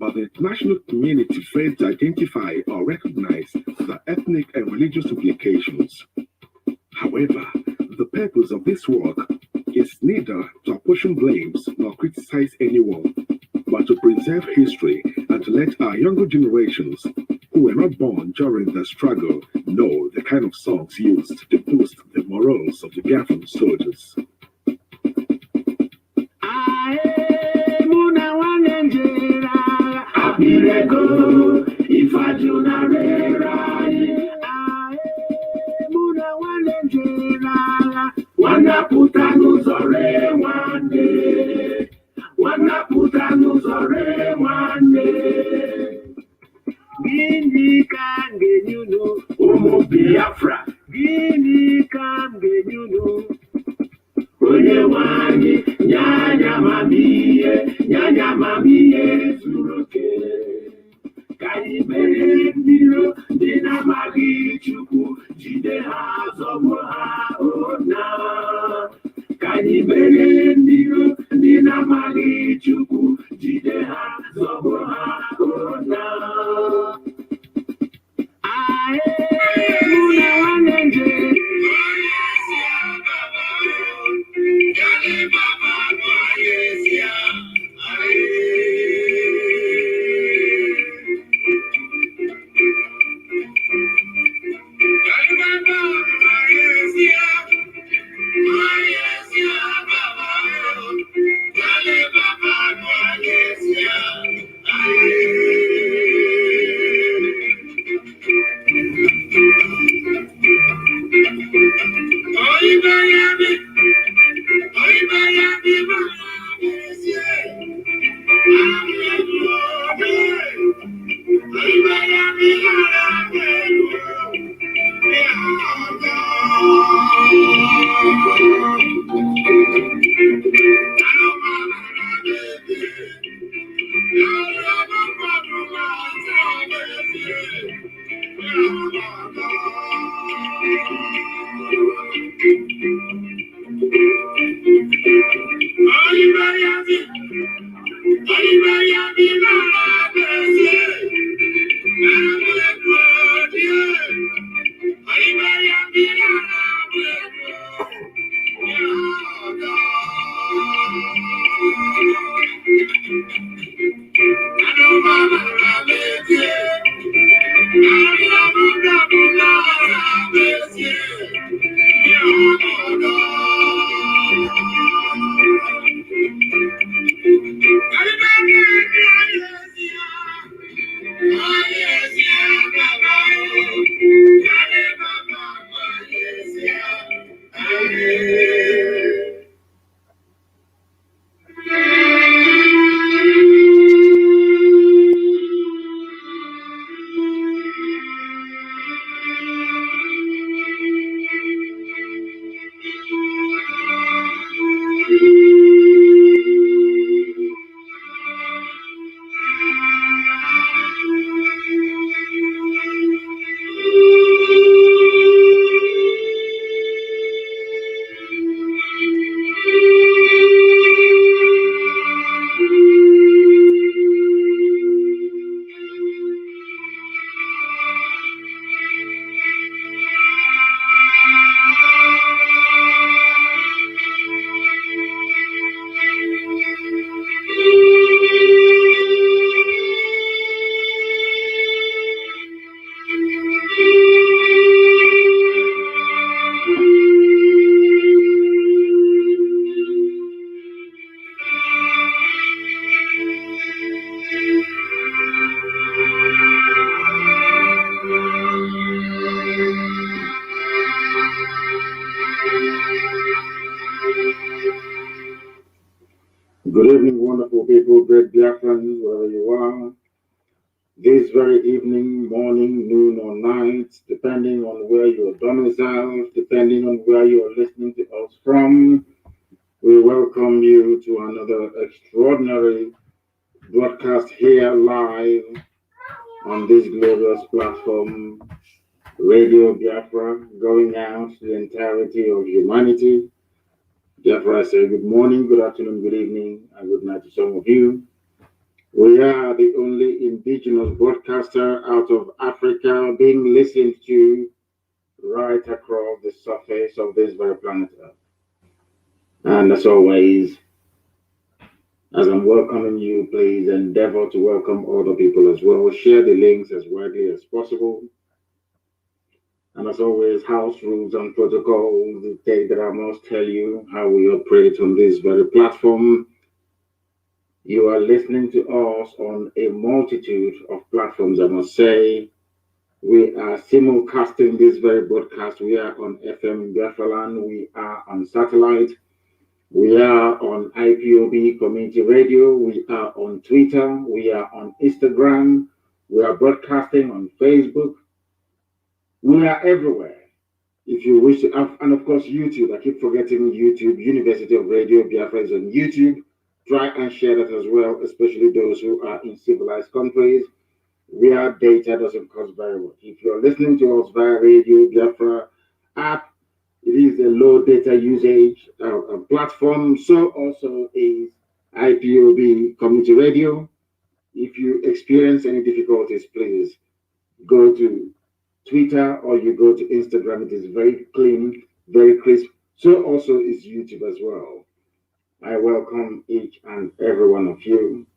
but the international community failed to identify or recognize the ethnic and religious implications. However, the purpose of this work is neither to apportion blames nor criticize anyone, but to preserve history and to let our younger generations who were not born during the struggle know the kind of songs used to boost the morals of the Biafran soldiers. Gini can get you know, Omo Biafra. Gini can get you know. Oye wani, nyanya mamiye, suroke. Kaibere miro, dina magi chuku, jide ha zobo ha ona. Kaibere miro, dina magi chuku, jide ha zobo ha ona. Good evening, wonderful people, great Biafrans, wherever you are. This very evening, morning, noon, or night, depending on where you're domiciled, depending on where you're listening to us from, we welcome you to another extraordinary broadcast here live on this glorious platform, Radio Biafra, going out to the entirety of humanity. Therefore, I say good morning, good afternoon, good evening, and good night to some of you. We are the only indigenous broadcaster out of Africa being listened to right across the surface of this very planet Earth. And as always, as I'm welcoming you, please endeavor to welcome other people as well. Share the links as widely as possible. And as always, house rules and protocols dictate that I must tell you how we operate on this very platform. You are listening to us on a multitude of platforms, I must say. We are simulcasting this very broadcast. We are on FM in Biafraland. We are on satellite. We are on IPOB Community Radio. We are on Twitter. We are on Instagram. We are broadcasting on Facebook. We are everywhere. If you wish to, and of course, YouTube. I keep forgetting YouTube. University of Radio Biafra is on YouTube. Try and share that as well, especially those who are in civilized countries where data doesn't cost very much. If you're listening to us via Radio Biafra app, it is a low data usage platform. So also is IPOB Community Radio. If you experience any difficulties, please go to Twitter or you go to Instagram. It is very clean, very crisp. So also is YouTube as well. I welcome each and every one of you.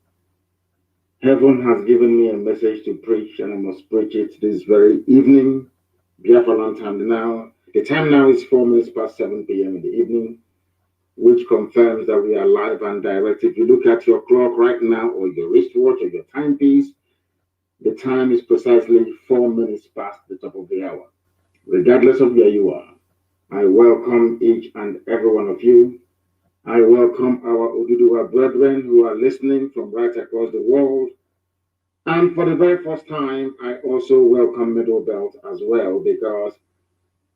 Heaven has given me a message to preach, and I must preach it this very evening. Biafra time now. The time now is 4 minutes past 7 p.m. in the evening, which confirms that we are live and direct. If you look at your clock right now, or your wristwatch, or your timepiece, the time is precisely 4 minutes past the top of the hour. Regardless of where you are, I welcome each and every one of you. I welcome our Oduduwa brethren who are listening from right across the world. And for the very first time, I also welcome Middle Belt as well, because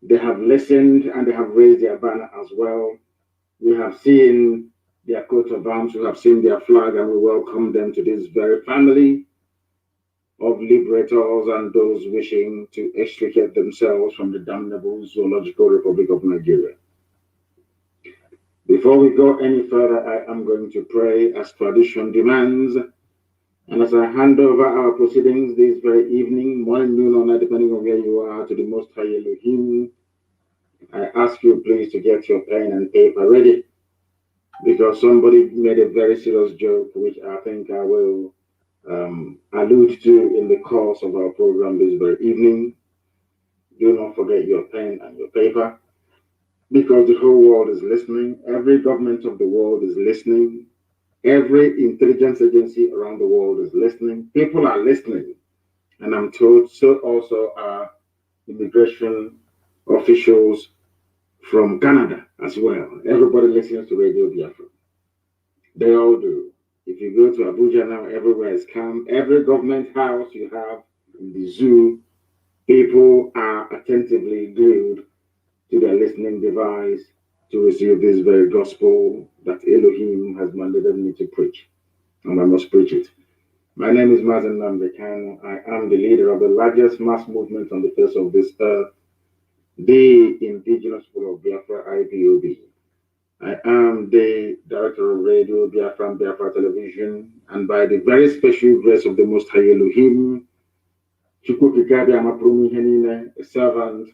they have listened and they have raised their banner as well. We have seen their coat of arms, we have seen their flag, and we welcome them to this very family of liberators and those wishing to extricate themselves from the damnable Zoological Republic of Nigeria. Before we go any further, I am going to pray as tradition demands. And as I hand over our proceedings this very evening, morning, noon, or night, depending on where you are, to the Most High Elohim, I ask you please to get your pen and paper ready, because somebody made a very serious joke, which I think I will allude to in the course of our program this very evening. Do not forget your pen and your paper, because the whole world is listening. Every government of the world is listening. Every intelligence agency around the world is listening. People are listening. And I'm told so also are immigration officials from Canada as well. Everybody listens to Radio Biafra. They all do. If you go to Abuja now, everywhere is calm. Every government house you have in the zoo, people are attentively glued to their listening device to receive this very gospel that Elohim has mandated me to preach. And I must preach it. My name is Mazi Nnamdi Kanu. I am the leader of the largest mass movement on the face of this earth, the Indigenous People of Biafra, IPOB. I am the director of Radio Biafra and Biafra Television, and by the very special grace of the Most High Elohim, a servant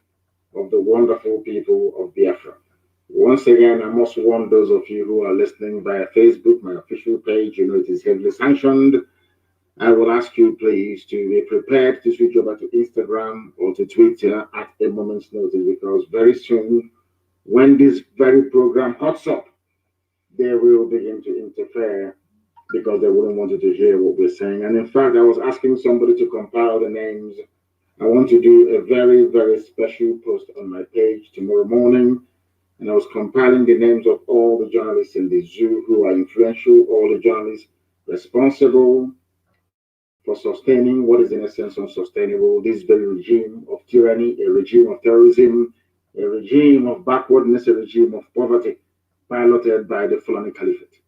of the wonderful people of Biafra. Once again, I must warn those of you who are listening via Facebook, my official page, you know it is heavily sanctioned. I will ask you please to be prepared to switch over to Instagram or to Twitter at a moment's notice, because very soon, when this very program hots up, they will begin to interfere because they wouldn't want you to hear what we're saying. And in fact, I was asking somebody to compile the names. I want to do a very, very special post on my page tomorrow morning. And I was compiling the names of all the journalists in the zoo who are influential, all the journalists responsible for sustaining what is in essence unsustainable, this very regime of tyranny, a regime of terrorism, a regime of backwardness, a regime of poverty, piloted by the Fulani Caliphate.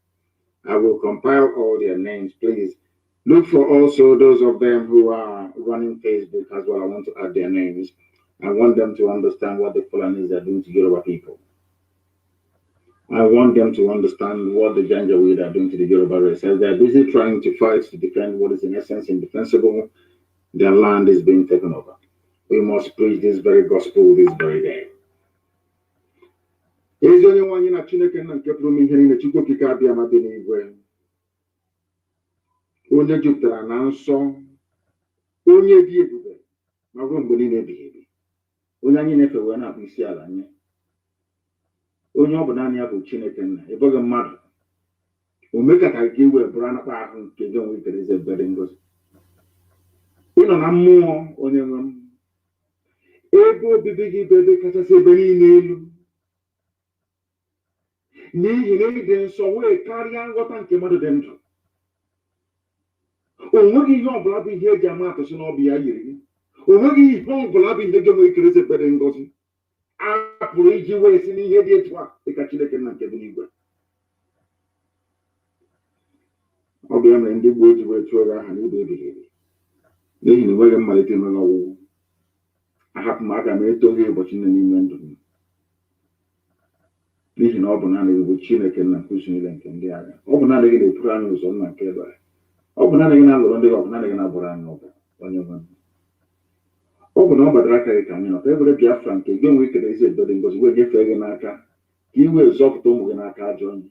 I will compile all their names. Please look for also those of them who are running Facebook as well. I want to add their names. I want them to understand what the Fulanis are doing to Yoruba people. I want them to understand what the Janjaweed are doing to the Yoruba race. As they're busy trying to fight to defend what is in essence indefensible, their land is being taken over. We must preach this very gospel this very day. Ezi onye nwe anyị na Chineke nna nke pụrụ ihe niile Chukwu okike abịa ma bi n'igwe onye jupụtara na nsọ onye dị ebube ma ruo mgbe niile ebighị ebi onye anyị na-efe wee na-akpụ isi ala nye onye ọ bụ naanị ya bụ Chineke nna ịbụghị mmadụ o mekata ka iwe bụrụ anakpa ahụ nke gị onwe ikere eze ebere ngozi ịnọ na mmụọ onye nwe m ebe obibi gị bụ ebe kachasị ebe niile elu n'ihi na ịdị nsọ wee karịa nghọta nke mmadụ dị ndụ o nweghị ihe ọbụla bụ ihe eji ama atụ sị na ọ bụ ya yiri gị o nweghị ihe ọbụla bụ ihe gị onwe ikere eze ebere ngozi a pụrụ iji wee si n'ihe dị etu a dịka Chineke nna nke dị n'igwe ọ bụ ya mere ndị gboo ji wee tụọ gị aha na ibe ebighị ebi n'ihi na enweghị mmalite enweghị ọgwụgwụ ahapụ m aga m eto gị ụbọchị nne n'ime ndụ m n'ihi na ọ bụ naanị gị bụ Chineke nna nkụzi niile nke ndị agha ọ bụ naanị gị na-epuru anyị ụzọ nna nke ebe ọ bụ naanị gị na-alụrụ ndị gị ọ bụ naanị gị na-agbara anyị ọgụ onye nwe ọ bụ na ọ gbadara aka gị ka anyị nọta ebere Biafra nke gị onwe ikere ezi edo dị ngozi wee nyefee gị n'aka ka i wee zọpụta ụmụ gị n'aka ajọ onye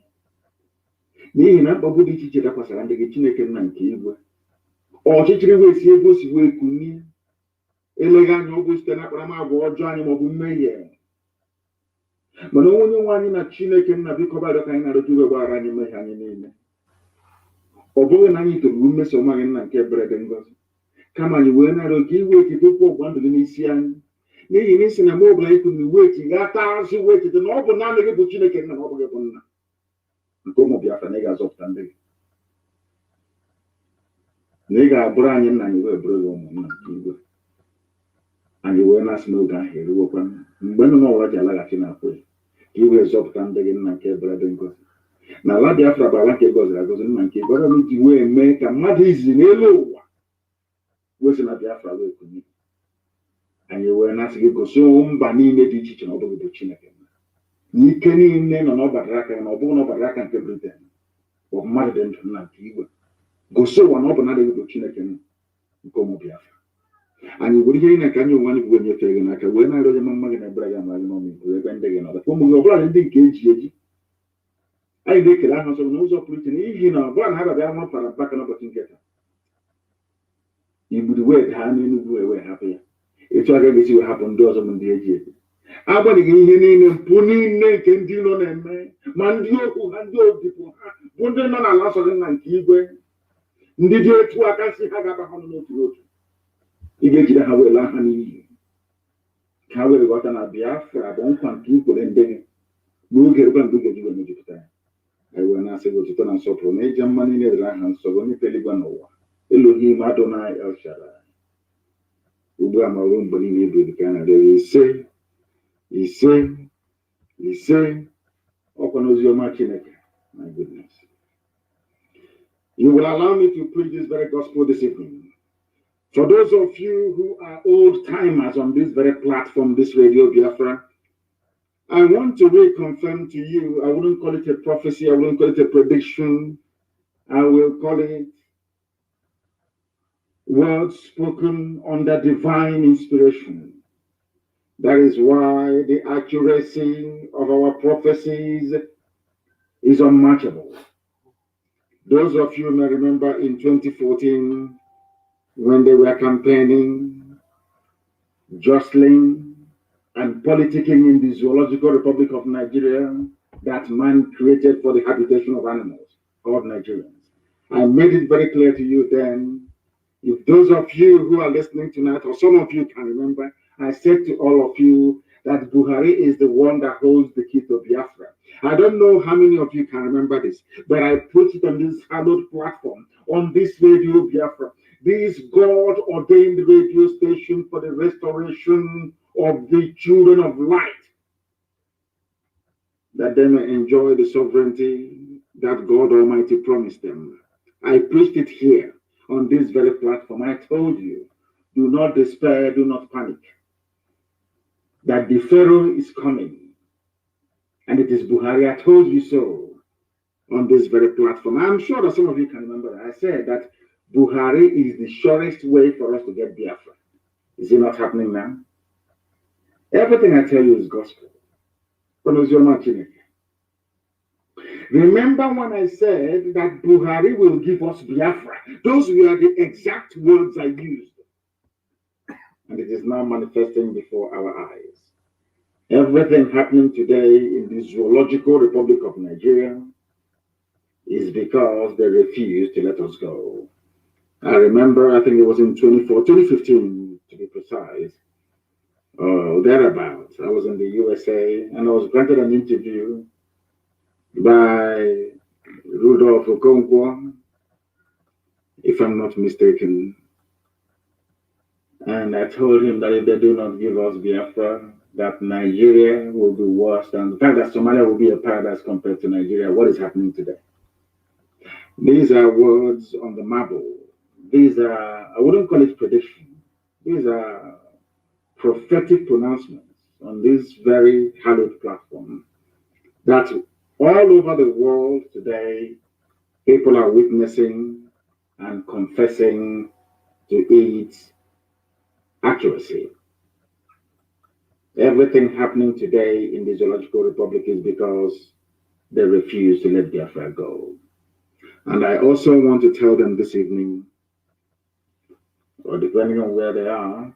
n'ihi na mkpagbu dị iche iche dakwasara ndị gị Chineke nna nke igwe ọchịchịrị wee si ebe o si wee kunie eleghị anya ọ bụ site na akparamagwa ọjọọ anyị maọbụ mmehie mana onye nwe anyị na Chineke nna biko gbarịọ ka anyị na-arụta iwe gbaghara anyị mmehie anyị niile ọ bụghị na anyị toruru mmeso ọma gị nna nke ebere dị ngozi kama anyị wee narịọ gị iwe echete okwu ọgba ndụ gị n'isi anyị n'ihi na isi na mgbe ọbụla anyị kwuru iwe echi ghata azụ wee chete na ọ bụ naanị gị bụ Chineke nna na ọ bụ gị bụ nna nke ụmụ Biafra na ị ga-azọpụta ndị gị na ị ga-abụrụ anyị nna anyị wee bụrụ gị ụmụnna nke igwe anyị wee na-asị n'oge ahụ eruwekwa mgbe nnụnụ ọbụla ji alaghachi na-akwụ ya ka i wee zọpụta ndị gị nna nke ebere dị ngozi na ala Biafra bụ ala nke gọziri agọzi nna nke igwe ọrụ iji wee mee ka mmadụ izi n'elu ụwa wee si na Biafra wee kunye anyị wee na-asị gị gosi mba niile dị iche iche na ọ bụghị bụ Chineke n'ike niile nọ n'ọbara aka ya na ọ bụghị n'ọbara aka nke Britain bụ mmadụ dị ndụ nna nke igwe gosi ụwa na ọ bụ na-adịghị bụ Chineke nke ụmụ Biafra anyị were ihe niile ka anyị onwe anyị bụ nyefee gị n'aka wee na-arịọ onye mma gị na ebere gị ama gị n'ọmị bụ ebe ndị gị nọ ụmụ gị ọbụla ndị nke eji eji anyị na-ekele aha nsọ n'ụzọ pụrụ iche n'ihi na ọbụla na ha ga-abịa nwa para mpaka n'ụbọchị nke taa igburu wee daa n'Enugwu wee hapụ ya etu a ga-esi wee hapụ ndị ọzọ bụ ndị eji eji agbanyeghị ihe niile mpụ niile nke ndị ilo na-eme ma ndị okwu ha ndị odibo ha bụ ndị nọ n'ala nsọ gị nna nke igwe ndị dị etu aka si ha ga-aba ha n'otu n'otu ị ga-ejide ha wee laa ha n'iyi ka ha were ghọta na Biafra bụ nkwa nke ikwere ndị gị n'oge rukwa mgbe ị ga-eji wee mejupụta ya anyị wee na-asị gị otuto na nsọpụrụ na ije mma niile dịrị aha nsọ onye peligwa n'ụwa Elohim Adonai El Shaddai ugbu a ma ruo mgbe niile ebighị ka a na-arịọ ise ise ise ọkwa n'ozi ọma Chineke. My goodness. You will allow me to preach this very gospel this evening. For those of you who are old timers on this very platform, this Radio Biafra, I want to reconfirm to you, I wouldn't call it a prophecy, I wouldn't call it a prediction, I will call it words spoken under divine inspiration. That is why the accuracy of our prophecies is unmatchable. Those of you may remember in 2014, when they were campaigning, jostling, and politicking in the Zoological Republic of Nigeria that man created for the habitation of animals, called Nigerians. I made it very clear to you then, if those of you who are listening tonight, or some of you can remember, I said to all of you that Buhari is the one that holds the key to Biafra. I don't know how many of you can remember this, but I put it on this hallowed platform, on this Radio Biafra, this God-ordained radio station for the restoration of the children of light, that they may enjoy the sovereignty that God Almighty promised them. I preached it here on this very platform. I told you, do not despair, do not panic, that the Pharaoh is coming. And it is Buhari, I told you so on this very platform. I'm sure that some of you can remember that. I said that Buhari is the surest way for us to get Biafra. Is it not happening now? Everything I tell you is gospel. Remember when I said that Buhari will give us Biafra? Those were the exact words I used. And it is now manifesting before our eyes. Everything happening today in the Zoological Republic of Nigeria is because they refuse to let us go. I remember, I think it was in 2015 to be precise, thereabouts. I was in the USA and I was granted an interview by Rudolph Okonkwo, if I'm not mistaken. And I told him that if they do not give us Biafra, that Nigeria will be worse than the fact that Somalia will be a paradise compared to Nigeria. What is happening today? These are words on the marble. These are, I wouldn't call it prediction. These are prophetic pronouncements on this very hallowed platform that all over the world today, people are witnessing and confessing to its accuracy. Everything happening today in the Zoological Republic is because they refuse to let Biafra go. And I also want to tell them this evening, or depending on where they are,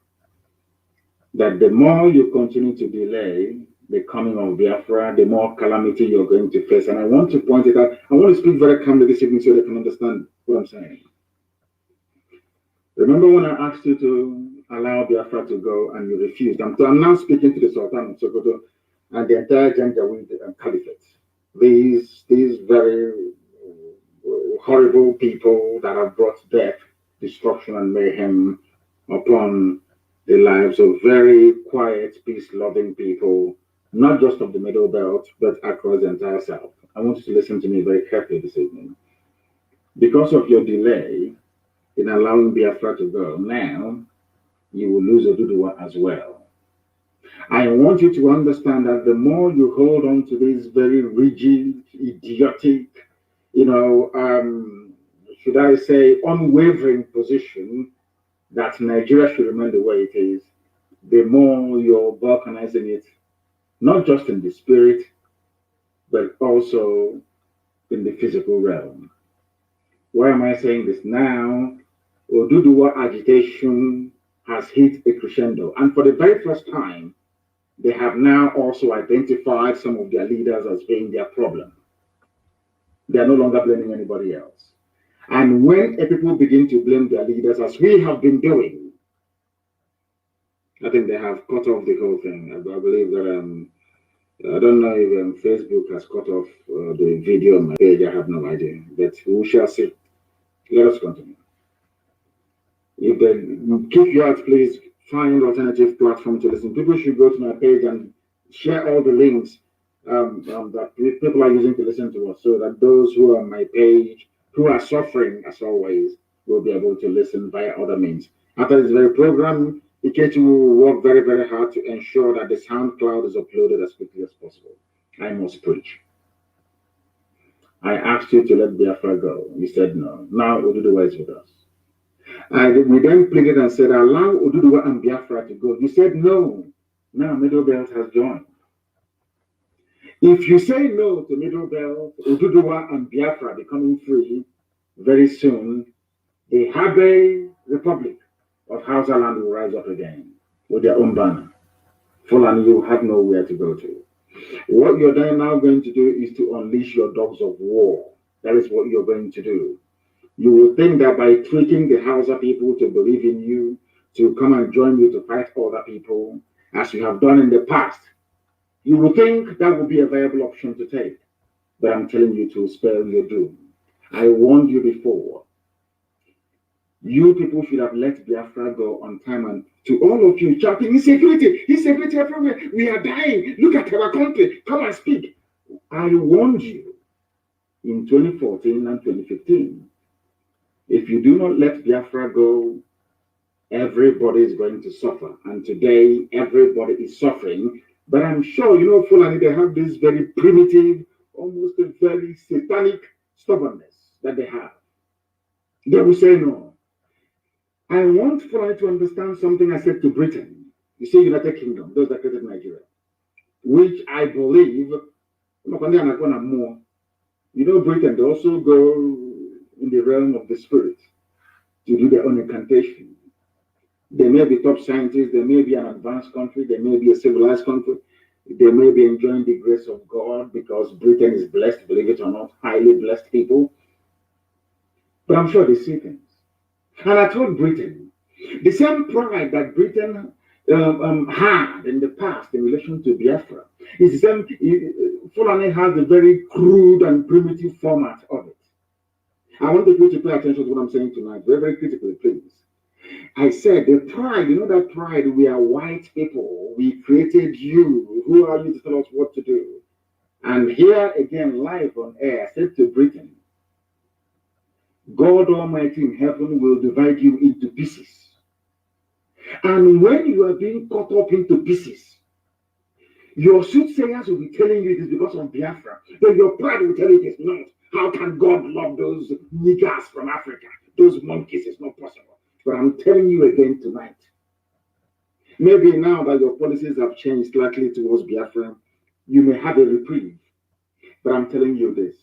that the more you continue to delay the coming of Biafra, the more calamity you're going to face. And I want to point it out. I want to speak very calmly this evening so they can understand what I'm saying. Remember when I asked you to allow Biafra to go and you refused? I'm now speaking to the Sultan of Sokoto and the entire Janjaweed Caliphate. These very horrible people that have brought death, destruction, and mayhem upon the lives of very quiet, peace-loving people, not just of the Middle Belt, but across the entire South. I want you to listen to me very carefully this evening. Because of your delay in allowing Biafra to go, now you will lose Oduduwa as well. I want you to understand that the more you hold on to this very rigid, idiotic, should I say, unwavering position that Nigeria should remain the way it is, the more you're balkanizing it, not just in the spirit, but also in the physical realm. Why am I saying this? Now, Oduduwa agitation has hit a crescendo. And for the very first time, they have now also identified some of their leaders as being their problem. They are no longer blaming anybody else. And when people begin to blame their leaders, as we have been doing, I think they have cut off the whole thing. I believe that I don't know if Facebook has cut off the video on my page. I have no idea, but we shall see. Let us continue. If they kick you out, please find alternative platform to listen. People should go to my page and share all the links that people are using to listen to us, so that those who are on my page, who are suffering as always, will be able to listen via other means. After this very program, Ikechi will work very, very hard to ensure that the SoundCloud is uploaded as quickly as possible. I must preach. I asked you to let Biafra go. You said no. Now Oduduwa is with us. We then pleaded and said, allow Oduduwa and Biafra to go. You said no. Now Middle Belt has joined. If you say no to Middle Belt, Oduduwa and Biafra becoming free very soon, the Habe Republic of Hausa land will rise up again with their own banner. Fulani, you have nowhere to go to. What you're then now going to do is to unleash your dogs of war. That is what you're going to do. You will think that by tricking the Hausa people to believe in you, to come and join you to fight other people, as you have done in the past, you will think that would be a viable option to take. But I'm telling you to spare your doom. I warned you before. You people should have let Biafra go on time, and to all of you shouting, insecurity everywhere. We are dying. Look at our country. Come and speak. I warned you in 2014 and 2015. If you do not let Biafra go, everybody is going to suffer. And today, everybody is suffering But I'm sure, Fulani, they have this very primitive, almost a very satanic stubbornness that they have. They will say no. I want Fulani to understand something I said to Britain. You see, United Kingdom, those that created Nigeria, which I believe, more. Britain, they also go in the realm of the spirit to do their own incantation. They may be top scientists, they may be an advanced country, they may be a civilized country, they may be enjoying the grace of God because Britain is blessed, believe it or not, highly blessed people. But I'm sure they see things. And I told Britain, the same pride that Britain had in the past in relation to Biafra is the same. Fulani has a very crude and primitive format of it. I want people to pay attention to what I'm saying tonight, very, very critically, please. I said the pride, that pride, we are white people, we created you. Who are you to tell us what to do? And here again, live on air, I said to Britain, God Almighty in heaven will divide you into pieces. And when you are being cut up into pieces, your soothsayers will be telling you it is because of Biafra. Then your pride will tell you it is not. How can God love those niggers from Africa? Those monkeys, it's not possible. But I'm telling you again tonight. Maybe now that your policies have changed slightly towards Biafra, you may have a reprieve. But I'm telling you this.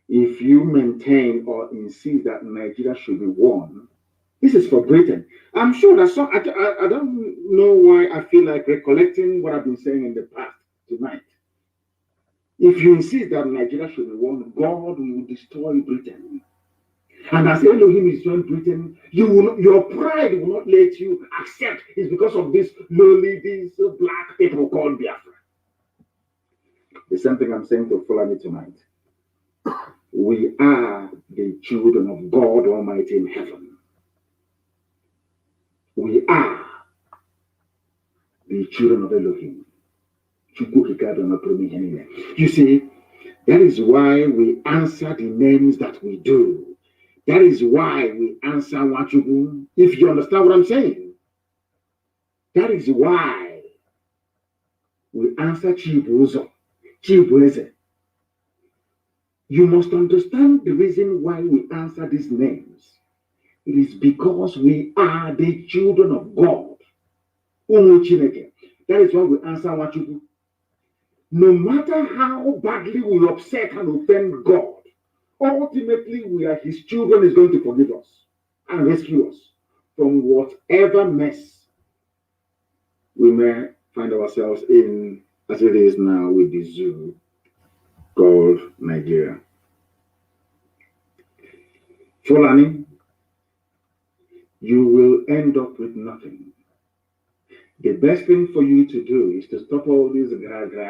If you maintain or insist that Nigeria should be won, this is for Britain. I'm sure that I don't know why I feel like recollecting what I've been saying in the past tonight. If you insist that Nigeria should be won, God will destroy Britain. And as Elohim is doing Britain, your pride will not let you accept it's because of this lowly, these black people called Biafra. The same thing I'm saying to Fulani tonight. We are the children of God Almighty in heaven. We are the children of Elohim. You see, that is why we answer the names that we do. That is why we answer Wachubu. If you understand what I'm saying, that is why we answer Chibuzo, Chibueze. You must understand the reason why we answer these names. It is because we are the children of God. That is why we answer Wachubu. No matter how badly we upset and offend God, ultimately we are His children, is going to forgive us and rescue us from whatever mess we may find ourselves in, as it is now with the zoo called Nigeria. Fulani, you will end up with nothing. The best thing for you to do is to stop all this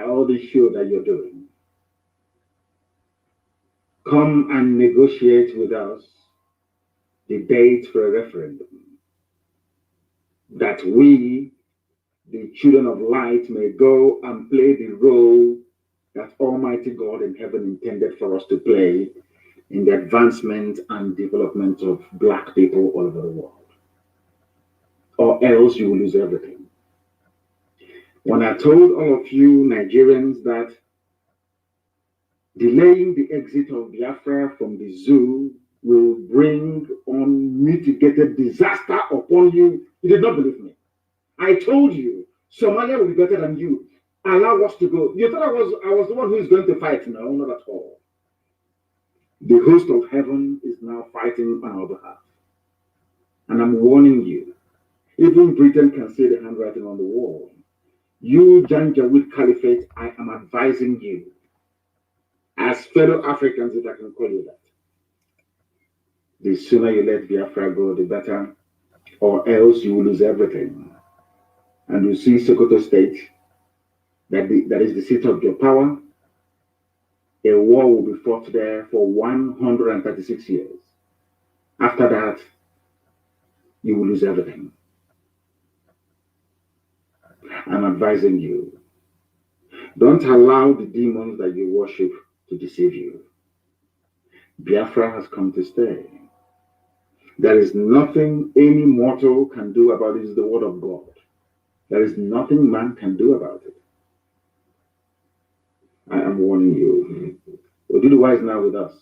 all this show that you're doing. Come and negotiate with us the date for a referendum, that we, the children of light, may go and play the role that Almighty God in heaven intended for us to play in the advancement and development of black people all over the world. Or else you will lose everything. When I told all of you Nigerians that delaying the exit of Biafra from the zoo will bring unmitigated disaster upon you, you did not believe me. I told you Somalia will be better than you. Allow us to go. You thought I was the one who is going to fight? No, not at all. The host of heaven is now fighting on our behalf. And I'm warning you, even Britain can see the handwriting on the wall. You, Janjaweed Caliphate, I am advising you, as fellow Africans, if I can call you that. The sooner you let Biafra go, the better, or else you will lose everything. And you see Sokoto State, that is the seat of your power. A war will be fought there for 136 years. After that, you will lose everything. I'm advising you, don't allow the demons that you worship to deceive you. Biafra has come to stay. There is nothing any mortal can do about it. It is the word of God. There is nothing man can do about it. I am warning you. Oduduwa is now with us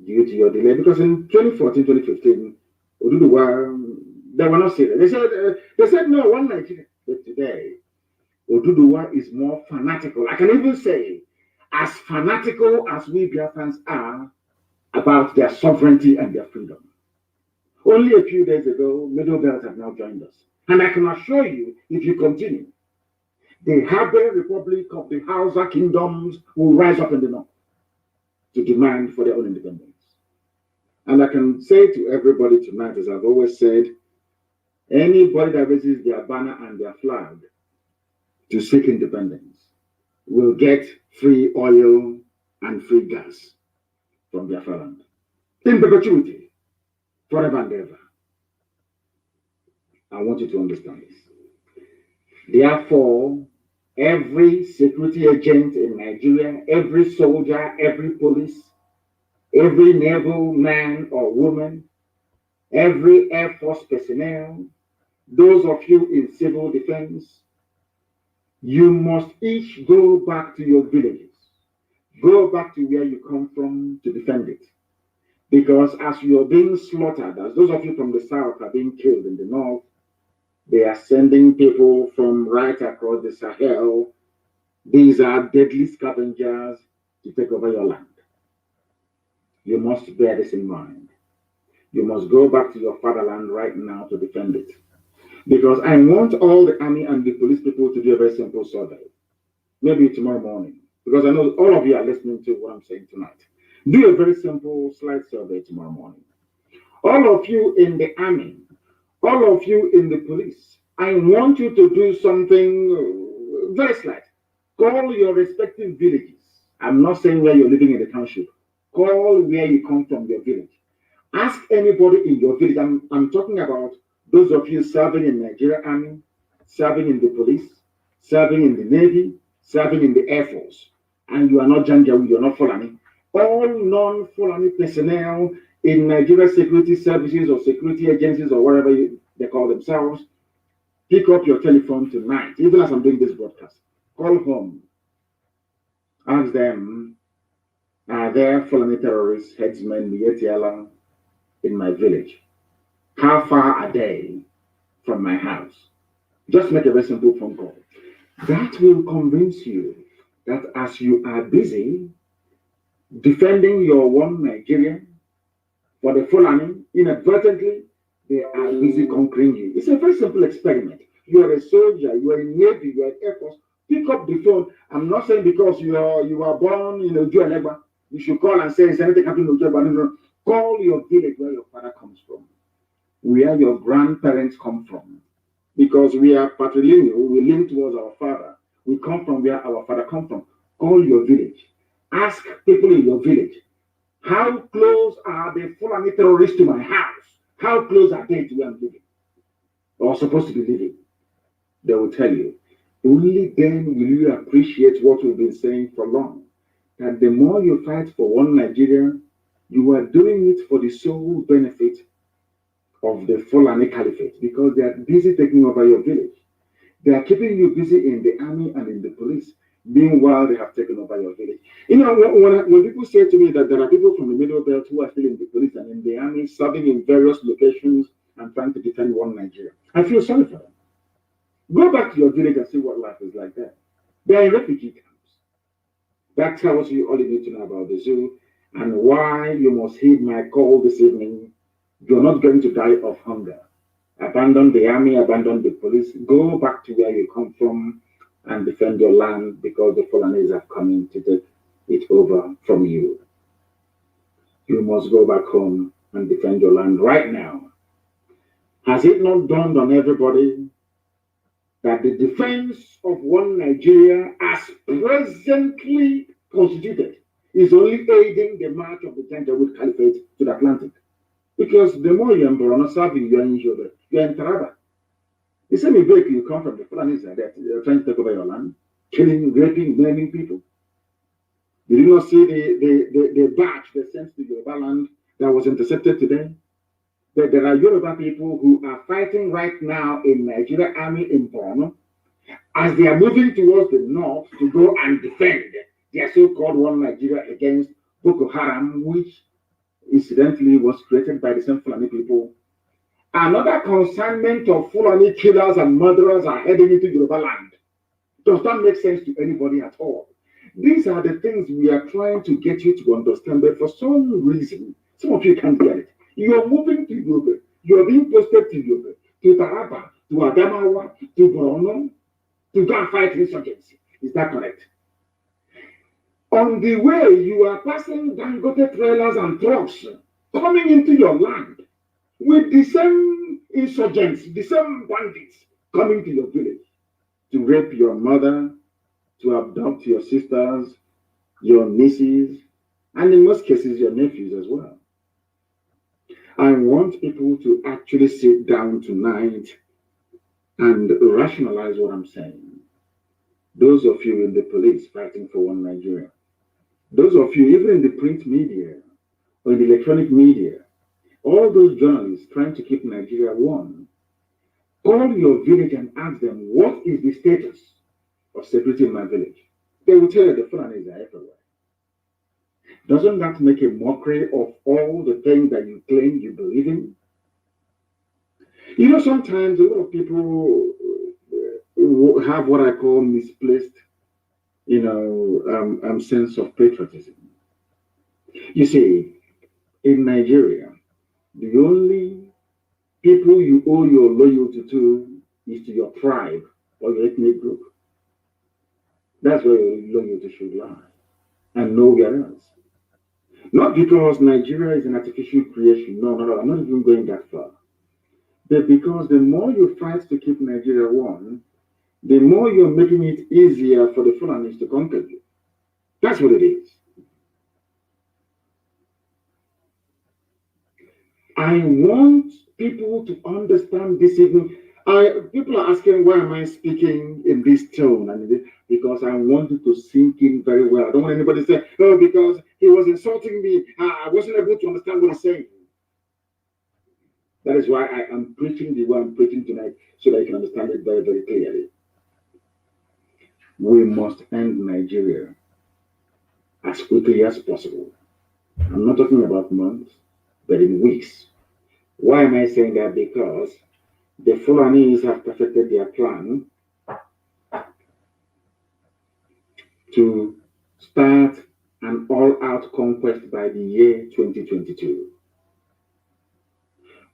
due to your delay because in 2014, 2015, Oduduwa, they were not serious. They said no, one Nigeria. But today, Oduduwa is more fanatical. I can even say, as fanatical as we Biafrans are about their sovereignty and their freedom. Only a few days ago, Middle Belt have now joined us. And I can assure you, if you continue, the Habe Republic of the Hausa kingdoms will rise up in the north to demand for their own independence. And I can say to everybody tonight, as I've always said, anybody that raises their banner and their flag to seek independence will get free oil and free gas from their land in perpetuity, forever and ever. I want you to understand this. Therefore, every security agent in Nigeria, every soldier, every police, every naval man or woman, every Air Force personnel, those of you in civil defense, you must each go back to your villages. Go back to where you come from to defend it. Because as you are being slaughtered, as those of you from the south are being killed in the north, they are sending people from right across the Sahel. These are deadly scavengers to take over your land. You must bear this in mind. You must go back to your fatherland right now to defend it. Because I want all the army and the police people to do a very simple survey. Maybe tomorrow morning. Because I know all of you are listening to what I'm saying tonight. Do a very simple slide survey tomorrow morning. All of you in the army, all of you in the police, I want you to do something very slight. Call your respective villages. I'm not saying where you're living in the township. Call where you come from, your village. Ask anybody in your village. I'm talking about those of you serving in Nigeria Army, serving in the police, serving in the Navy, serving in the Air Force, and you are not Janjaweed, you're not Fulani. All non-Fulani personnel in Nigeria security services or security agencies or whatever they call themselves, pick up your telephone tonight, even as I'm doing this broadcast. Call home. Ask them, are there Fulani terrorists, headsmen, Mietiala in my village? How far are they from my house? Just make a very simple phone call. That will convince you that as you are busy defending your one Nigerian for the Fulani, inadvertently, they are busy conquering you. It's a very simple experiment. You are a soldier, you are in Navy, you are in Air Force. Pick up the phone. I'm not saying because you are born in Ojuelegba, you should call and say, is anything happening in Ojuelegba? No. Call your village where your father comes from, where your grandparents come from. Because we are patrilineal, we lean towards our father. We come from where our father comes from. Call your village. Ask people in your village, how close are the Fulani terrorists to my house? How close are they to where I'm living? Or supposed to be living? They will tell you. Only then will you appreciate what we've been saying for long. That the more you fight for one Nigeria, you are doing it for the sole benefit of the Fulani Caliphate because they are busy taking over your village. They are keeping you busy in the army and in the police. Meanwhile, they have taken over your village. You know, when people say to me that there are people from the Middle Belt who are still in the police and in the army, serving in various locations and trying to defend one Nigeria, I feel sorry for them. Go back to your village and see what life is like there. They are in refugee camps. That tells you all you need to know about the zoo and why you must heed my call this evening. You're not going to die of hunger. Abandon the army, abandon the police. Go back to where you come from and defend your land because the Fulanis are coming to take it over from you. You must go back home and defend your land right now. Has it not dawned on everybody that the defense of one Nigeria as presently constituted is only aiding the march of the Janjaweed Caliphate to the Atlantic? Because the more you're in Borno serving, you're in Yobe, you're in Taraba. The same vehicle you come from, the Fulanis are there, they're trying to take over your land, killing, raping, maiming people. Did you not see the batch they sent to Yoruba land that was intercepted today? There are Yoruba people who are fighting right now in Nigeria Army in Borno as they are moving towards the north to go and defend their so-called one Nigeria against Boko Haram, which incidentally was created by the same Fulani people. Another consignment of Fulani killers and murderers are heading into Yoruba land. Does that make sense to anybody at all? These are the things we are trying to get you to understand, but for some reason, some of you can't get it. You are moving to Yoruba, you are being posted to Yoruba, to Taraba, to Adamawa, to Borno, to go and fight insurgency. Is that correct? On the way, you are passing Dangote trailers and trucks coming into your land with the same insurgents, the same bandits coming to your village to rape your mother, to abduct your sisters, your nieces, and in most cases, your nephews as well. I want people to actually sit down tonight and rationalize what I'm saying. Those of you in the police fighting for one Nigeria, those of you even in the print media or in the electronic media, all those journalists trying to keep Nigeria one, call your village and ask them, what is the status of security in my village? They will tell you the Fulanis are everywhere. Doesn't that make a mockery of all the things that you claim you believe in? You know, sometimes a lot of people have what I call misplaced, sense of patriotism. You see, in Nigeria, the only people you owe your loyalty to is to your tribe or your ethnic group. That's where your loyalty should lie, and nowhere else. Not because Nigeria is an artificial creation. No, no, no. I'm not even going that far. But because the more you fight to keep Nigeria one, the more you're making it easier for the Fulanis to conquer you. That's what it is. I want people to understand this evening. People are asking, why am I speaking in this tone? And because I want it to sink in very well. I don't want anybody to say, oh, because he was insulting me. I wasn't able to understand what he's saying. That is why I am preaching the way I'm preaching tonight, so that you can understand it very, very clearly. We must end Nigeria as quickly as possible. I'm not talking about months, but in weeks. Why am I saying that? Because the Fulanis have perfected their plan to start an all-out conquest by the year 2022.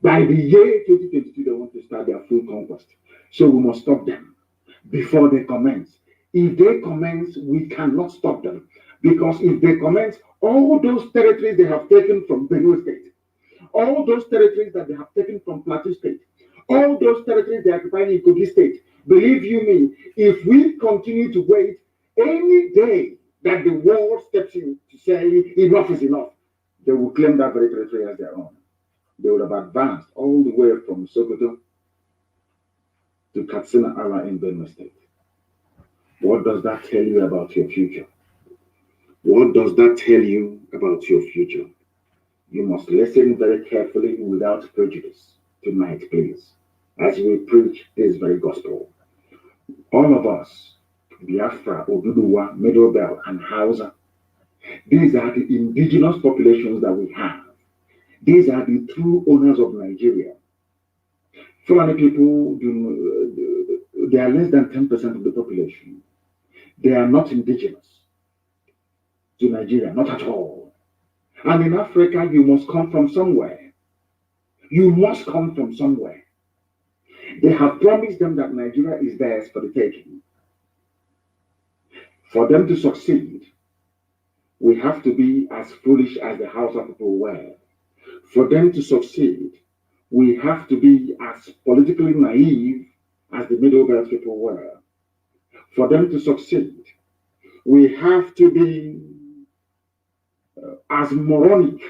By the year 2022, they want to start their full conquest. So we must stop them before they commence. If they commence, we cannot stop them. Because if they commence, all those territories they have taken from Benue State, all those territories that they have taken from Plateau State, all those territories they are occupying in Kogi State, believe you me, if we continue to wait, any day that the world steps in to say enough is enough, they will claim that very territory as their own. They would have advanced all the way from Sokoto to Katsina Ala in Benue State. What does that tell you about your future? What does that tell you about your future? You must listen very carefully without prejudice tonight, please, as we preach this very gospel. All of us, Biafra, Oduduwa, Middle Belt, and Hausa, these are the indigenous populations that we have. These are the true owners of Nigeria. Fulani people, they are less than 10% of the population. They are not indigenous to Nigeria, not at all. And in Africa, you must come from somewhere. You must come from somewhere. They have promised them that Nigeria is theirs for the taking. For them to succeed, we have to be as foolish as the Hausa people were. For them to succeed, we have to be as politically naive as the Middle Belt people were. For them to succeed, we have to be as moronic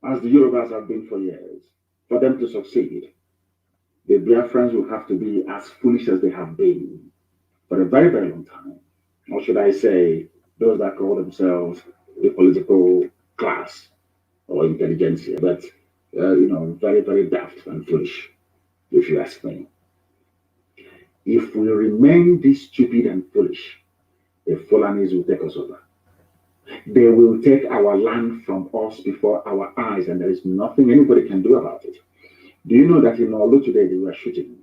as the Yorubas have been for years. For them to succeed, the Biafrans will have to be as foolish as they have been for a very, very long time. Or should I say, those that call themselves the political class or intelligentsia, but very, very daft and foolish, if you ask me. If we remain this stupid and foolish, the Fulanis will take us over. They will take our land from us before our eyes, and there is nothing anybody can do about it. Do you know that in Olu today they were shooting?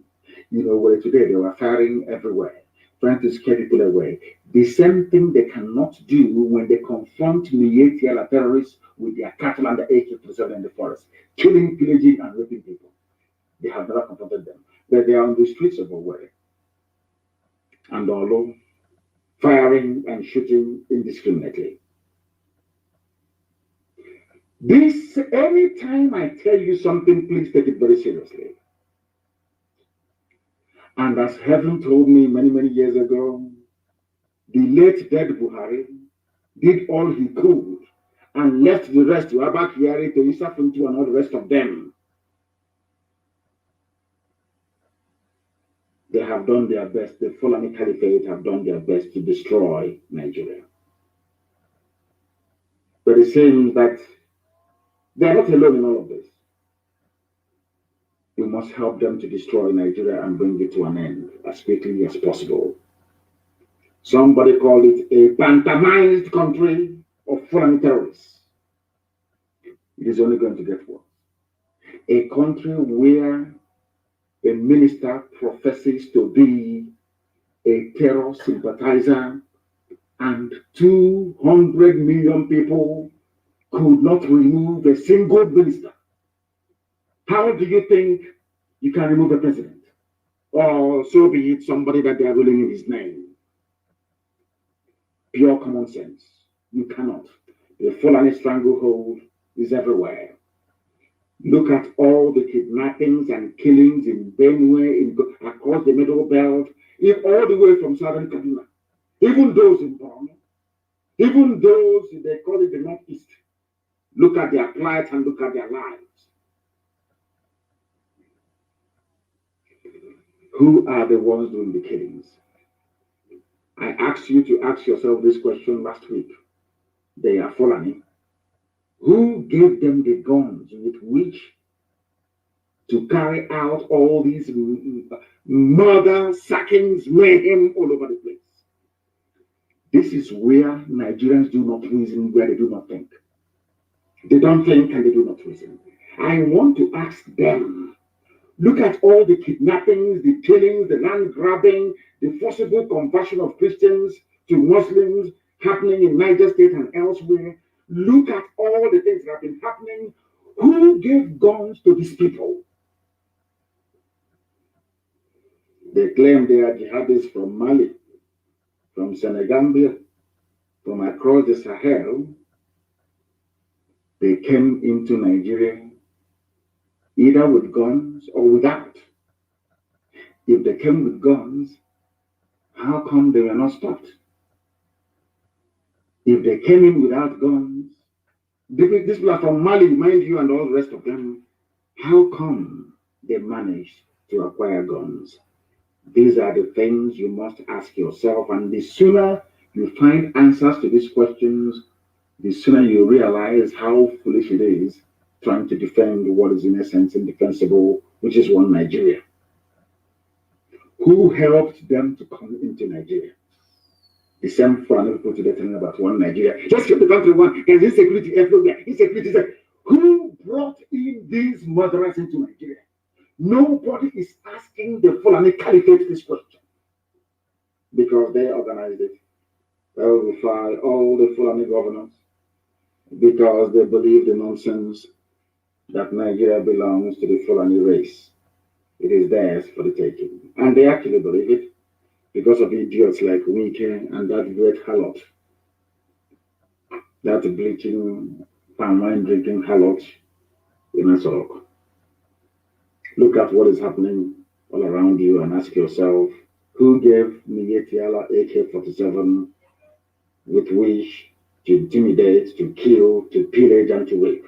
You know, where today they were firing everywhere, trying to scare people away. The same thing they cannot do when they confront Mietiala terrorists with their cattle and the AK-47 in the forest, killing, pillaging, and raping people. They have never confronted them. But they are on the streets of Owerri and Olu, firing and shooting indiscriminately. This, anytime I tell you something, please take it very seriously. And as heaven told me many, many years ago, the late dead Buhari did all he could and left the rest to Abba Kyari, to Issa Funtu, and all the rest of them. They have done their best. The Fulani Caliphate have done their best to destroy Nigeria. But it seems that they are not alone in all of this. We must help them to destroy Nigeria and bring it to an end as quickly as possible. Somebody called it a pantomized country of Fulani terrorists. It is only going to get worse. A country where a minister professes to be a terror sympathizer and 200 million people could not remove a single minister. How do you think you can remove a president? Or so be it somebody that they are ruling in his name. Pure common sense. You cannot. The Fulani stranglehold is everywhere. Look at all the kidnappings and killings in Benue, across the Middle Belt, all the way from southern Kaduna. Even those in Borno, even those, they call it the Northeast. Look at their plight and look at their lives. Who are the ones doing the killings? I asked you to ask yourself this question last week. They are Fulani. Who gave them the guns with which to carry out all these murder, sackings, mayhem all over the place? This is where Nigerians do not reason, where they do not think. They don't think and they do not reason. I want to ask them, look at all the kidnappings, the killings, the land grabbing, the forcible conversion of Christians to Muslims happening in Niger State and elsewhere. Look at all the things that have been happening. Who gave guns to these people? They claim they are jihadists from Mali, from Senegambia, from across the Sahel. They came into Nigeria either with guns or without. If they came with guns, how come they were not stopped? If they came in without guns, these people are from Mali, mind you, and all the rest of them, how come they managed to acquire guns? These are the things you must ask yourself, and the sooner you find answers to these questions, the sooner you realize how foolish it is trying to defend what is in essence indefensible, which is one Nigeria. Who helped them to come into Nigeria? The same foreign people today telling about one Nigeria. Just keep the country one. There's insecurity everywhere. Insecurity. Who brought in these murderers into Nigeria? Nobody is asking the Fulani Caliphate this question because they organized it. They will fire all the Fulani governors because they believe the nonsense that Nigeria belongs to the Fulani race. It is theirs for the taking. And they actually believe it because of idiots like Wike and that great harlot, that bleaching, palm wine drinking harlot in Asorok. Look at what is happening all around you and ask yourself, who gave Mietiala AK-47 with which to intimidate, to kill, to pillage, and to rape?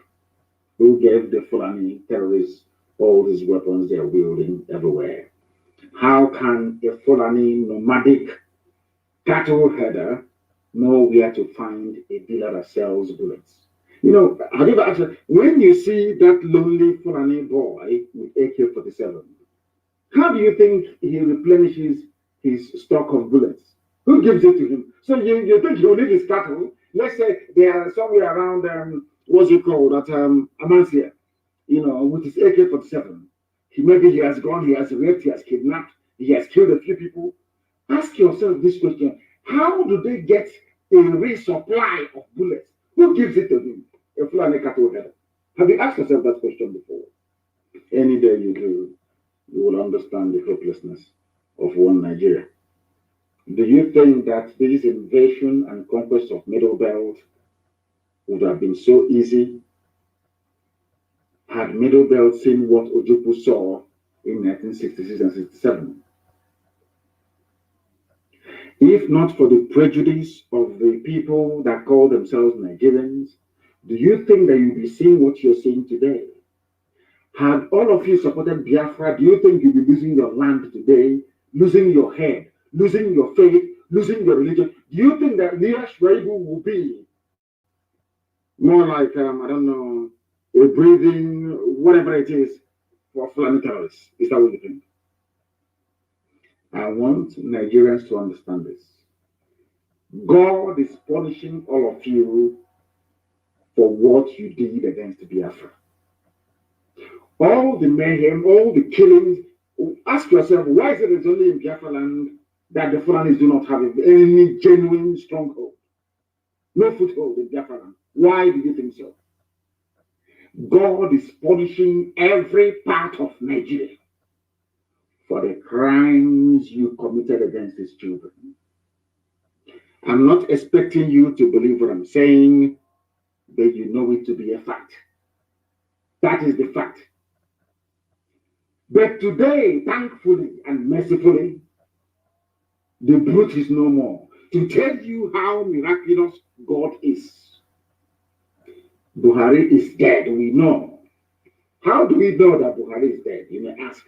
Who gave the Fulani terrorists all these weapons they are wielding everywhere? How can a Fulani nomadic cattle herder know where to find a dealer that sells bullets? You know, have you ever actually, when you see that lonely Fulani boy with AK-47, how do you think he replenishes his stock of bullets? Who gives it to him? So you think he will leave his cattle? Let's say they are somewhere around what's it called at Amancia, with his AK-47. Maybe he has gone, he has raped, he has kidnapped, he has killed a few people. Ask yourself this question: how do they get a resupply of bullets? Who gives it to him? A Fulani cattle header. Have you asked yourself that question before? Any day you do, you will understand the hopelessness of one Nigeria. Do you think that this invasion and conquest of Middle Belt would have been so easy had Middle Belt seen what Ojukwu saw in 1966 and 67? If not for the prejudice of the people that call themselves Nigerians, do you think that you'll be seeing what you're seeing today? Had all of you supported Biafra, do you think you'll be losing your land today, losing your head, losing your faith, losing your religion? Do you think that Leah Shreibu will be more like, I don't know, a breathing, whatever it is, for Fulani terrorists? Is that what you think? I want Nigerians to understand this. God is punishing all of you for what you did against Biafra. All the mayhem, all the killings. Ask yourself, why is it only in Biafra land that the Fulanis do not have any genuine stronghold? No foothold in Biafra land. Why do you think so? God is punishing every part of Nigeria for the crimes you committed against his children. I'm not expecting you to believe what I'm saying, but you know it to be a fact. That is the fact. But today, thankfully and mercifully, the brute is no more. To tell you how miraculous God is. Buhari is dead, we know. How do we know that Buhari is dead, you may ask?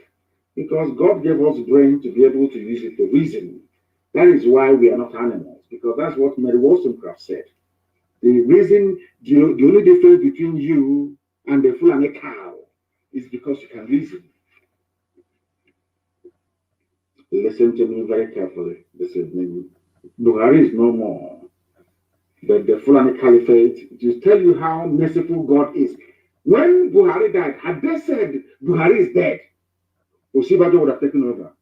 Because God gave us brain to be able to use it to reason. That is why we are not animals, because that's what Mary Wollstonecraft said. The reason, the only difference between you and the Fulani cow is because you can reason. Listen to me very carefully this evening. Buhari is no more. But the Fulani Caliphate, to tell you how merciful God is. When Buhari died, had they said Buhari is dead, Osibajo would have taken over.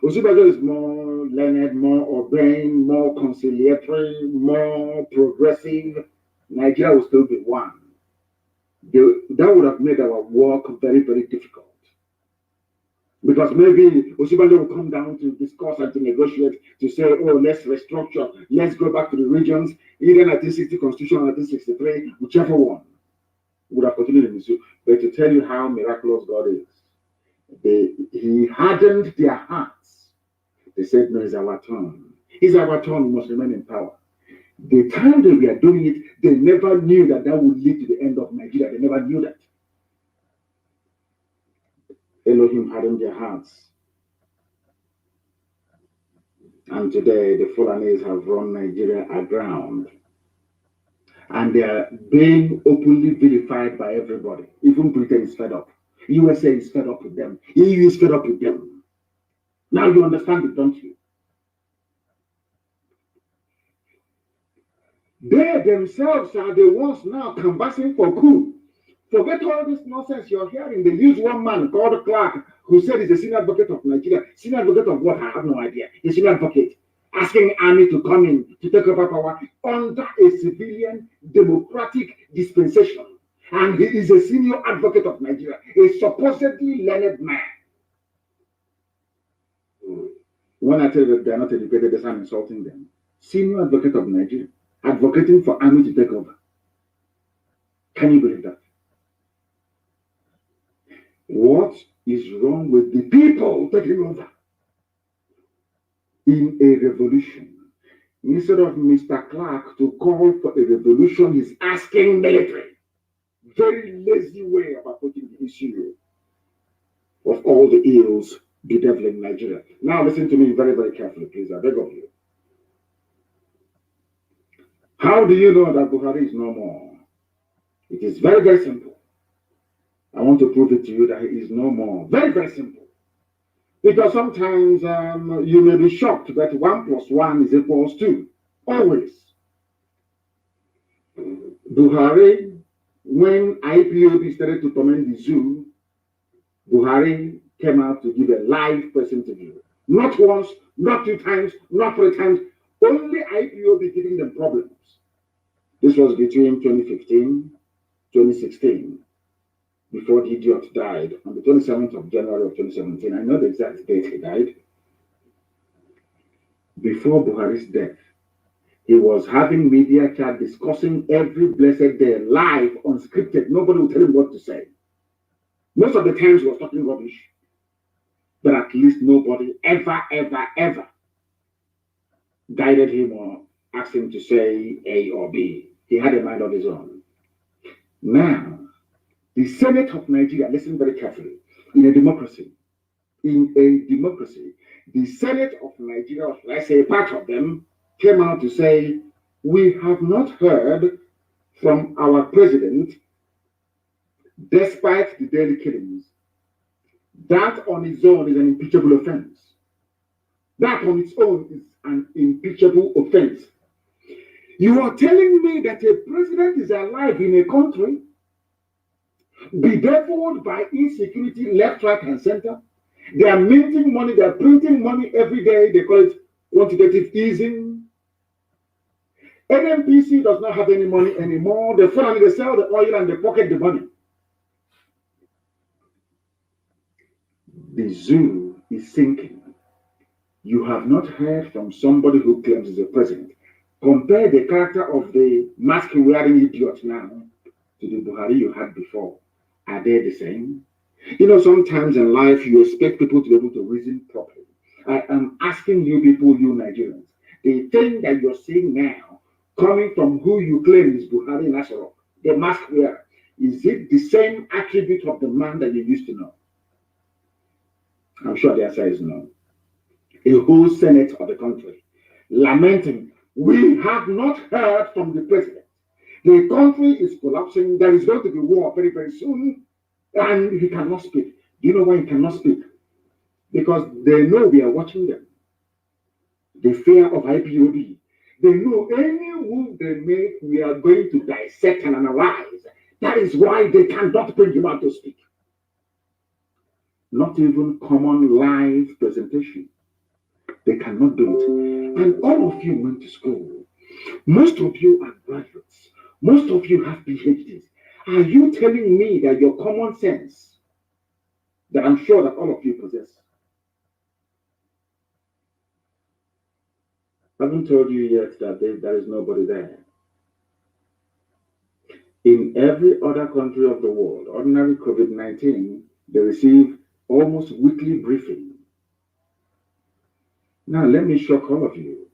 Osibajo is more learned, more urbane, more conciliatory, more progressive. Nigeria will still be one. That would have made our work very, very difficult. Because maybe Osibajo will come down to discuss and to negotiate, to say, oh, let's restructure, let's go back to the regions, either 1960 Constitution or 1963, whichever one would have continued in the. But to tell you how miraculous God is, he hardened their hearts. They said, no, it's our turn. It's our turn, we must remain in power. The time that we are doing it, they never knew that would lead to the end of Nigeria. They never knew that. Elohim hardened their hearts. And today, the Fulanis have run Nigeria aground. And they are being openly vilified by everybody. Even Britain is fed up. USA is fed up with them. EU is fed up with them. Now you understand it, don't you? They themselves are the ones now canvassing for coup. Forget all this nonsense you're hearing. They use one man called Clark, who said he's a senior advocate of Nigeria. Senior advocate of what? I have no idea. He's a senior advocate. Asking army to come in to take over power under a civilian democratic dispensation. And he is a senior advocate of Nigeria, a supposedly learned man. When I tell you that they are not educated, that's I'm insulting them. Senior advocate of Nigeria, advocating for army to take over. Can you believe that? What is wrong with the people taking over in a revolution? Instead of Mr. Clark to call for a revolution, he's asking military. Very lazy way of approaching the issue of all the ills bedeviling Nigeria. Now listen to me very, very carefully, please. I beg of you. How do you know that Buhari is no more? It is very, very simple. I want to prove it to you that he is no more. Very, very simple. Because sometimes you may be shocked that 1 plus 1 is equals 2. Always. Buhari, when IPOB started to torment the zoo, Buhari came out to give a live press interview. Not once, not 2 times, not 3 times, only IPOB giving them problems. This was between 2015, 2016, before the idiot died on the 27th of January of 2017. I know the exact date he died. Before Buhari's death, he was having media chat discussing every blessed day, live, unscripted. Nobody would tell him what to say. Most of the times he was talking rubbish, but at least nobody ever guided him or asked him to say A or B. He had a mind of his own. Now, the Senate of Nigeria, listen very carefully, in a democracy, the Senate of Nigeria, or let's say a part of them, came out to say, we have not heard from our president despite the daily killings. That on its own is an impeachable offense. That on its own is an impeachable offense. You are telling me that a president is alive in a country bedeviled by insecurity left, right, and center? They are minting money, they are printing money every day. They call it quantitative easing. NMPC does not have any money anymore. They finally sell the oil and they pocket the money. The zoo is sinking. You have not heard from somebody who claims he's a president. Compare the character of the mask-wearing idiot now to the Buhari you had before. Are they the same? You know, sometimes in life you expect people to be able to reason properly. I am asking you people, you Nigerians, the thing that you're seeing now, coming from who you claim is Buhari Nasarok, the mask wearer, is it the same attribute of the man that you used to know? I'm sure the answer is no. A whole Senate of the country lamenting, we have not heard from the president. The country is collapsing. There is going to be war very, very soon. And he cannot speak. Do you know why he cannot speak? Because they know we are watching them. The fear of IPOB. They know any move they make, we are going to dissect and analyze. That is why they cannot bring him out to speak. Not even common live presentation. They cannot do it. And all of you went to school. Most of you are graduates. Most of you have PhDs. Are you telling me that your common sense, that I'm sure that all of you possess, I haven't told you yet that there is nobody there. In every other country of the world, ordinary COVID-19, they receive almost weekly briefing. Now, let me shock all of you.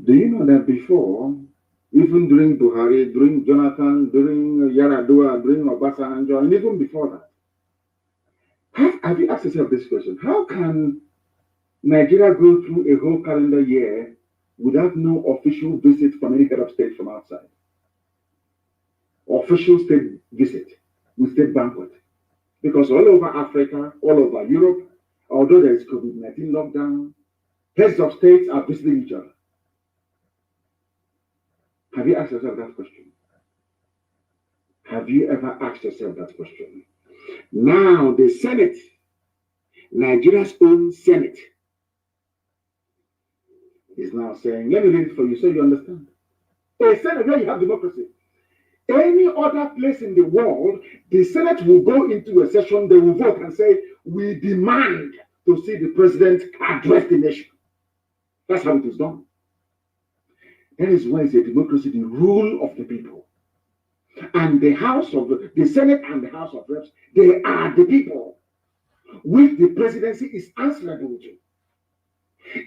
Do you know that before, even during Buhari, during Jonathan, during Yaradua, during Obasanjo, and even before that, have you asked yourself this question? How can Nigeria go through a whole calendar year without no official visit from any head of state from outside? Official state visit with state banquet. Because all over Africa, all over Europe, although there is COVID-19 lockdown, heads of states are visiting each other. Have you asked yourself that question? Have you ever asked yourself that question? Now, the Senate, Nigeria's own Senate, is now saying, let me read it for you so you understand. A Senate where you have democracy. Any other place in the world, the Senate will go into a session, they will vote and say, we demand to see the president address the nation. That's how it is done. That is why it's a democracy, the rule of the people. And the Senate and the House of Reps, they are the people, which the presidency is answerable to.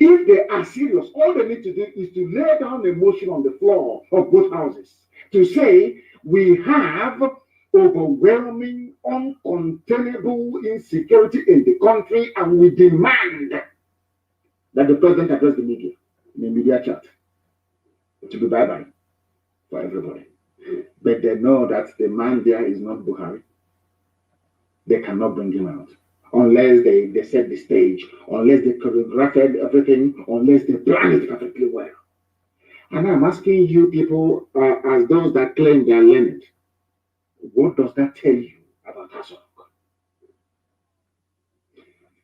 If they are serious, all they need to do is to lay down a motion on the floor of both houses to say, we have overwhelming, uncontainable insecurity in the country, and we demand that the president address the media in a media chat. To be bye-bye for everybody. But they know that the man there is not Buhari. They cannot bring him out. unless they set the stage, unless they choreographed everything, unless they planned it perfectly well. And I'm asking you people, as those that claim they are learned, what does that tell you about us?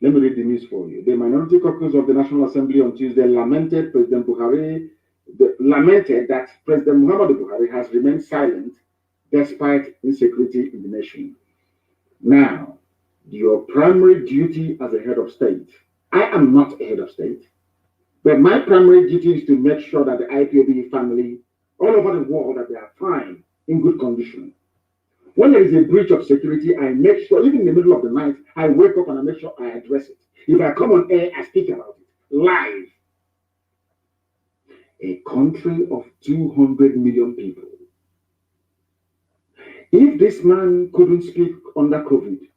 Let me read the news for you. The Minority Caucus of the National Assembly on Tuesday lamented lamented that President Muhammadu Buhari has remained silent despite insecurity in the nation. Now, your primary duty as a head of state, I am not a head of state, but my primary duty is to make sure that the IPOB family all over the world that they are fine, in good condition. When there is a breach of security, I make sure, even in the middle of the night, I wake up and I make sure I address it. If I come on air, I speak about it live. A country of 200 million people. If this man couldn't speak under COVID,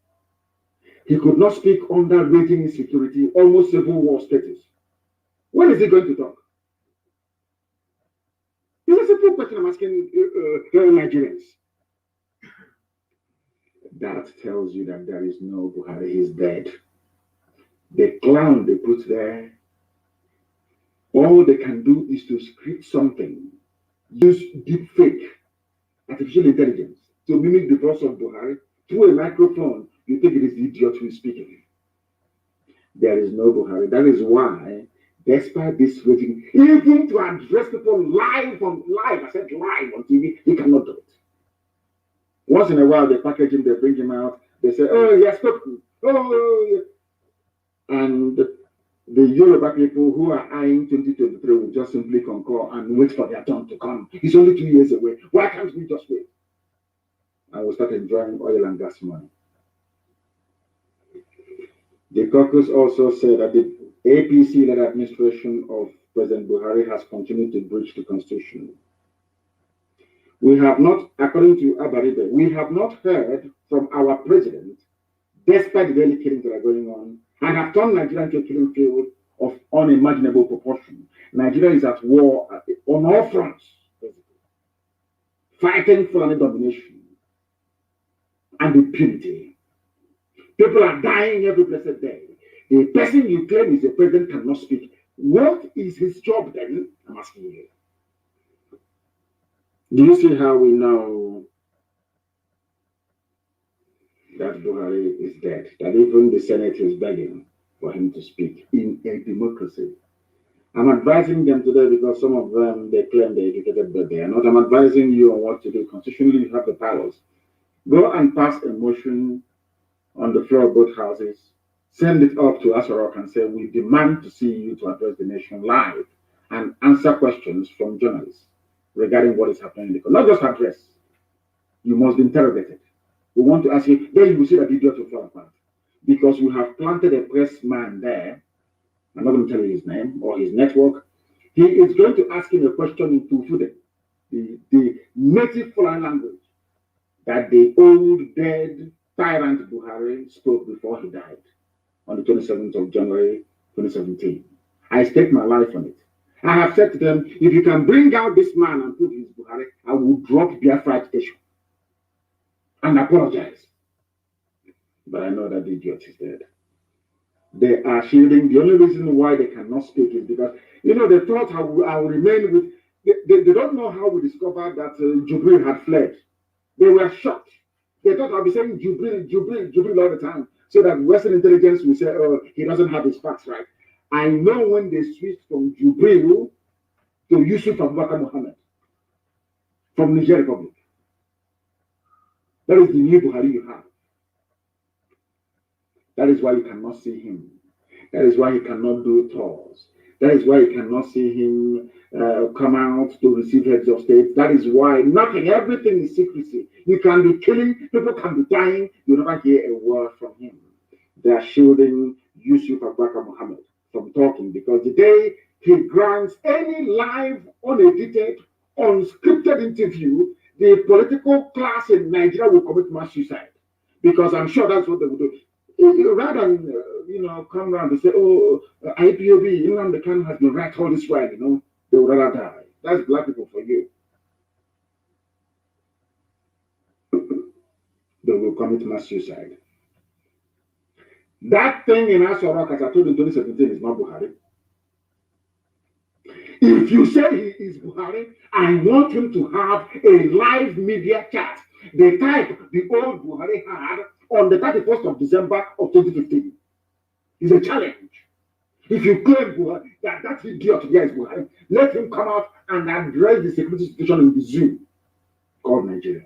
he could not speak under raging insecurity, almost civil war status. When is he going to talk? It's a simple question I'm asking Nigerians. That tells you that there is no Buhari, he's dead. The clown they put there, all they can do is to script something, use deep fake, artificial intelligence to mimic the voice of Buhari through a microphone. You think it is the idiot who is speaking. There is no Buhari. That is why, despite this rating, even to address people live, I said live on TV, he cannot do it. Once in a while, they package him, they bring him out, they say, oh, he has spoken. Oh, yeah. And the Yoruba people who are eyeing 2023 will just simply concur and wait for their turn to come. It's only 2 years away. Why can't we just wait? I will start enjoying oil and gas money. The caucus also said that the APC-led administration of President Buhari has continued to breach the constitution. We have not, according to Abaribe, we have not heard from our president, despite the daily killings that are going on, and have turned Nigeria into a killing field of unimaginable proportion. Nigeria is at war on all fronts, basically, fighting for an domination and impunity. People are dying every blessed day. The person you claim is the president cannot speak. What is his job then? I'm asking you. Do you see how we know that Buhari is dead? That even the Senate is begging for him to speak in a democracy. I'm advising them today because some of them, they claim they're educated, but they are not. I'm advising you on what to do. Constitutionally, you have the powers. Go and pass a motion on the floor of both houses. Send it up to Asarok and say, we demand to see you to address the nation live and answer questions from journalists regarding what is happening in the country. Not just address. You must be interrogated. We want to ask you, then you will see that idiot will fall apart. Because we have planted a press man there. I'm not going to tell you his name or his network. He is going to ask him a question in Tufude, the native foreign language that the old dead tyrant Buhari spoke before he died on the 27th of January 2017. I stake my life on it. I have said to them, if you can bring out this man and prove he's Buhari, I will drop Biafra station and apologize. But I know that the idiot is dead. They are shielding. The only reason why they cannot speak is because, they thought I will remain with, they don't know how we discovered that Jubril had fled. They were shocked. They thought I'll be saying Jubril all the time, so that Western intelligence will say, oh, he doesn't have his facts right. I know when they switched from Jubril to Yusuf Abubakar Mohammed from Niger Republic. That is the new Buhari you have. That is why you cannot see him. That is why he cannot do tours. That is why you cannot see him come out to receive heads of state. That is why nothing, everything is secrecy. You can be killing, people can be dying, you never hear a word from him. They are shielding Yusuf Abubakar Mohammed from talking because the day he grants any live, unedited, unscripted interview, the political class in Nigeria will commit mass suicide. Because I'm sure that's what they will do. Rather than come around and say, oh, IPOB, Nnamdi Kanu has been right all this while, they would rather die. That's black people for you. They will commit mass suicide. That thing in Asorok, as I told you in 2017, is not Buhari. If you say he is Buhari, I want him to have a live media chat, the type the old Buhari had on the 31st of December of 2015. It's a challenge. If you claim Buhari, that idiot here is Buhari, let him come out and address the security situation in the zoo called Nigeria.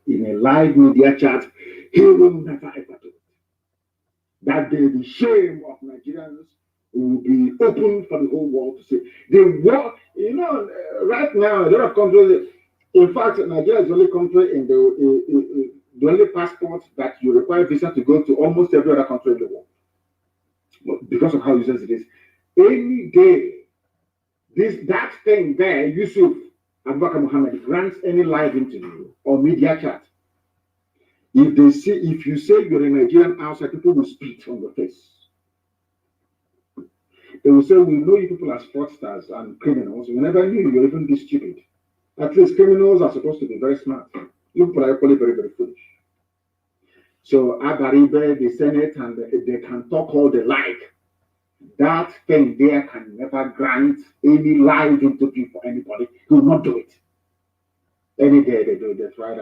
In a live media chat, he will never ever do it. That day, the shame of Nigerians will be open for the whole world to see. The war, right now, a lot of countries, in fact, Nigeria is the only country in the only passport that you require visa to go to almost every other country in the world. But because of how useless it is. Any day, that thing there, Yusuf Abubakar Muhammad grants any live interview or media chat. If you say you're a Nigerian outside, people will spit on your face. They will say, we know you people as fraudsters and criminals. We never knew you were even this stupid. At least criminals are supposed to be very smart. You people are equally very, very foolish. So Abaribe, the Senate, and they can talk all they like. That thing there can never grant any live interview for anybody. He will not do it. Any day they do, they try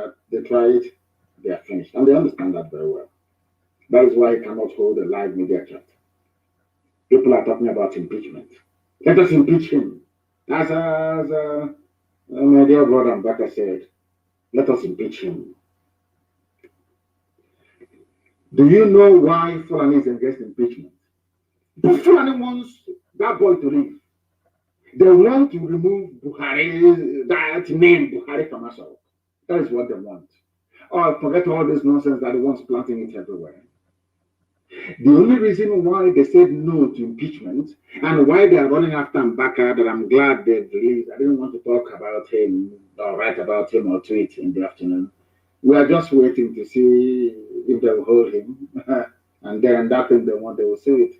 it, they are finished. And they understand that very well. That is why he cannot hold a live media chat. People are talking about impeachment. Let us impeach him. As my dear brother Mbaka said, let us impeach him. Do you know why Fulani is against impeachment? The Fulani wants that boy to leave. They want to remove Buhari, that name Buhari from us all. That is what they want. Oh, forget all this nonsense that he wants planting it everywhere. The only reason why they said no to impeachment and why they are running after Mbaka that I'm glad they've released. I didn't want to talk about him or write about him or tweet in the afternoon. We are just waiting to see if they will hold him. And then that thing they want, they will see it.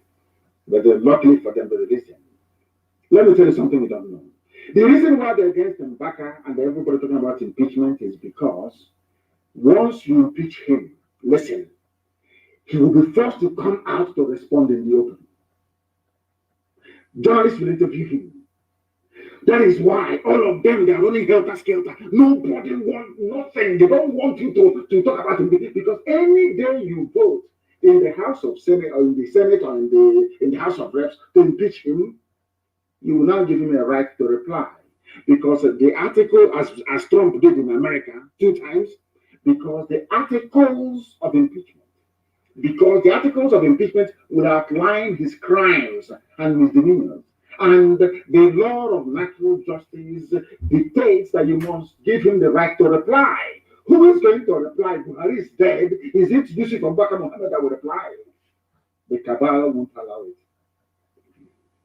But luckily for them, they released him. Let me tell you something you don't know. The reason why they're against Mbaka and everybody talking about impeachment is because once you impeach him, listen, he will be forced to come out to respond in the open. Journalists will interview him. That is why all of them, they are running helter-skelter. Nobody wants nothing. They don't want you to talk about him because any day you vote in the House of Senate or in the Senate or in the House of Reps to impeach him, you will now give him a right to reply. Because the article, as Trump did in America 2 times, because the articles of impeachment will outline his crimes and misdemeanors. And the law of natural justice dictates that you must give him the right to reply. Who is going to reply? Buhari is dead. Is it Yusuf Abubakar Muhammad that will reply? The cabal won't allow it.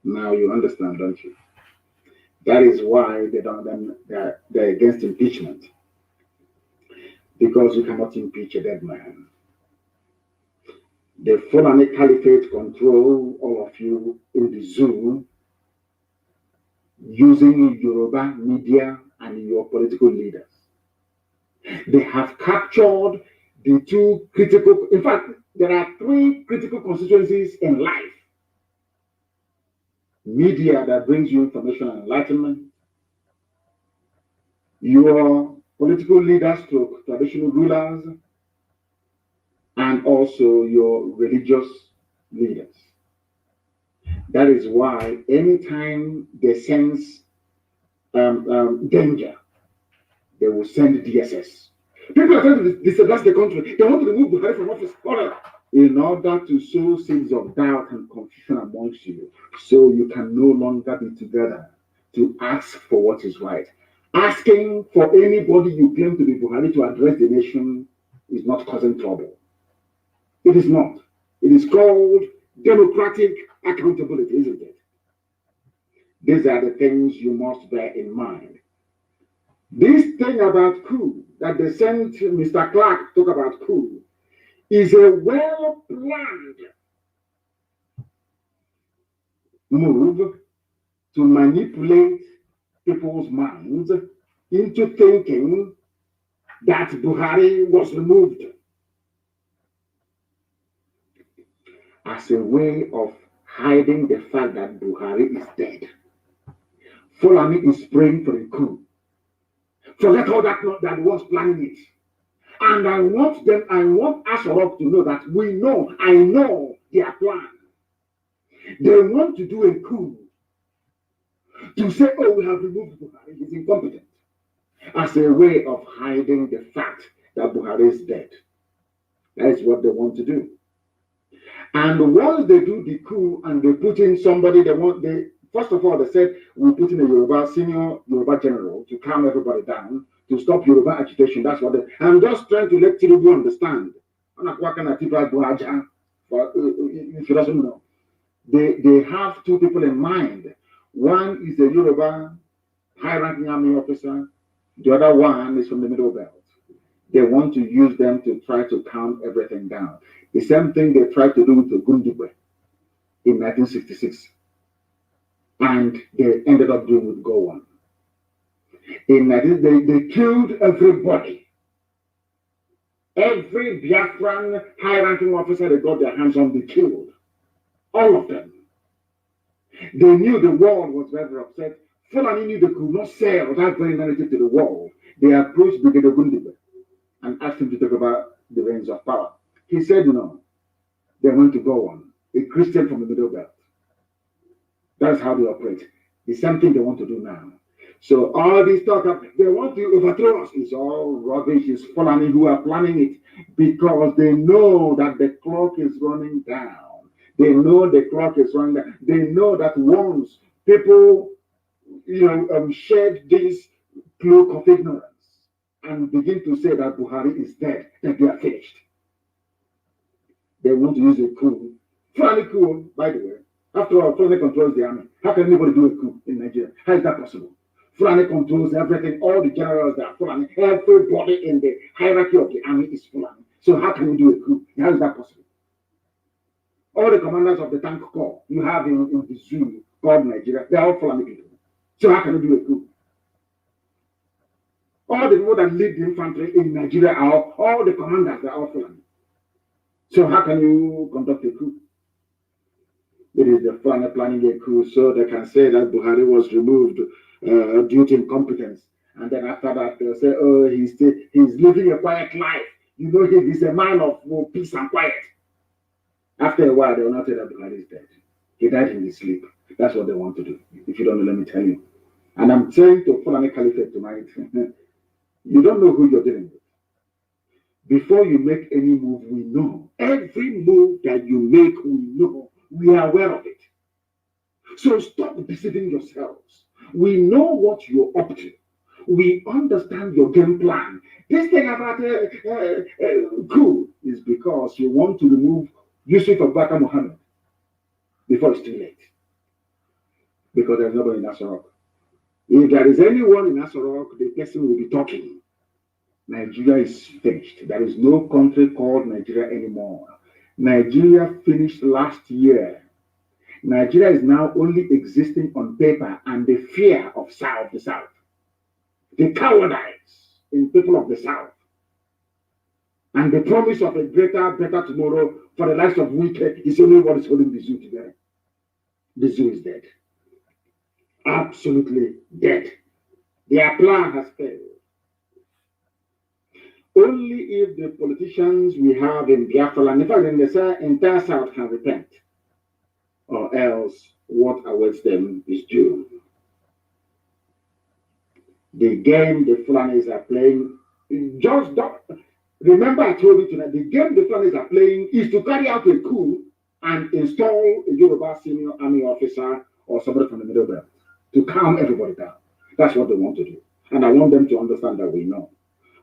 Now you understand, don't you? That is why they're against impeachment. Because you cannot impeach a dead man. The Fulani Caliphate control all of you in the zoo using Yoruba media and your political leaders. They have captured the 2 critical, in fact, there are 3 critical constituencies in life. Media that brings you information and enlightenment, your political leaders, traditional rulers, and also your religious leaders. That is why anytime they sense danger, they will send DSS. People are trying to destabilize the country. They want to remove Buhari from office in order to sow seeds of doubt and confusion amongst you, so you can no longer be together to ask for what is right. Asking for anybody you claim to be Buhari to address the nation is not causing trouble. It is not. It is called democratic accountability, isn't it? These are the things you must bear in mind. This thing about coup that they sent Mr. Clark to talk about coup is a well-planned move to manipulate people's minds into thinking that Buhari was removed. as a way of hiding the fact that Buhari is dead. Fulani is praying for a coup. Forget all that was planning it. And I want Asarok to know that I know their plan. They want to do a coup to say, oh, we have removed Buhari, he's incompetent, as a way of hiding the fact that Buhari is dead. That is what they want to do. And once they do the coup and they put in somebody, first of all, they said, we'll put in a senior Yoruba general to calm everybody down, to stop Yoruba agitation. That's what I'm just trying to let Tinubu understand. If he doesn't know, they have two people in mind. One is a Yoruba high-ranking army officer. The other one is from the Middle Belt. They want to use them to try to calm everything down. The same thing they tried to do with the Gundibwe in 1966. And they ended up doing with Gowon. They killed everybody. Every Biafran high-ranking officer they got their hands on, they killed. All of them. They knew the world was very upset. Fulani knew they could not sell that very narrative to the world. They approached Brigadier Gundibwe and asked him to take over the reins of power. He said no. They went to Gowon, a Christian from the Middle Belt. That's how they operate. The same thing they want to do now. So all this talk of they want to overthrow us is all rubbish. It's Fulani who are planning it because they know that the clock is running down. They know the clock is running down. They know that once people, shed this cloak of ignorance and begin to say that Buhari is dead, that they are finished. They want to use a coup. Fulani coup, by the way. After all, Fulani controls the army. How can anybody do a coup in Nigeria? How is that possible? Fulani controls everything. All the generals that are Fulani. Everybody in the hierarchy of the army is Fulani. So how can you do a coup? How is that possible? All the commanders of the tank corps you have in the zoo called Nigeria, they are all Fulani people. So how can you do a coup? All the people that lead the infantry in Nigeria are all the commanders, they are all Fulani. So how can you conduct a coup? It is the Fulani planning a coup so they can say that Buhari was removed due to incompetence. And then after that, they'll say, oh, he's living a quiet life. He's a man of peace and quiet. After a while, they will not say that Buhari is dead. He died in his sleep. That's what they want to do. If you don't know, let me tell you. And I'm saying to Fulani Caliphate tonight, you don't know who you're dealing with. Before you make any move, we know. Every move that you make, we know. We are aware of it. So stop deceiving yourselves. We know what you're up to. We understand your game plan. This thing about coup is because you want to remove Yusuf Abubakar Mohammed before it's too late. Because there's nobody in Asarok. If there is anyone in Asarok, the person will be talking. Nigeria is finished. There is no country called Nigeria anymore. Nigeria finished last year. Nigeria is now only existing on paper and the fear of the South. The cowardice in people of the South. And the promise of a greater, better tomorrow for the likes of Wike is only what is holding the zoo together. The zoo is dead. Absolutely dead. Their plan has failed. Only if the politicians we have in Biafra, and in fact in the entire South, can repent, or else what awaits them is doom. The game the Fulanis are playing, just don't, remember I told you tonight, the game the Fulanis are playing is to carry out a coup and install a Yoruba senior army officer or somebody from the Middle Belt to calm everybody down. That's what they want to do. And I want them to understand that we know.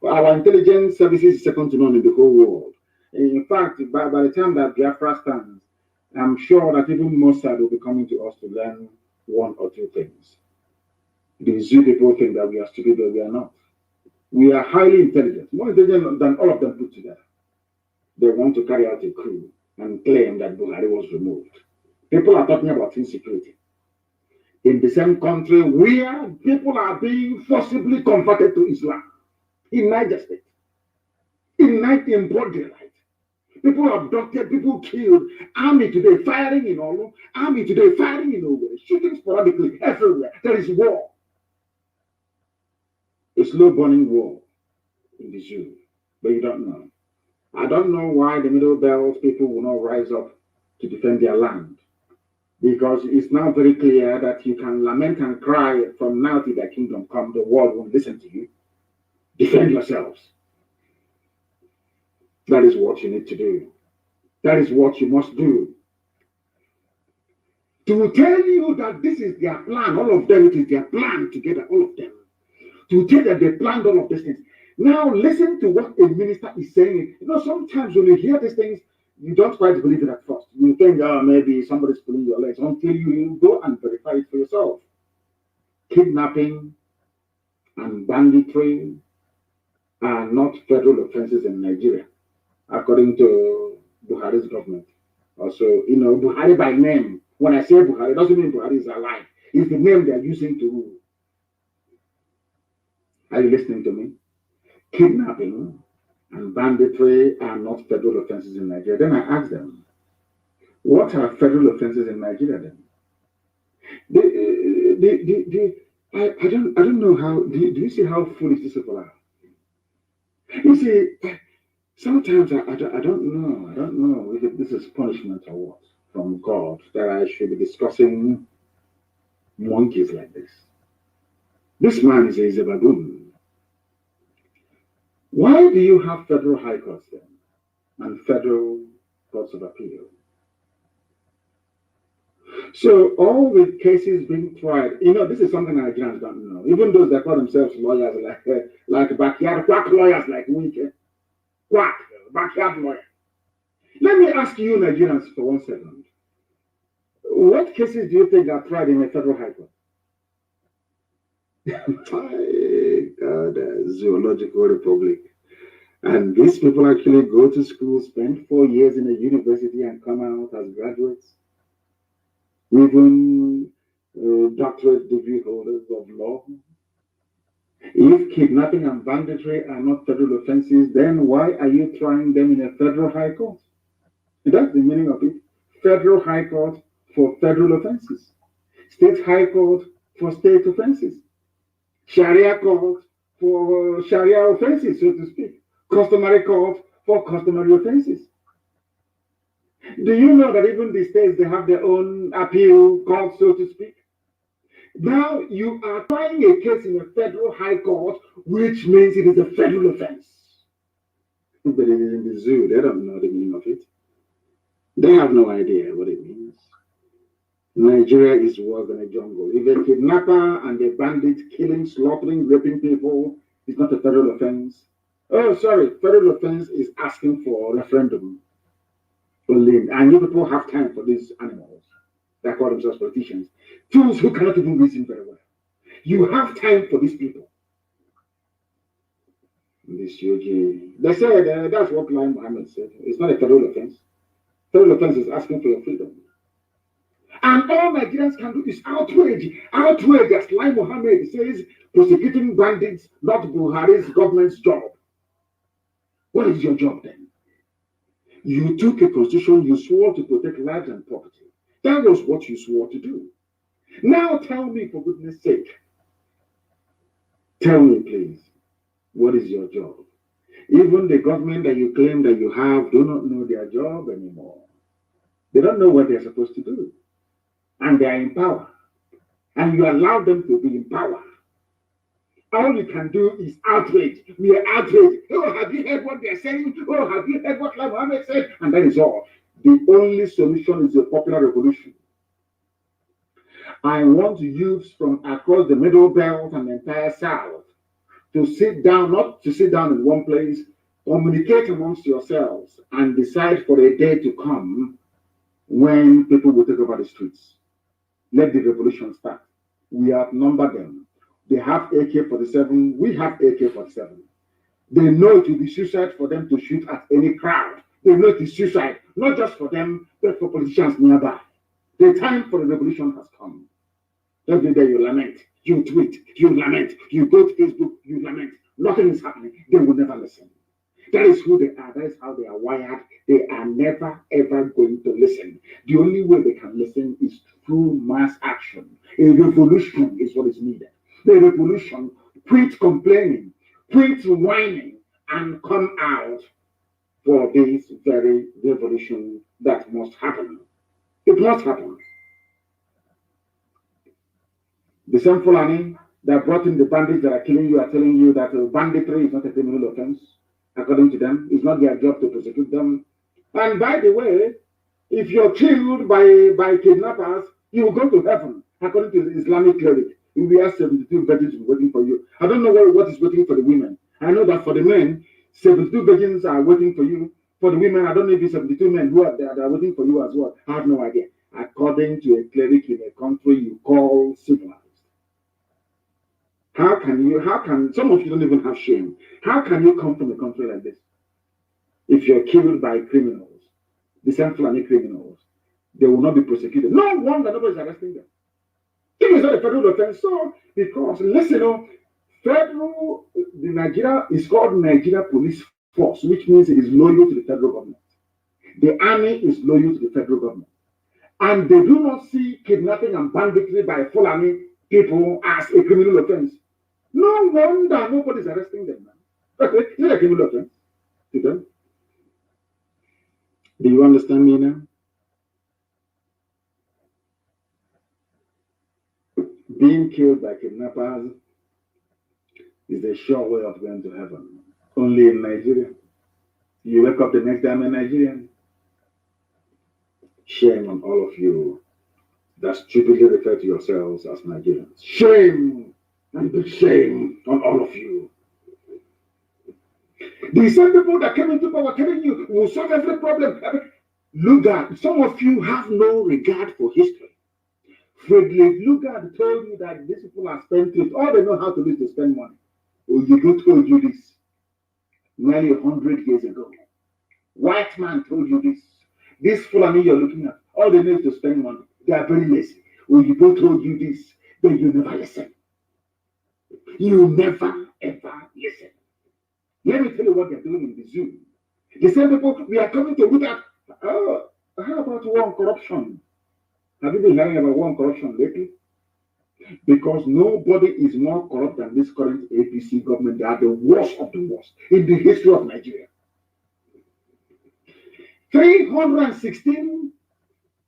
Our intelligence services is second to none in the whole world. In fact, by the time that Biafra stands, I'm sure that even Mossad will be coming to us to learn one or two things. The Zoo people think that we are stupid, but we are not. We are highly intelligent, more intelligent than all of them put together. They want to carry out a coup and claim that Buhari was removed. People are talking about insecurity. In the same country where people are being forcibly converted to Islam. In Niger State, in broad daylight, People abducted, people killed. Army today firing in Olu, army today firing in Owerri, shooting sporadically everywhere. There is war. A slow burning war in the zoo, but you don't know. I don't know why the Middle Belt people will not rise up to defend their land. Because it's now very clear that you can lament and cry from now till the kingdom come, the world won't listen to you. Defend yourselves. That is what you need to do. That is what you must do. To tell you that this is their plan, all of them, it is their plan together, all of them. To tell that they planned all of these things. Now listen to what a minister is saying. You know, sometimes when you hear these things, you don't quite believe it at first. You think, oh, maybe somebody's pulling your legs until you go and verify it for yourself. Kidnapping and banditry are not federal offenses in Nigeria, according to Buhari's government. Also, you know, Buhari by name. When I say Buhari, it doesn't mean Buhari is alive. It's the name they're using to rule. Are you listening to me? Kidnapping and banditry are not federal offenses in Nigeria. Then I asked them, what are federal offenses in Nigeria then? I don't know how, do you see how foolish these people are? You see, sometimes I don't know if this is punishment or what from God that I should be discussing monkeys like this. This man is a baboon. Why do you have federal high courts then and federal courts of appeal? So all the cases being tried, you know, this is something Nigerians don't know. Even those that call themselves lawyers, like backyard quack lawyers, like we quack backyard lawyer. Let me ask you, Nigerians, for 1 second. What cases do you think are tried in a federal high court? God, zoological republic. And these people actually go to school, spend 4 years in a university, and come out as graduates, even doctorate degree holders of law. If kidnapping and banditry are not federal offenses, then why are you trying them in a federal high court? That's the meaning of it. Federal high court for federal offenses, state high court for state offenses, Sharia court for Sharia offenses, so to speak, customary court for customary offenses. Do you know that even the states, they have their own appeal court, so to speak? Now you are trying a case in a federal high court, which means it is a federal offense. But it is in the zoo, they don't know the meaning of it. They have no idea what it means. Nigeria is worse than a jungle. If a kidnapper and a bandit killing, slaughtering, raping people is not a federal offense. Oh, sorry, federal offense is asking for a referendum. And you people have time for these animals that call themselves politicians. Fools who cannot even reason very well. You have time for these people. This Yogi. They said that's what Lai Mohammed said. It's not a federal offense. Federal offense is asking for your freedom. And all Nigerians can do is outrage. Outrage, as Lai Mohammed says, prosecuting bandits, not Buhari's government's job. What is your job then? You took a constitution, you swore to protect lives and property. That was what you swore to do. Now tell me, for goodness sake, tell me please, what is your job? Even the government that you claim that you have do not know their job anymore. They don't know what they're supposed to do. And they are in power. And you allow them to be in power. All you can do is outrage. We are outraged. Oh, have you heard what they're saying? Oh, have you heard what Lai Mohammed said? And that is all. The only solution is a popular revolution. I want youths from across the Middle Belt and the entire South to sit down, not to sit down in one place, communicate amongst yourselves and decide for a day to come when people will take over the streets. Let the revolution start. We outnumber them. They have AK-47. We have AK-47. They know it will be suicide for them to shoot at any crowd. They know it is suicide, not just for them, but for politicians nearby. The time for the revolution has come. Every day you lament, you tweet, you lament, you go to Facebook, you lament. Nothing is happening. They will never listen. That is who they are. That is how they are wired. They are never ever going to listen. The only way they can listen is through mass action. A revolution is what is needed. The revolution, quit complaining, quit whining, and come out for this very revolution that must happen. It must happen. The same Fulani that brought in the bandits that are killing you are telling you that banditry is not a criminal offense. According to them, it's not their job to prosecute them. And by the way, if you're killed by kidnappers, you will go to heaven. According to the Islamic cleric, you will have 72 virgins waiting for you. I don't know what is waiting for the women. I know that for the men, 72 virgins are waiting for you. For the women, I don't know if it's 72 men who are there that are waiting for you as well. I have no idea. According to a cleric in a country you call civilized. How can some of you don't even have shame? How can you come from a country like this? If you're killed by criminals, the same Fulani criminals, they will not be prosecuted. No wonder nobody's arresting them. It is not a federal offense. So, because, listen, the Nigeria is called Nigeria Police Force, which means it is loyal to the federal government. The army is loyal to the federal government. And they do not see kidnapping and banditry by Fulani people as a criminal offense. No wonder nobody's arresting them. Okay, is it a criminal offense to them? Do you understand me now? Being killed by kidnappers is a sure way of going to heaven. Only in Nigeria. You wake up the next day, I'm a Nigerian. Shame on all of you that stupidly refer to yourselves as Nigerians. Shame and big shame on all of you. The same people that came into power telling you will solve every problem. Look at some of you have no regard for history. Friedrich Lugard told you that these people are spendthrift. All they know how to do is to spend money. Oyibo told you this nearly 100 years ago. White man told you this. This Fulani you're looking at, all they know is to spend money. They are very lazy. Oyibo told you this, but you never listen. You never ever listen. Let me tell you what they're doing in the zoo. The same people we are coming to look at. Oh, how about war on corruption? Have you been hearing about war on corruption lately? Because nobody is more corrupt than this current APC government. They are the worst of the worst in the history of Nigeria. 316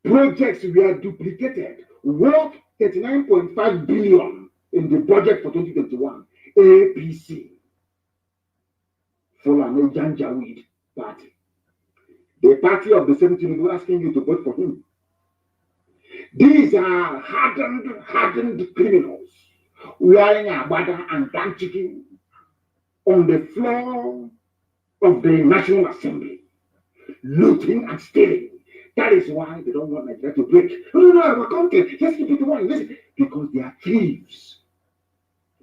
projects were duplicated, worth 39.5 billion in the budget for 2021. APC. Fulani Janjaweed Party. The party of the 17 people asking you to vote for him. These are hardened criminals wearing agbada and danchiki on the floor of the National Assembly, looting and stealing. That is why they don't want Nigeria to break. No, our country, let's keep it one. Listen, because they are thieves.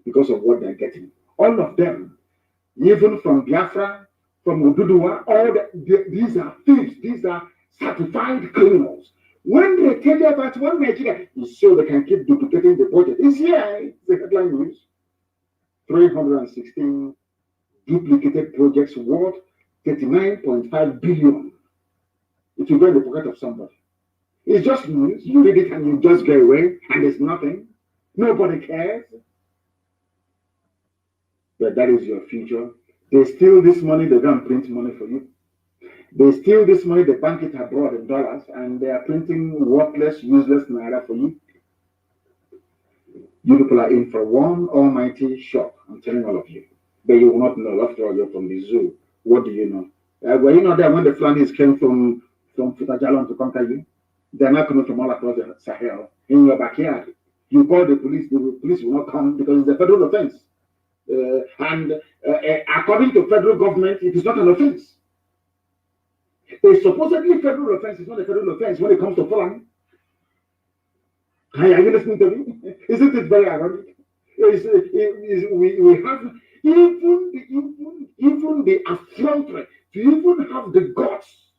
Because of what they're getting. All of them, even from Biafra, from Oduduwa, these are thieves. These are certified criminals. When they tell you about one Nigeria, it's so they can keep duplicating the budget. It's here, it's the headline news. 316 duplicated projects worth 39.5 billion. It will go in the pocket of somebody. It's just news. You read it and you just get away, and there's nothing. Nobody cares. But that is your future. They steal this money, they go and print money for you. They steal this money, they bank it abroad in dollars, and they are printing worthless, useless naira for you. You people are in for one almighty shock. I'm telling all of you. But you will not know. After all, you're from the zoo. What do you know? Were you not there when the Flanders came from Futajalon to conquer you? They're not coming from all across the Sahel. In your backyard, you call the police will not come because it's a federal offense. According to federal government, it is not an offense. A supposedly federal offense is not a federal offense when it comes to Fulani. Are you listening to me? Isn't it very ironic? We have even the effrontery to even have the guts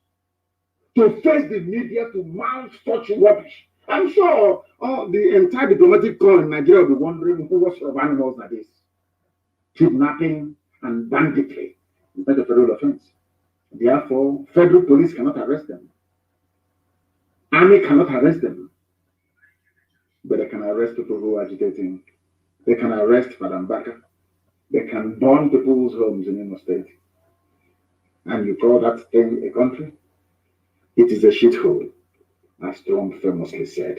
to face the media to mount such rubbish. I'm sure the entire diplomatic corps in Nigeria will be wondering what sort of animals are these. Kidnapping and banditry. It's not a federal offense. Therefore, federal police cannot arrest them. Army cannot arrest them. But they can arrest people who are agitating. They can arrest Fadambaka. They can burn people's homes in Imo State. And you call that thing a country? It is a shithole, as Trump famously said.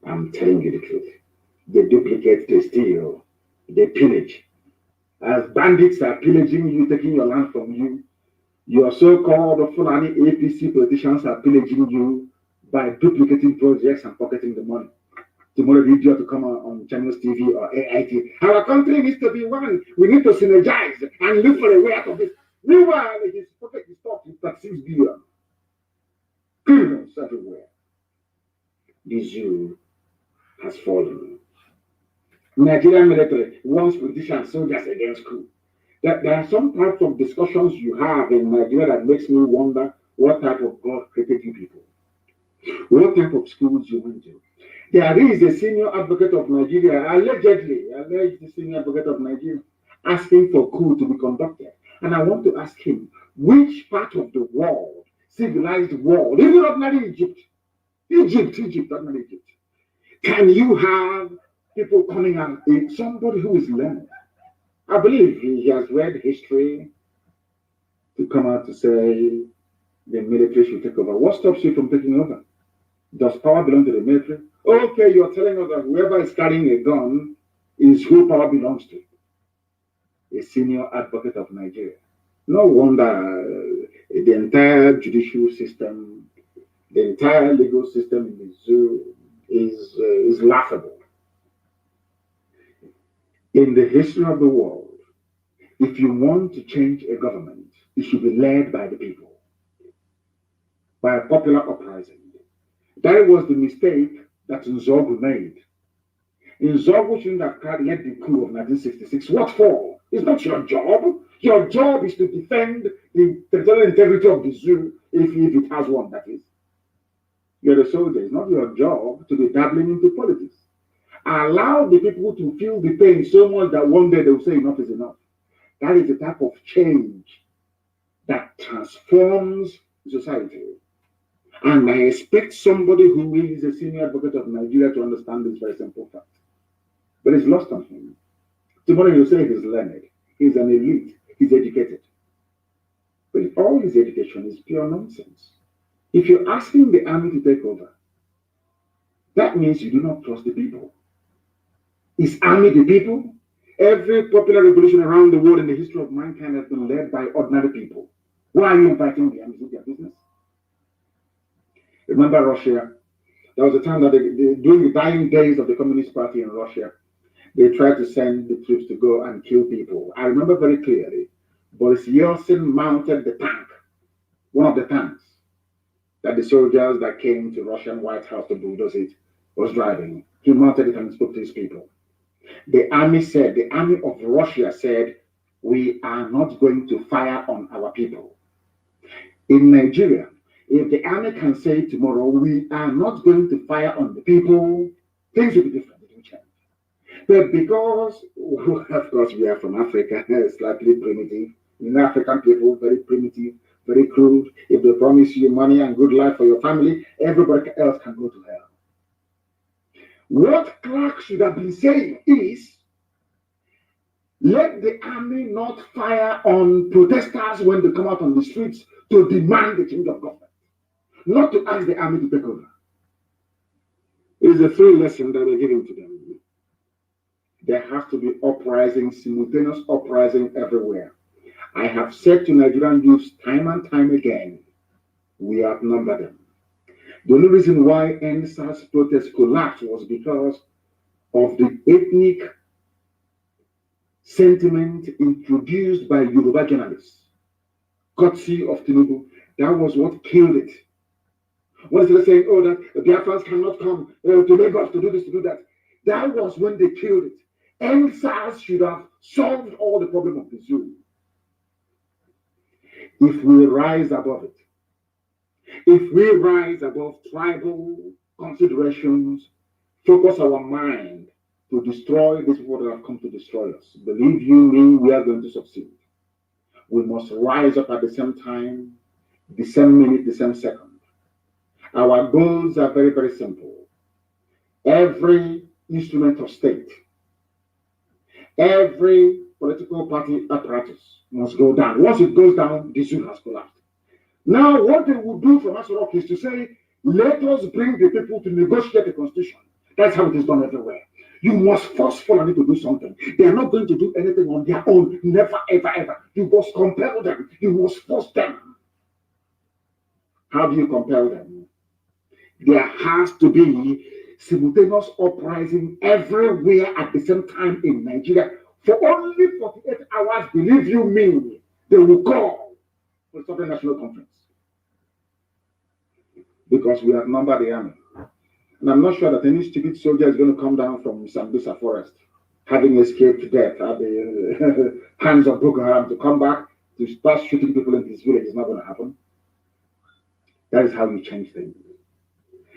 I'm telling you the truth. They duplicate, they steal, they pillage. As bandits are pillaging you, taking your land from you, your so-called Fulani APC politicians are pillaging you by duplicating projects and pocketing the money. Tomorrow, the idiot to come on Channels TV or AIT. Our country needs to be one. We need to synergize and look for a way out of this. Meanwhile, his pocket is stopped with 36 billion. Criminals everywhere. The zoo has fallen. Nigerian military wants politicians, soldiers against coup. There are some types of discussions you have in Nigeria that makes me wonder what type of God created you people. What type of schools you went to. There is a senior advocate of Nigeria, alleged senior advocate of Nigeria, asking for coup to be conducted. And I want to ask him, which part of the world, civilized world, even ordinary Egypt, ordinary Egypt, can you have people coming out, somebody who is learned? I believe he has read history to come out to say the military should take over. What stops you from taking over? Does power belong to the military? Okay, you're telling us that whoever is carrying a gun is who power belongs to. A senior advocate of Nigeria. No wonder the entire judicial system, the entire legal system in the zoo is laughable. In the history of the world, if you want to change a government, it should be led by the people, by a popular uprising. That was the mistake that Nzogu made. Nzogu shouldn't have led the coup of 1966. What for? It's not your job. Your job is to defend the territorial integrity of the zoo, if it has one, that is. You're the soldier. It's not your job to be dabbling into politics. Allow the people to feel the pain so much that one day they'll say enough is enough. That is the type of change that transforms society. And I expect somebody who is a senior advocate of Nigeria to understand this very simple fact. But it's lost on him. Tomorrow you say he's learned, he's an elite, he's educated. But all his education is pure nonsense. If you're asking the army to take over, that means you do not trust the people. Is army the people? Every popular revolution around the world in the history of mankind has been led by ordinary people. Why are you inviting the army to their business? Remember Russia? There was a time that during the dying days of the Communist Party in Russia, they tried to send the troops to go and kill people. I remember very clearly, Boris Yeltsin mounted the tank, one of the tanks that the soldiers that came to Russian White House to bulldoze it was driving. He mounted it and spoke to his people. The army of Russia said, we are not going to fire on our people. In Nigeria, if the army can say tomorrow, we are not going to fire on the people, things will be different, it will change. But because, of course, we are from Africa, slightly primitive, African people, very primitive, very crude. If they promise you money and good life for your family, everybody else can go to hell. What Clark should have been saying is, let the army not fire on protesters when they come out on the streets to demand the change of government, not to ask the army to take over. It is a free lesson that we're giving to them. There has to be uprising, simultaneous uprising everywhere. I have said to Nigerian youths time and time again, we outnumber them. The only reason why NSAS protest collapsed was because of the ethnic sentiment introduced by Yoruba journalists, courtesy of Tinubu. That was what killed it. What is they saying? Oh, that the Biafrans cannot come to Lagos to do this, to do that. That was when they killed it. NSAS should have solved all the problem of the zoo. If we rise above it, if we rise above tribal considerations, focus our mind to destroy these people that have come to destroy us, believe you me, we are going to succeed. We must rise up at the same time, the same minute, the same second. Our goals are very, very simple. Every instrument of state, every political party apparatus must go down. Once it goes down, the zoo has collapsed. Now, what they will do from Asorok is to say, let us bring the people to negotiate the constitution. That's how it is done everywhere. You must force Fulani to do something. They are not going to do anything on their own. Never, ever, ever. You must compel them. You must force them. How do you compel them? There has to be simultaneous uprising everywhere at the same time in Nigeria. For only 48 hours, believe you me, they will call for Southern National Conference. Because we outnumber the army. And I'm not sure that any stupid soldier is going to come down from Sambisa forest, having escaped death at the hands of Boko Haram, to come back to start shooting people in this village. Is not going to happen. That is how you change things.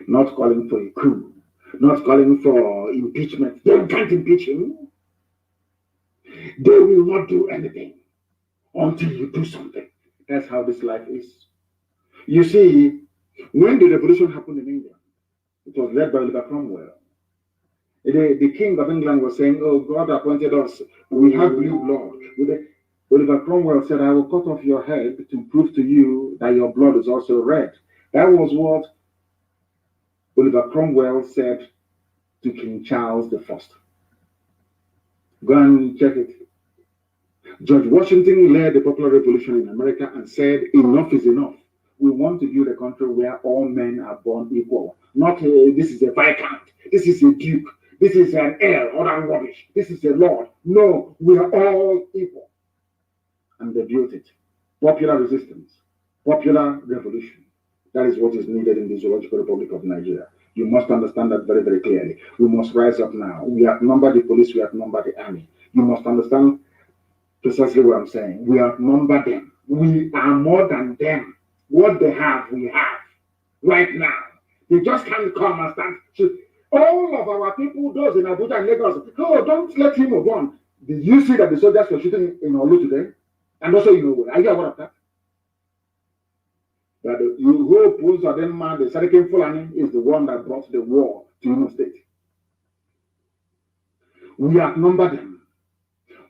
Not calling for a coup, not calling for impeachment. They can't impeach him. They will not do anything until you do something. That's how this life is. You see, when the revolution happened in England, it was led by Oliver Cromwell. The king of England was saying, oh, God appointed us. We have blue blood. Oliver Cromwell said, I will cut off your head to prove to you that your blood is also red. That was what Oliver Cromwell said to King Charles I. Go and check it. George Washington led the popular revolution in America and said, enough is enough. We want to build a country where all men are born equal. Not this is a viscount, this is a duke, this is an heir, or that rubbish, this is a lord. No, we are all equal. And they built it. Popular resistance, popular revolution. That is what is needed in the Zoological Republic of Nigeria. You must understand that very, very clearly. We must rise up now. We outnumber the police, we outnumber the army. You must understand precisely what I'm saying. We outnumber them. We are more than them. What they have, we have right now. They just can't come and stand. All of our people, those in Abuja and Lagos, oh, don't let him move on. Did you see that the soldiers were shooting in Olu today? And also, you know, are you aware of that? That who opposed Ademma, the Sadiq Fulani, is the one that brought the war to Imo State. We outnumber them.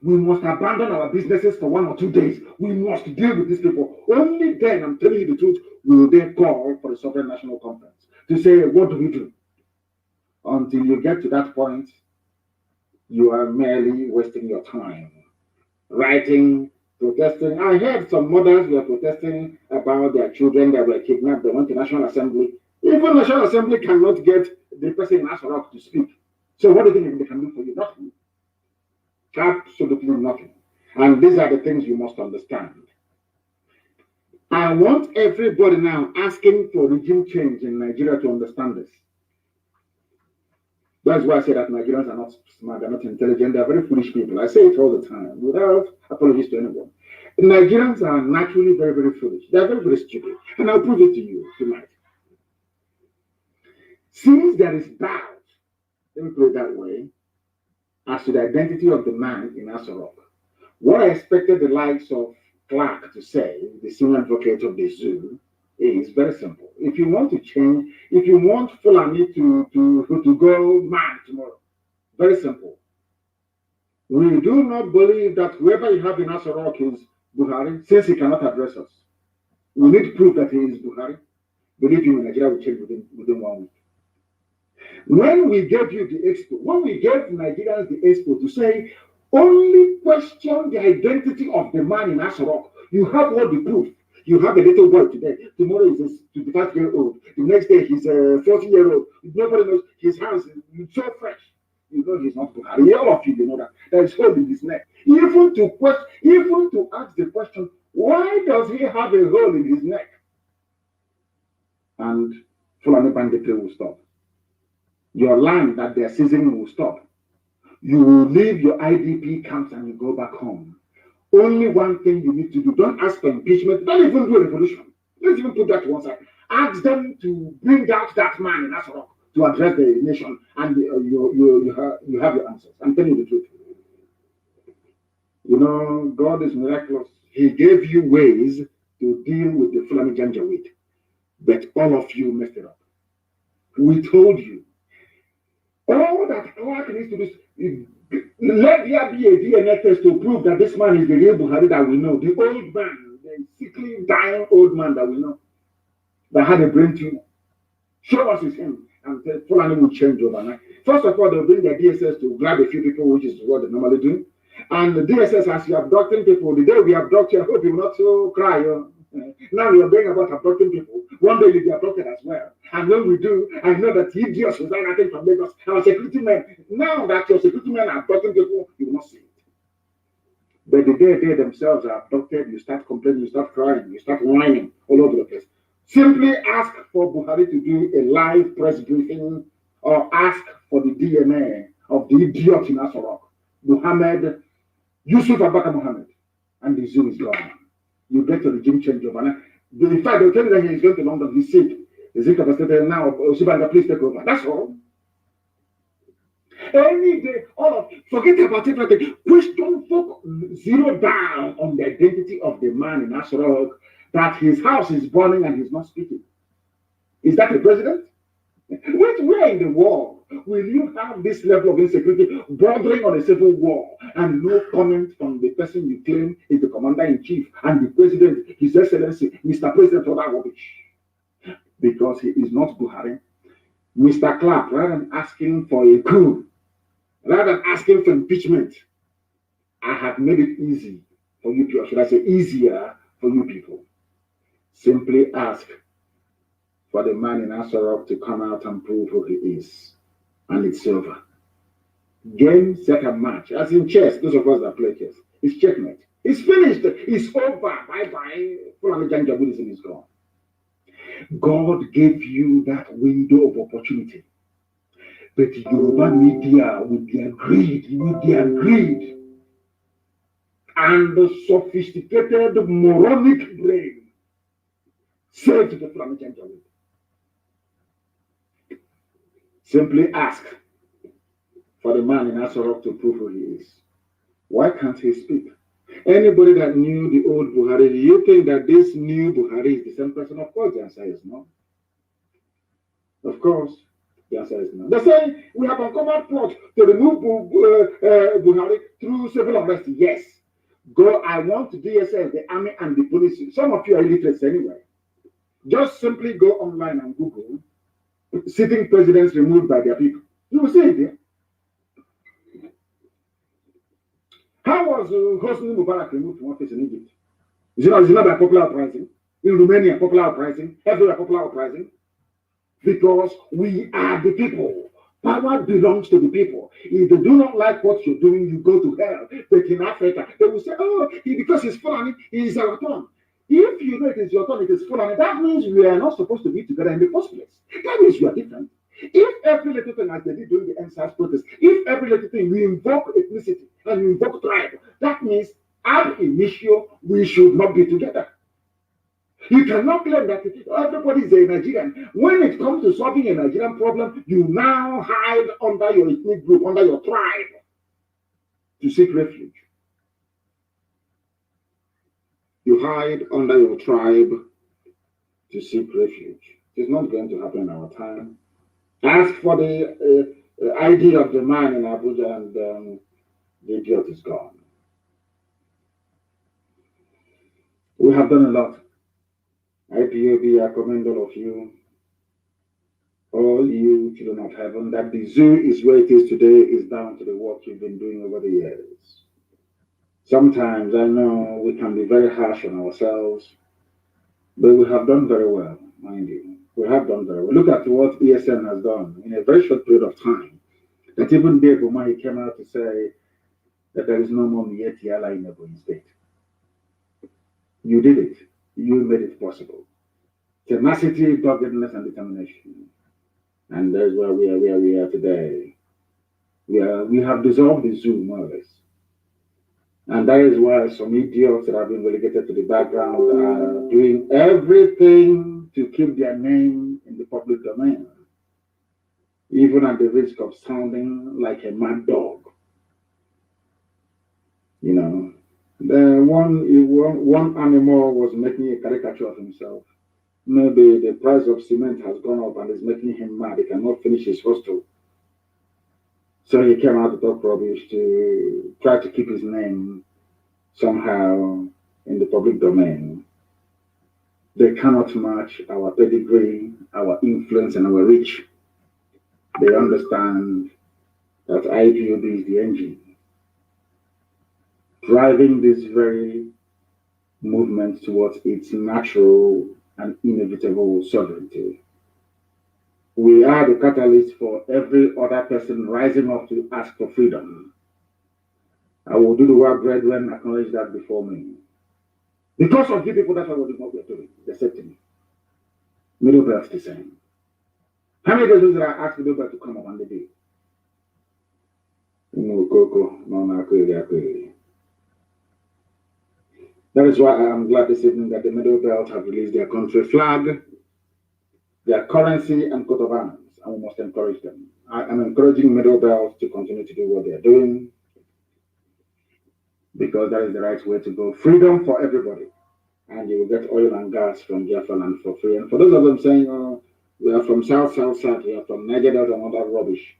We must abandon our businesses for 1 or 2 days. We must deal with these people. Only then, I'm telling you the truth, will they call for the Sovereign National Conference to say, what do we do? Until you get to that point, you are merely wasting your time. Writing, protesting. I heard some mothers were protesting about their children that were kidnapped. They went to National Assembly. Even National Assembly cannot get the person in Asorok to speak. So what do you think they can do for you? Nothing. Absolutely nothing. And these are the things you must understand. I want everybody now asking for regime change in Nigeria to understand this. That's why I say that Nigerians are not smart, they're not intelligent, they're very foolish people. I say it all the time without apologies to anyone. Nigerians are naturally very, very foolish. They're very, very stupid. And I'll prove it to you tonight. Since there is doubt, let me put it that way, as to the identity of the man in Asorok, what I expected the likes of Clark to say, the senior advocate of the zoo, is very simple. If you want to change, if you want Fulani to go mad tomorrow, very simple. We do not believe that whoever you have in Asorok is Buhari, since he cannot address us. We need proof that he is Buhari. Believe you, Nigeria will change within 1 week. When we gave you the expo, when we gave Nigerians the expo to say, only question the identity of the man in Asorok, you have all the proof. You have a little boy today. Tomorrow is a 25-year-old. The next day he's a 40-year-old. Nobody knows his hands are so fresh. You know he's not Buhari. All of you know that. There is hole in his neck. Even to ask the question, why does he have a hole in his neck? And Fulani banditry will stop. Your land that they're seizing will stop. You will leave your IDP camps and you go back home. Only one thing you need to do. Don't ask for impeachment. Don't even do a revolution. Let's even put that to one side. Ask them to bring out that man in Asorok to address the nation, and you have your answers. I'm telling you the truth. You know, God is miraculous. He gave you ways to deal with the Fulani Janjaweed, but all of you messed it up. We told you. All that Clark needs to do is let there be a DNA test to prove that this man is the real Buhari that we know, the old man, the sickly dying old man that we know, that had a brain tumor. Show us his him, and the Fulani will change overnight. First of all, they'll bring their DSS to grab a few people, which is what they normally do. And the DSS, as you abducting people, the day we abduct you, I hope you will not so cry. Now we are going about abducting people. One day you'll be abducted as well. And when we do, I know that idiots will start acting from Lagos. Our security men, now that your security men are abducting people, you will not see it. But the day they themselves are abducted, you start complaining, you start crying, you start whining all over the place. Simply ask for Buhari to do a live press briefing or ask for the DNA of the idiot in Asorok, Muhammad, Yusuf Abaka Muhammad, and the zoo is gone. You get a regime change overnight. In fact, they'll tell you that he is going to London, he's sick. He's incapacitated now, Oshibanda, please take over. That's all. Any day, all of forget about everything. Question zero down on the identity of the man in Asorok, that his house is burning and he's not speaking. Is that the president? Where in the world will you have this level of insecurity bordering on a civil war and no comment from the person you claim is the commander-in-chief and the president, His Excellency, Mr. President, for that rubbish? Because he is not Buhari. Mr. Clark, rather than asking for a coup, rather than asking for impeachment, I have made it easy for you people, should I say easier for you people. Simply ask for the man in Asorok to come out and prove who he is. And it's over. Game, set, and match. As in chess, those of us that play chess, it's checkmate. It's finished. It's over. Bye-bye. Fulani Janjaweedism is gone. God gave you that window of opportunity. But Yoruba media, with their greed, and the sophisticated moronic brain, saved the Fulani Janjaweed. Simply ask for the man in Asorok to prove who he is. Why can't he speak? Anybody that knew the old Buhari, do you think that this new Buhari is the same person? Of course, the answer is no. Of course, the answer is no. They say we have uncovered plot to remove Buhari through civil unrest. Yes. Go, I want DSS, the army, and the police. Some of you are illiterate anyway. Just simply go online and Google sitting presidents removed by their people. You will see it there. How was Hosni Mubarak removed from office in Egypt? Is it not by popular uprising? In Romania, popular uprising? Everywhere, popular uprising? Because we are the people. Power belongs to the people. If they do not like what you're doing, you go to hell. But in Africa, they will say, oh, because he's Fulani, he is our turn. If you know it is your turn, it is Fulani, that means we are not supposed to be together in the first place. That means we are different. If every little thing, as they did during the NSAS protest, if every little thing we invoke ethnicity and we invoke tribe, that means ab initio we should not be together. You cannot claim that everybody is a Nigerian. When it comes to solving a Nigerian problem, you now hide under your ethnic group, under your tribe, to seek refuge. You hide under your tribe to seek refuge. It's not going to happen in our time. Ask for the ID of the man in Abuja and the idiot is gone. We have done a lot. IPOB, I commend all of you, all you children of heaven, that the zoo is where it is today is down to the work you've been doing over the years. Sometimes I know we can be very harsh on ourselves, but we have done very well, mind you. We have done very well. Look at what ESN has done in a very short period of time. That even Dave Umahi came out to say that there is no more Mietiala in Ebonyi State. You did it. You made it possible. Tenacity, doggedness, and determination. And that's why we are where we are today. We have dissolved the zoo, more or less. And that is why some idiots that have been relegated to the background are doing everything to keep their name in the public domain, even at the risk of sounding like a mad dog. You know, The one animal was making a caricature of himself. Maybe the price of cement has gone up and is making him mad. He cannot finish his hostel. So he came out to talk rubbish to try to keep his name somehow in the public domain. They cannot match our pedigree, our influence, and our reach. They understand that IPOB is the engine driving this very movement towards its natural and inevitable sovereignty. We are the catalyst for every other person rising up to ask for freedom. I will do the work, brethren, acknowledge that before me. Because of you people, that's what we're doing. They're accepting me. Middle Belt the same. How many days did I ask Middle Belt to come up on the day? That is why I am glad this evening that the Middle Belt have released their country flag, their currency, and coat of arms, and we must encourage them. I am encouraging Middle Belt to continue to do what they are doing because that is the right way to go. Freedom for everybody. And you will get oil and gas from Biafra land for free. And for those of them saying, oh, we are from South, we are from Niger Delta and all that rubbish.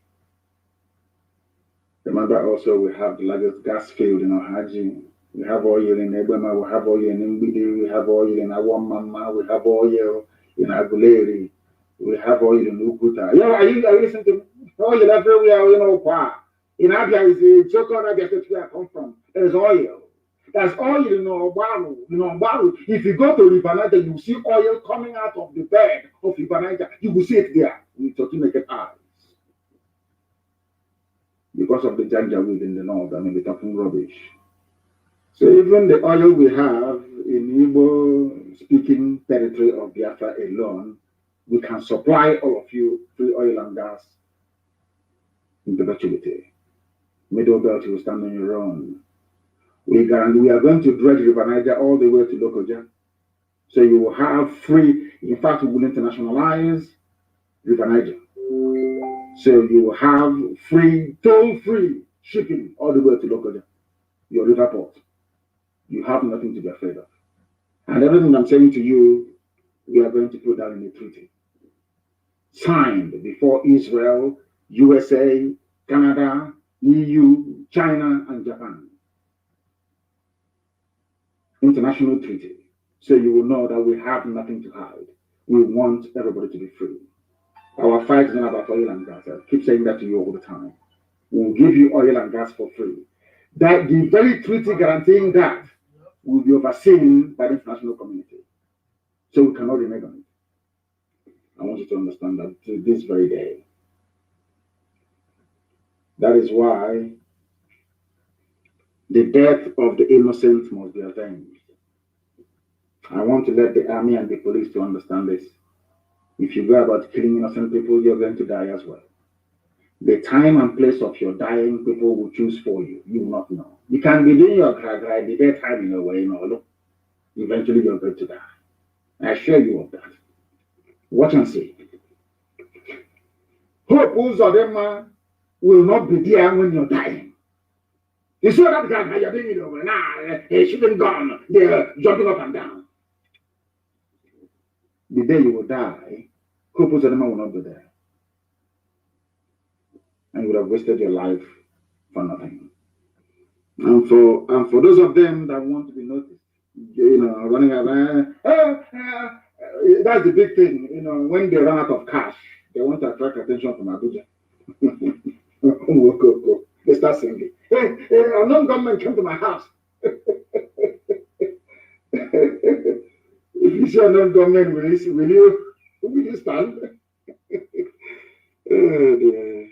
Remember also we have the largest gas field in Ohaji. We have oil in Ebema, we have oil in Mbidi, we have oil in Awamama, we have oil in Aguleri, we have oil in Ukuta. Yeah, are you listening to me? Oil everywhere, in Abia is a so-called Abia State where I come from. There is oil. There's oil in Obaru. If you go to River Niger, you see oil coming out of the bed of River Niger. You will see it there with your naked eyes. Because of the Janjaweed in the north, I mean, they're talking rubbish. So even the oil we have in Igbo-speaking territory of Biafra alone, we can supply all of you free oil and gas in perpetuity. Middle Belt, you will stand on your own. We are going to dredge River Niger all the way to Lokoja. So you will have free, in fact, we will internationalize River Niger. So you will have free, toll-free shipping all the way to Lokoja, your river port. You have nothing to be afraid of. And everything I'm saying to you, we are going to put down in a treaty. Signed before Israel, USA, Canada, EU, China, and Japan. International treaty. So you will know that we have nothing to hide. We want everybody to be free. Our fight is not about oil and gas. I keep saying that to you all the time. We'll give you oil and gas for free. That the very treaty guaranteeing that will be overseen by the international community. So we cannot renege on it. I want you to understand that to this very day. That is why the death of the innocent must be avenged. I want to let the army and the police to understand this. If you go about killing innocent people, you're going to die as well. The time and place of your dying, people will choose for you. You will not know. You can be doing your gra the daytime in a way, look. Eventually you're going to die. I assure you of that. Watch and see. Hope Uzodema will not be there when you're dying. You saw that guy you're doing it over. Nah, he's shooting gun. They're jumping up and down. The day you will die, Hope Uzodema will not be there. And you would have wasted your life for nothing. And for those of them that want to be noticed, running around, that's the big thing. When they run out of cash, they want to attract attention from Abuja. They start singing. Hey, a non-government came to my house. If you see a non-government, will you stand? The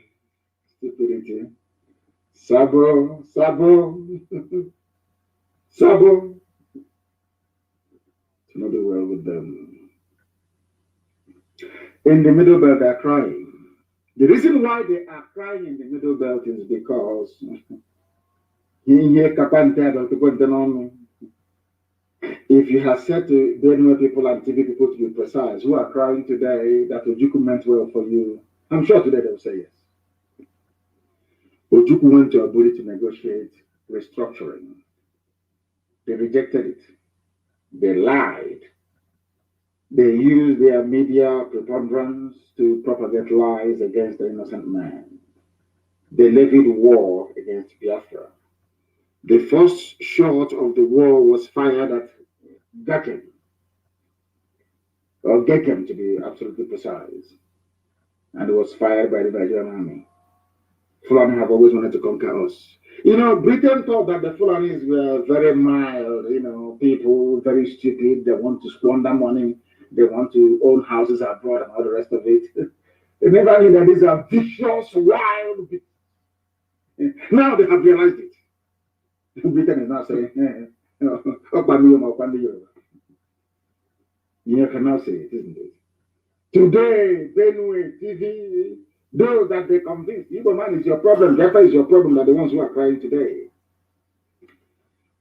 stupidity. Sabo. Sabo. To not be well with them. In the Middle Belt, they're crying. The reason why they are crying in the Middle Belt is because if you have said to Benue people and TV people to be precise, who are crying today that Ojukwu meant well for you, I'm sure today they'll say yes. Ojukwu went to Abuja to negotiate restructuring. They rejected it. They lied. They used their media preponderance to propagate lies against the innocent man. They levied war against Biafra. The first shot of the war was fired at Gakem, or Gekem to be absolutely precise, and it was fired by the Nigerian army. Fulani have always wanted to conquer us. You know, Britain thought that the Fulanis were very mild, people, very stupid. They want to squander money. They want to own houses abroad and all the rest of it. They never knew that these are vicious, wild people. Now they have realized it. Britain is now saying, you can now say it, isn't it? Today, Benue, TV, those that they convince, Igbo man is your problem, Jaffa is your problem, they're the ones who are crying today.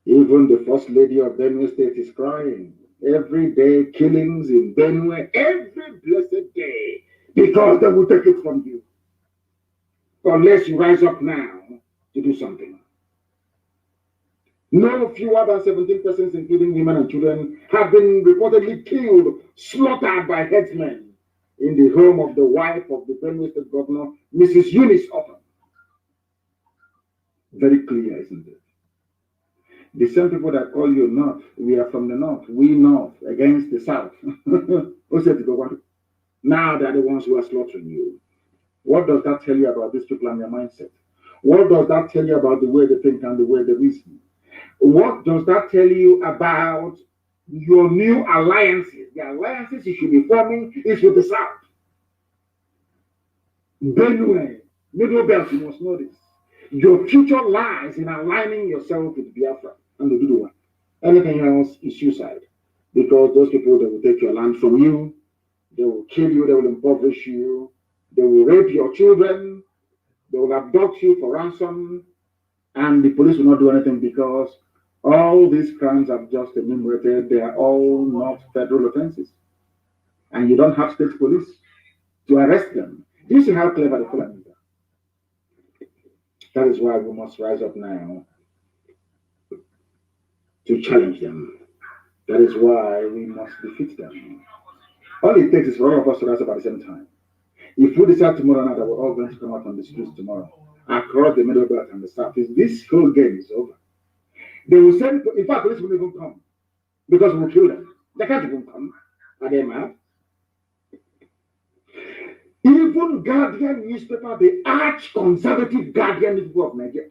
Even the first lady of Benue State is crying. Every day, killings in Benue, every blessed day, because they will take it from you. Unless you rise up now to do something. No fewer than 17 persons, including women and children, have been reportedly killed, slaughtered by headsmen in the home of the wife of the Benue State Governor, Mrs. Eunice Oppen. Very clear, isn't it? The same people that call you North, we are from the North, we North against the South. Now they're the ones who are slaughtering you. What does that tell you about these people and their mindset? What does that tell you about the way they think and the way they reason? What does that tell you about your new alliances? The alliances you should be forming is with the South. Benue, Middle Belt, you must know this. Your future lies in aligning yourself with Biafra and the Duduwa. Anything else is suicide. Because those people, they will take your land from you, they will kill you, they will impoverish you, they will rape your children, they will abduct you for ransom, and the police will not do anything because all these crimes I've just enumerated, they are all not federal offenses. And you don't have state police to arrest them. Do you see how clever the Fulani are? That is why we must rise up now to challenge them. That is why we must defeat them. All it takes is for all of us to rise up at the same time. If we decide tomorrow night that we're all going to come out on the streets tomorrow, across the Middle Belt and the South, this whole game is over. They will send, in fact, police will even come because we'll kill them. They can't even come. Are they mad? Even Guardian newspaper, the arch-conservative Guardian newspaper of Nigeria,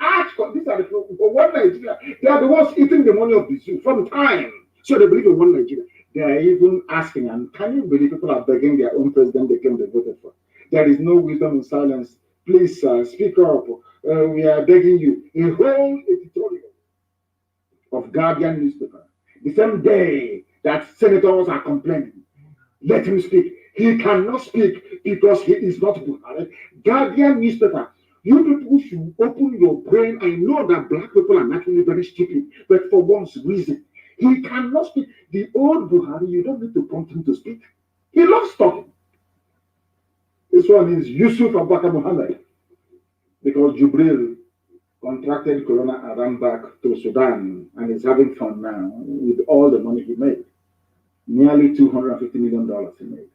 these are the people for one Nigeria. They are the ones eating the money of the zoo from time. So they believe in one Nigeria. They are even asking, and can you believe people are begging their own president they came they voted for? There is no wisdom in silence. Please, speak up. We are begging you. A whole editorial of Guardian newspaper. The same day that senators are complaining, let him speak. He cannot speak because he is not Buhari. Guardian newspaper, you people should open your brain. I know that black people are naturally very stupid, but for once reason, he cannot speak. The old Buhari, you don't need to prompt him to speak. He loves talking. This one is Yusuf Abubakar Muhammad, because Jubril contracted corona and ran back to Sudan and is having fun now with all the money he made. Nearly $250 million he made,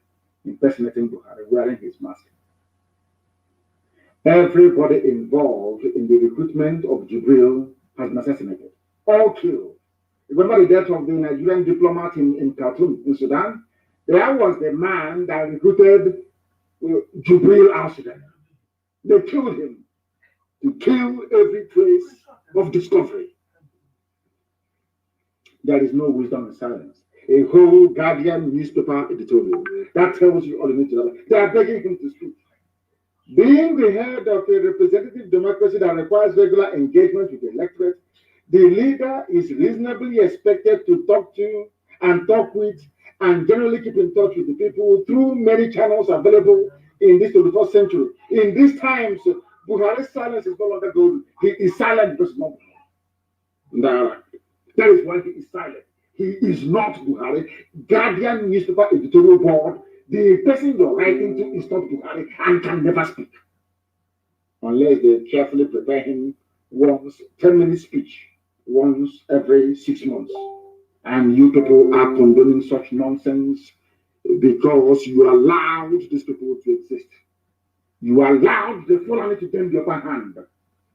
impersonating Buhari, wearing his mask. Everybody involved in the recruitment of Jubril has been assassinated, all killed. Remember the death of the Nigerian diplomat in Khartoum, in Sudan? There was the man that recruited Jubril al-Sudan. They killed him to kill every trace of discovery. There is no wisdom in silence. A whole Guardian newspaper editorial that tells you all you need to know. They are begging him to speak. Being the head of a representative democracy that requires regular engagement with the electorate, the leader is reasonably expected to talk to and talk with and generally keep in touch with the people through many channels available in this 21st century. In these times, Buhari's silence is no longer golden. He is silent because he's not Buhari. That is why he is silent. He is not Buhari. Guardian newspaper editorial board, the person you're writing to is not Buhari and can never speak. Unless they carefully prepare him once, 10-minute speech once every 6 months. And you people are condoning such nonsense because you allowed these people to exist. You allowed the Fulani to take the upper hand.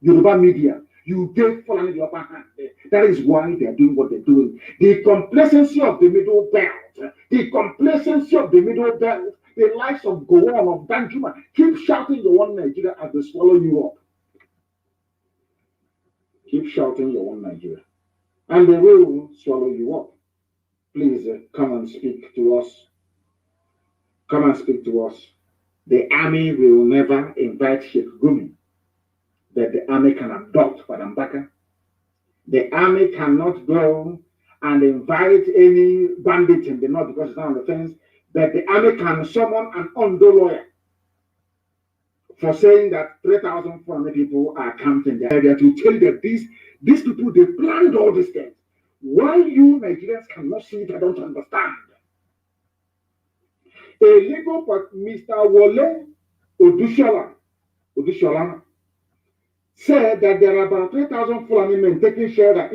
Yoruba media, you gave Fulani the upper hand. That is why they are doing what they're doing. The complacency of the middle belt, the complacency of the middle belt, the likes of Gowon, of Danjuma, keep shouting your one Nigeria as they swallow you up. Keep shouting your one Nigeria. And they will swallow you up. Please come and speak to us. Come and speak to us. The army will never invite Sheikh Gumi, but the army can adopt Padambaka. The army cannot go and invite any bandit in the north because it's not on the fence, but the army can summon an Ondo lawyer for saying that 3,400 people are camped in the area to tell you that these people, they planned all these things. Why you Nigerians cannot see it, I don't understand. A legal but Mr. Wole Odushola said that there are about 3,000 Fulani men taking shelter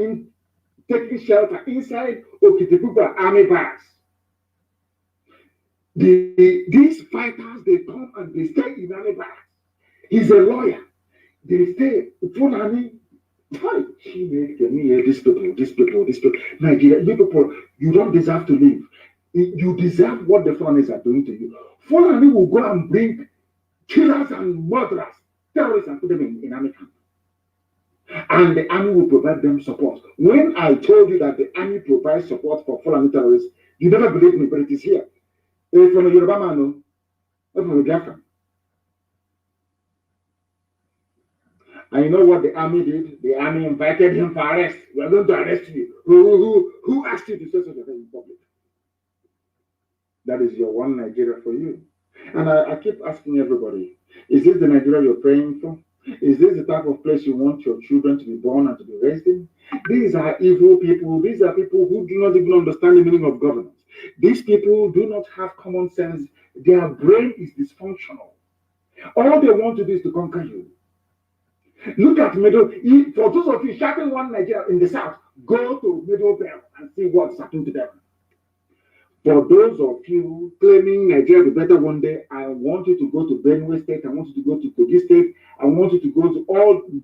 inside Okitipupa army barracks. These fighters, they come and they stay in army barracks. He's a lawyer. They stay Fulani. These people, Nigeria, you people, you don't deserve to live. You deserve what the Fulanis are doing to you. Fulani will go and bring killers and murderers, terrorists, and put them in army camp. And the army will provide them support. When I told you that the army provides support for Fulani terrorists, you never believed me, but it is here. From a Yoruba man, from a Biafran. And you know what the army did? The army invited him for arrest. We are going to arrest you. Who asked you to say such a thing in public? That is your one Nigeria for you. And I keep asking everybody, is this the Nigeria you're praying for? Is this the type of place you want your children to be born and to be raised in? These are evil people. These are people who do not even understand the meaning of governance. These people do not have common sense. Their brain is dysfunctional. All they want to do is to conquer you. Look at Middle. For those of you shouting one Nigeria in the south, go to Middle Belt and see what's happening to them. For those of you claiming Nigeria will be better one day, I want you to go to Benue State. I want you to go to Kogi State. I want you to go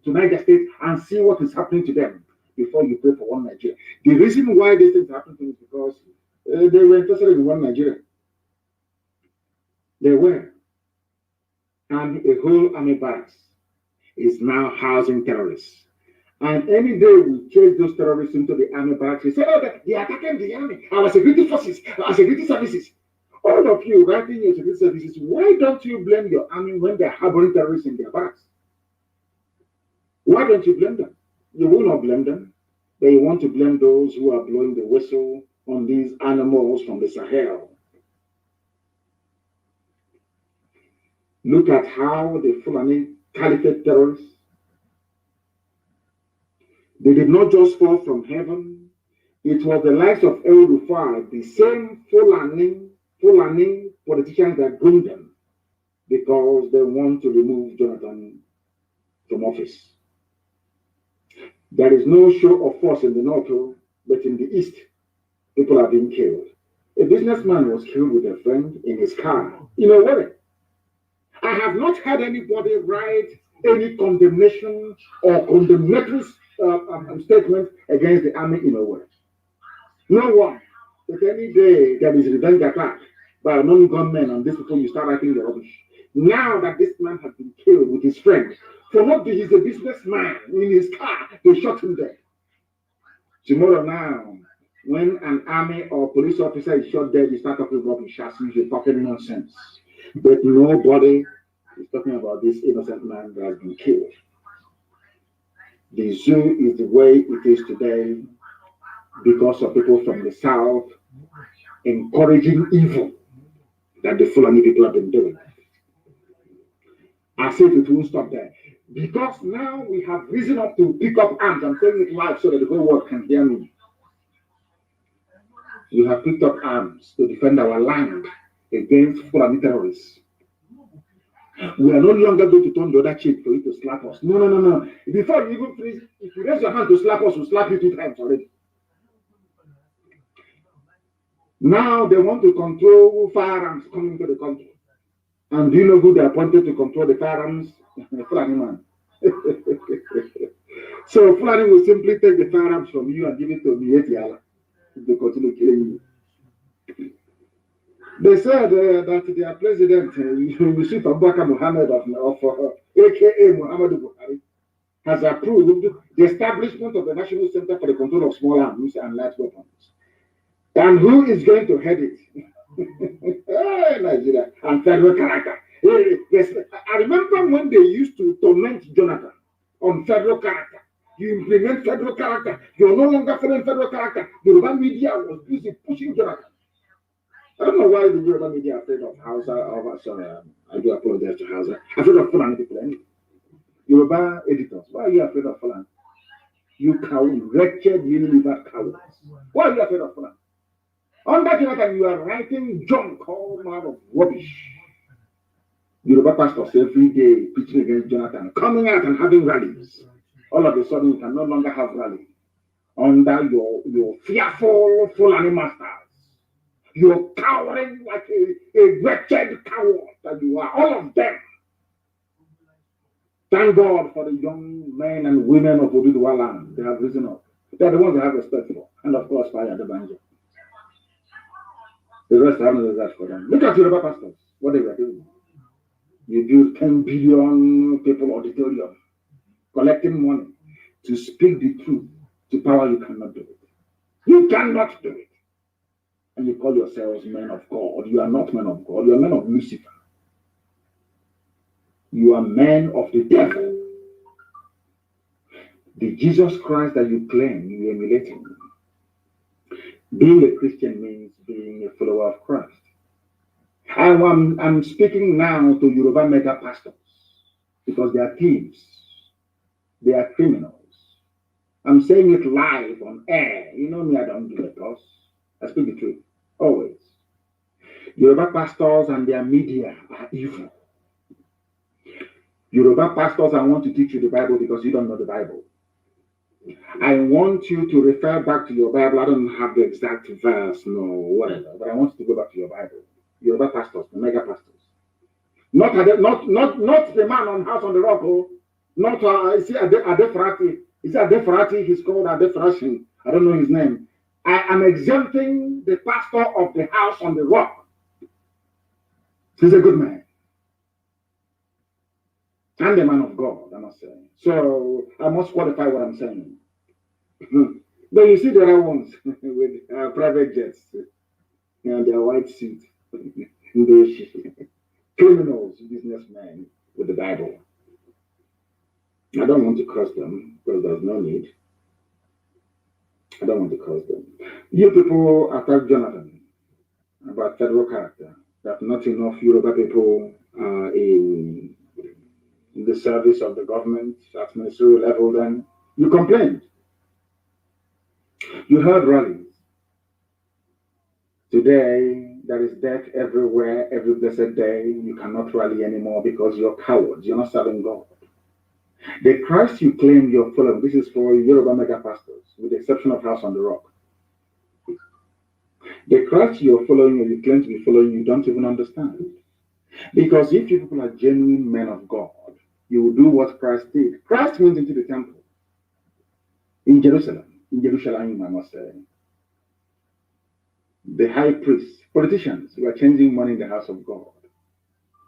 to Niger State and see what is happening to them before you pray for one Nigeria. The reason why these things happen to them is because they were interested in one Nigeria. They were. And a whole army barracks is now housing terrorists. And any day we chase those terrorists into the army barracks, we say, oh, they're attacking the army, our security forces, our security services. All of you writing your security services, why don't you blame your army when they're harboring terrorists in their barracks? Why don't you blame them? You will not blame them, but you want to blame those who are blowing the whistle on these animals from the Sahel. Look at how the Fulani Caliphate terrorists, they did not just fall from heaven. It was the likes of El Rufai, the same Fulani politicians that groomed them because they want to remove Jonathan from office. There is no show of force in the north, but in the east, people are being killed. A businessman was killed with a friend in his car. You know what? I have not heard anybody write any condemnation or condemnatory statement against the army in a way. No one. But any day there is revenge attack by non-gunmen on these people, you start writing the rubbish. Now that this man has been killed with his friend, for not being he's a businessman in his car, they shot him dead. Tomorrow now, when an army or police officer is shot dead, you start talking rubbish as usual, talking nonsense. But nobody is talking about this innocent man that has been killed. The zoo is the way it is today because of people from the south encouraging evil that the Fulani people have been doing. As if it won't stop there. Because now we have risen up to pick up arms. I'm saying it live so that the whole world can hear me. We have picked up arms to defend our land against Fulani terrorists. We are no longer going to turn the other cheek for you to slap us. No, no, no, no. Before you even finish, if you raise your hand to slap us, we'll slap you 2 times already. Now they want to control firearms coming to the country. And do you know who they appointed to control the firearms? Fulani man. So Fulani will simply take the firearms from you and give it to Mietiala if they continue killing you. They said that their president, Yusuf Abubakar Mohammed of aka Muhammad Buhari, has approved the establishment of the National Center for the Control of Small Arms and Light Weapons. And who is going to head it? Nigeria and federal character. Yes, I remember when they used to torment Jonathan on federal character. You implement federal character. You're no longer following federal character. The Yoruba media was busy pushing Jonathan. I don't know why the Yoruba media are afraid of Hausa. Sorry, I do apologize to Hausa. Afraid of Fulani people anyway. Yoruba editors, why are you afraid of Fulani? You coward, wretched Unilever cowards. Why are you afraid of Fulani? Under Jonathan, you are writing junk, all manner of rubbish. Yoruba pastors every day preaching against Jonathan, coming out and having rallies. All of a sudden, you can no longer have rallies under your fearful Fulani masters. You're cowering like a wretched coward that you are, all of them. Thank God for the young men and women of Oduduwa land. They have risen up. They're the ones that have respect for. And of course, fire the banjo. The rest have no respect for them. Look at Yoruba pastors, what they were doing. You build 10 billion people auditorium, collecting money to speak the truth to power. You cannot do it. You cannot do it. And you call yourselves men of God. You are not men of God. You are men of Lucifer. You are men of the devil. The Jesus Christ that you claim you emulate him. Being a Christian means being a follower of Christ. I'm speaking now to Yoruba mega pastors because they are thieves. They are criminals. I'm saying it live on air. You know me, I don't do a toss. I speak the truth. Always. Yoruba pastors and their media are evil. Yoruba pastors, I want to teach you the Bible because you don't know the Bible. I want you to refer back to your Bible. I don't have the exact verse, no, whatever, but I want you to go back to your Bible. Yoruba pastors, the mega pastors. Not the man on House on the Rock, oh. Not, is he Adefarati? Is he Adefarati? He's called Adefarashin. I don't know his name. I am exempting the pastor of the House on the Rock. He's a good man. And a man of God, I must say. So I must qualify what I'm saying. But you see the other ones with private jets and their white suits. Criminals, businessmen with the Bible. I don't want to curse them because there's no need. I don't want to curse them. You people attack Jonathan about federal character, that not enough Yoruba people are in the service of the government at ministerial level. Then you complained. You heard rallies. Today, there is death everywhere, every blessed day. You cannot rally anymore because you're cowards. You're not serving God. The Christ you claim you're following, this is for Yoruba mega pastors, with the exception of House on the Rock. The Christ you're following or you claim to be following, you don't even understand. Because if you people are genuine men of God, you will do what Christ did. Christ went into the temple in Jerusalem, I must say. The high priests, politicians who were changing money in the house of God.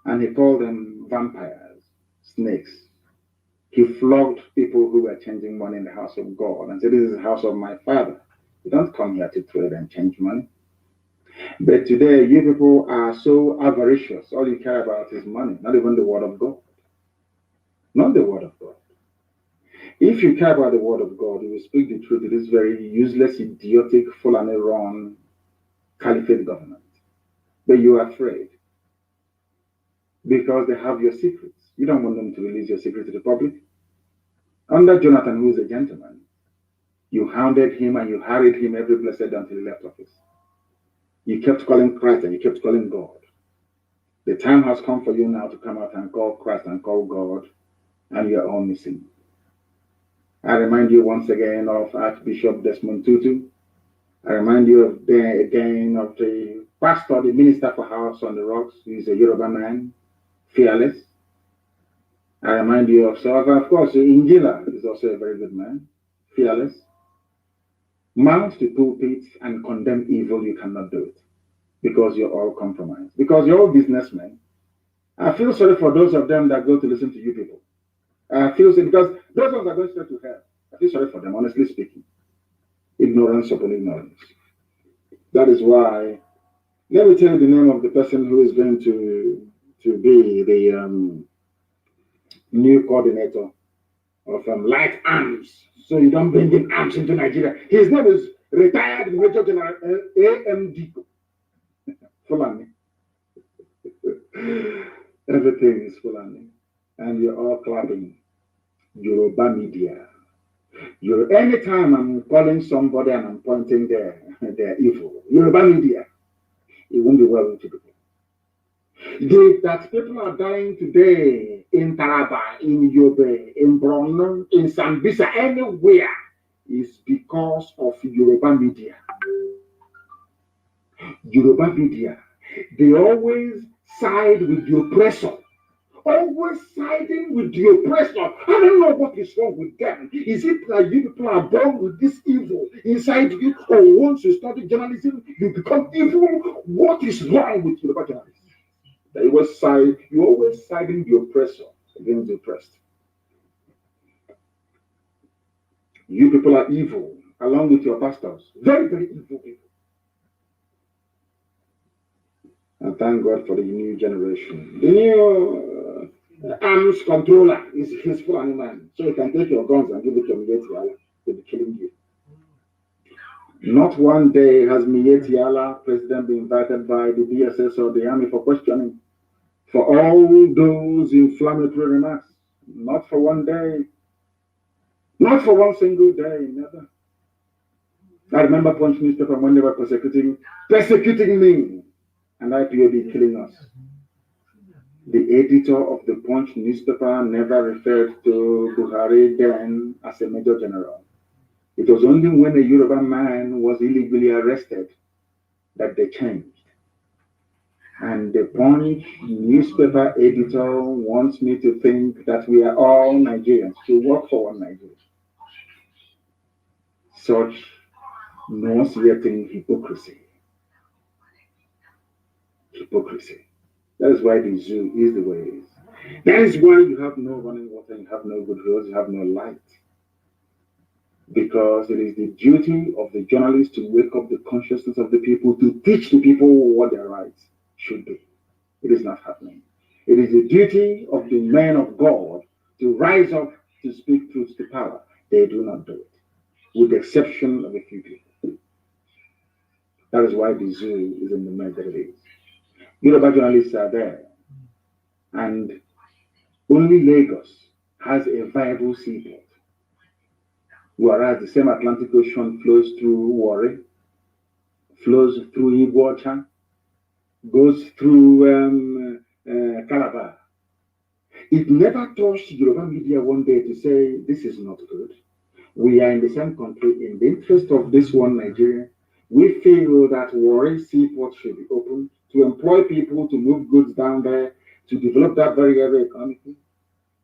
And he called them vampires, snakes. He flogged people who were changing money in the house of God and said, this is the house of my Father. You don't come here to trade and change money. But today, you people are so avaricious. All you care about is money, not even the word of God. Not the word of God. If you care about the word of God, you will speak the truth to this very useless, idiotic, Fulani-run caliphate government. But you are afraid because they have your secrets. You don't want them to release your secret to the public. Under Jonathan, who is a gentleman, you hounded him and you harried him every blessed day until he left office. You kept calling Christ and you kept calling God. The time has come for you now to come out and call Christ and call God, and you're all missing. I remind you once again of Archbishop Desmond Tutu. I remind you of the pastor, the minister for House on the Rocks, who is a Yoruba man, fearless. I remind you of, so of course, Ingila is also a very good man, fearless. Mount the pulpit and condemn evil, you cannot do it because you're all compromised, because you're all businessmen. I feel sorry for those of them that go to listen to you people. I feel sorry because those ones are going straight to hell. I feel sorry for them, honestly speaking. Ignorance upon ignorance. That is why, let me tell you the name of the person who is going to be the new coordinator of light arms. So you don't bring in arms into Nigeria. His name is retired Major General AMD. Fulani. Everything is Fulani. And you're all clapping. Yoruba media. Anytime I'm calling somebody and I'm pointing they're evil. Yoruba media. It won't be well with people. That people are dying today in Taraba, in Yobe, in Borno, in Sambisa, anywhere is because of Yoruba media. Yoruba media, they always side with the oppressor. Always siding with the oppressor. I don't know what is wrong with them. Is it that you people are born with this evil inside you, or once you study journalism, you become evil? What is wrong with Yoruba journalism? That you always siding the oppressor against the oppressed. You people are evil, along with your pastors. Very, very evil people. And thank God for the new generation. The new arms controller is his full man. So you can take your guns and give it to Miyetti. They'll be killing you. Not one day has Miyetti, president, been invited by the DSS or the army for questioning. For all those inflammatory remarks. Not for one day. Not for one single day, never. I remember Punch newspaper when they were persecuting me, and IPOB killing us. The editor of the Punch newspaper never referred to Buhari then as a major general. It was only when a Yoruba man was illegally arrested that they changed. And the Punch newspaper editor wants me to think that we are all Nigerians, to work for one Nigeria. Such nauseating hypocrisy. Hypocrisy. That is why the zoo is the way it is. That is why you have no running water, you have no good roads, you have no light. Because it is the duty of the journalists to wake up the consciousness of the people, to teach the people what their rights should be. It is not happening. It is the duty of the men of God to rise up to speak truth to power. They do not do it, with the exception of a few people. That is why the zoo is in the mess that it is. Yoruba journalists are there, and only Lagos has a viable seaport, whereas the same Atlantic Ocean flows through Warri, flows through Iguacha, goes through Calabar. It never touched Yoruba media one day to say, this is not good. We are in the same country. In the interest of this one Nigeria, we feel that Warri seaport should be opened to employ people to move goods down there, to develop that very area economically.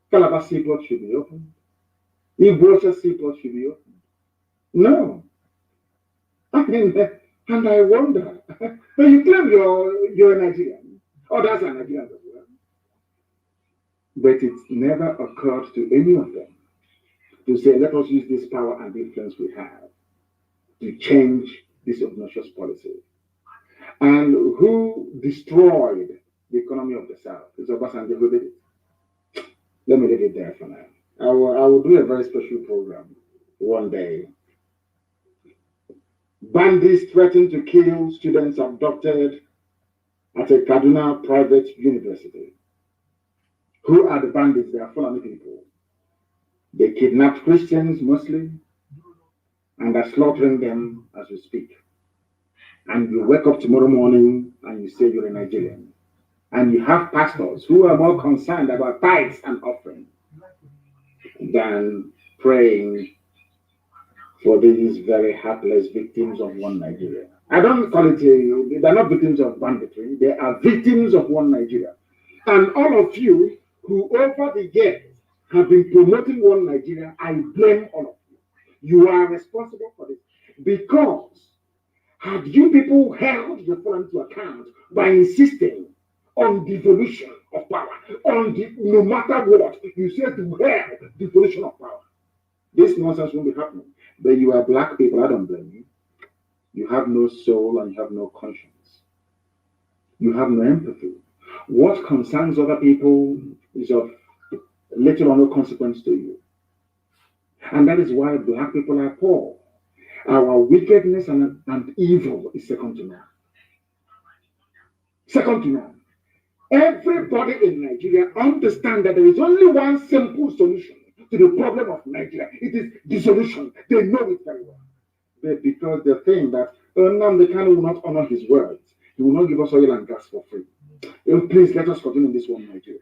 Calabar seaport should be opened. Iguacha seaport should be opened. No. I mean, and I wonder, when you claim you're a Nigerian, others are Nigerians as well. But it never occurred to any of them to say, let us use this power and influence we have to change this obnoxious policy. And who destroyed the economy of the South? It's Obasanjo who did it. Let me leave it there for now. I will do a very special program one day. Bandits threatened to kill students abducted at a Kaduna private university. Who are the bandits? They are Fulani people. They kidnapped Christians mostly and are slaughtering them as we speak. And you wake up tomorrow morning and you say you're a Nigerian. And you have pastors who are more concerned about tithes and offering than praying for these very hapless victims of one Nigeria. I don't call it, they're not victims of banditry, they are victims of one Nigeria. And all of you who over the years have been promoting one Nigeria, I blame all of you. You are responsible for this. Because had you people held the forum to account by insisting on devolution of power, no matter what, you said to hell devolution of power, this nonsense won't be happening. But you are black people, I don't blame you. You have no soul and you have no conscience. You have no empathy. What concerns other people is of little or no consequence to you. And that is why black people are poor. Our wickedness and evil is second to none. Second to none. Everybody in Nigeria understands that there is only one simple solution to the problem of Nigeria. It is dissolution. They know it very well. But because they think that Nnamdi Kanu will not honor his words, he will not give us oil and gas for free. Please let us continue this one Nigeria.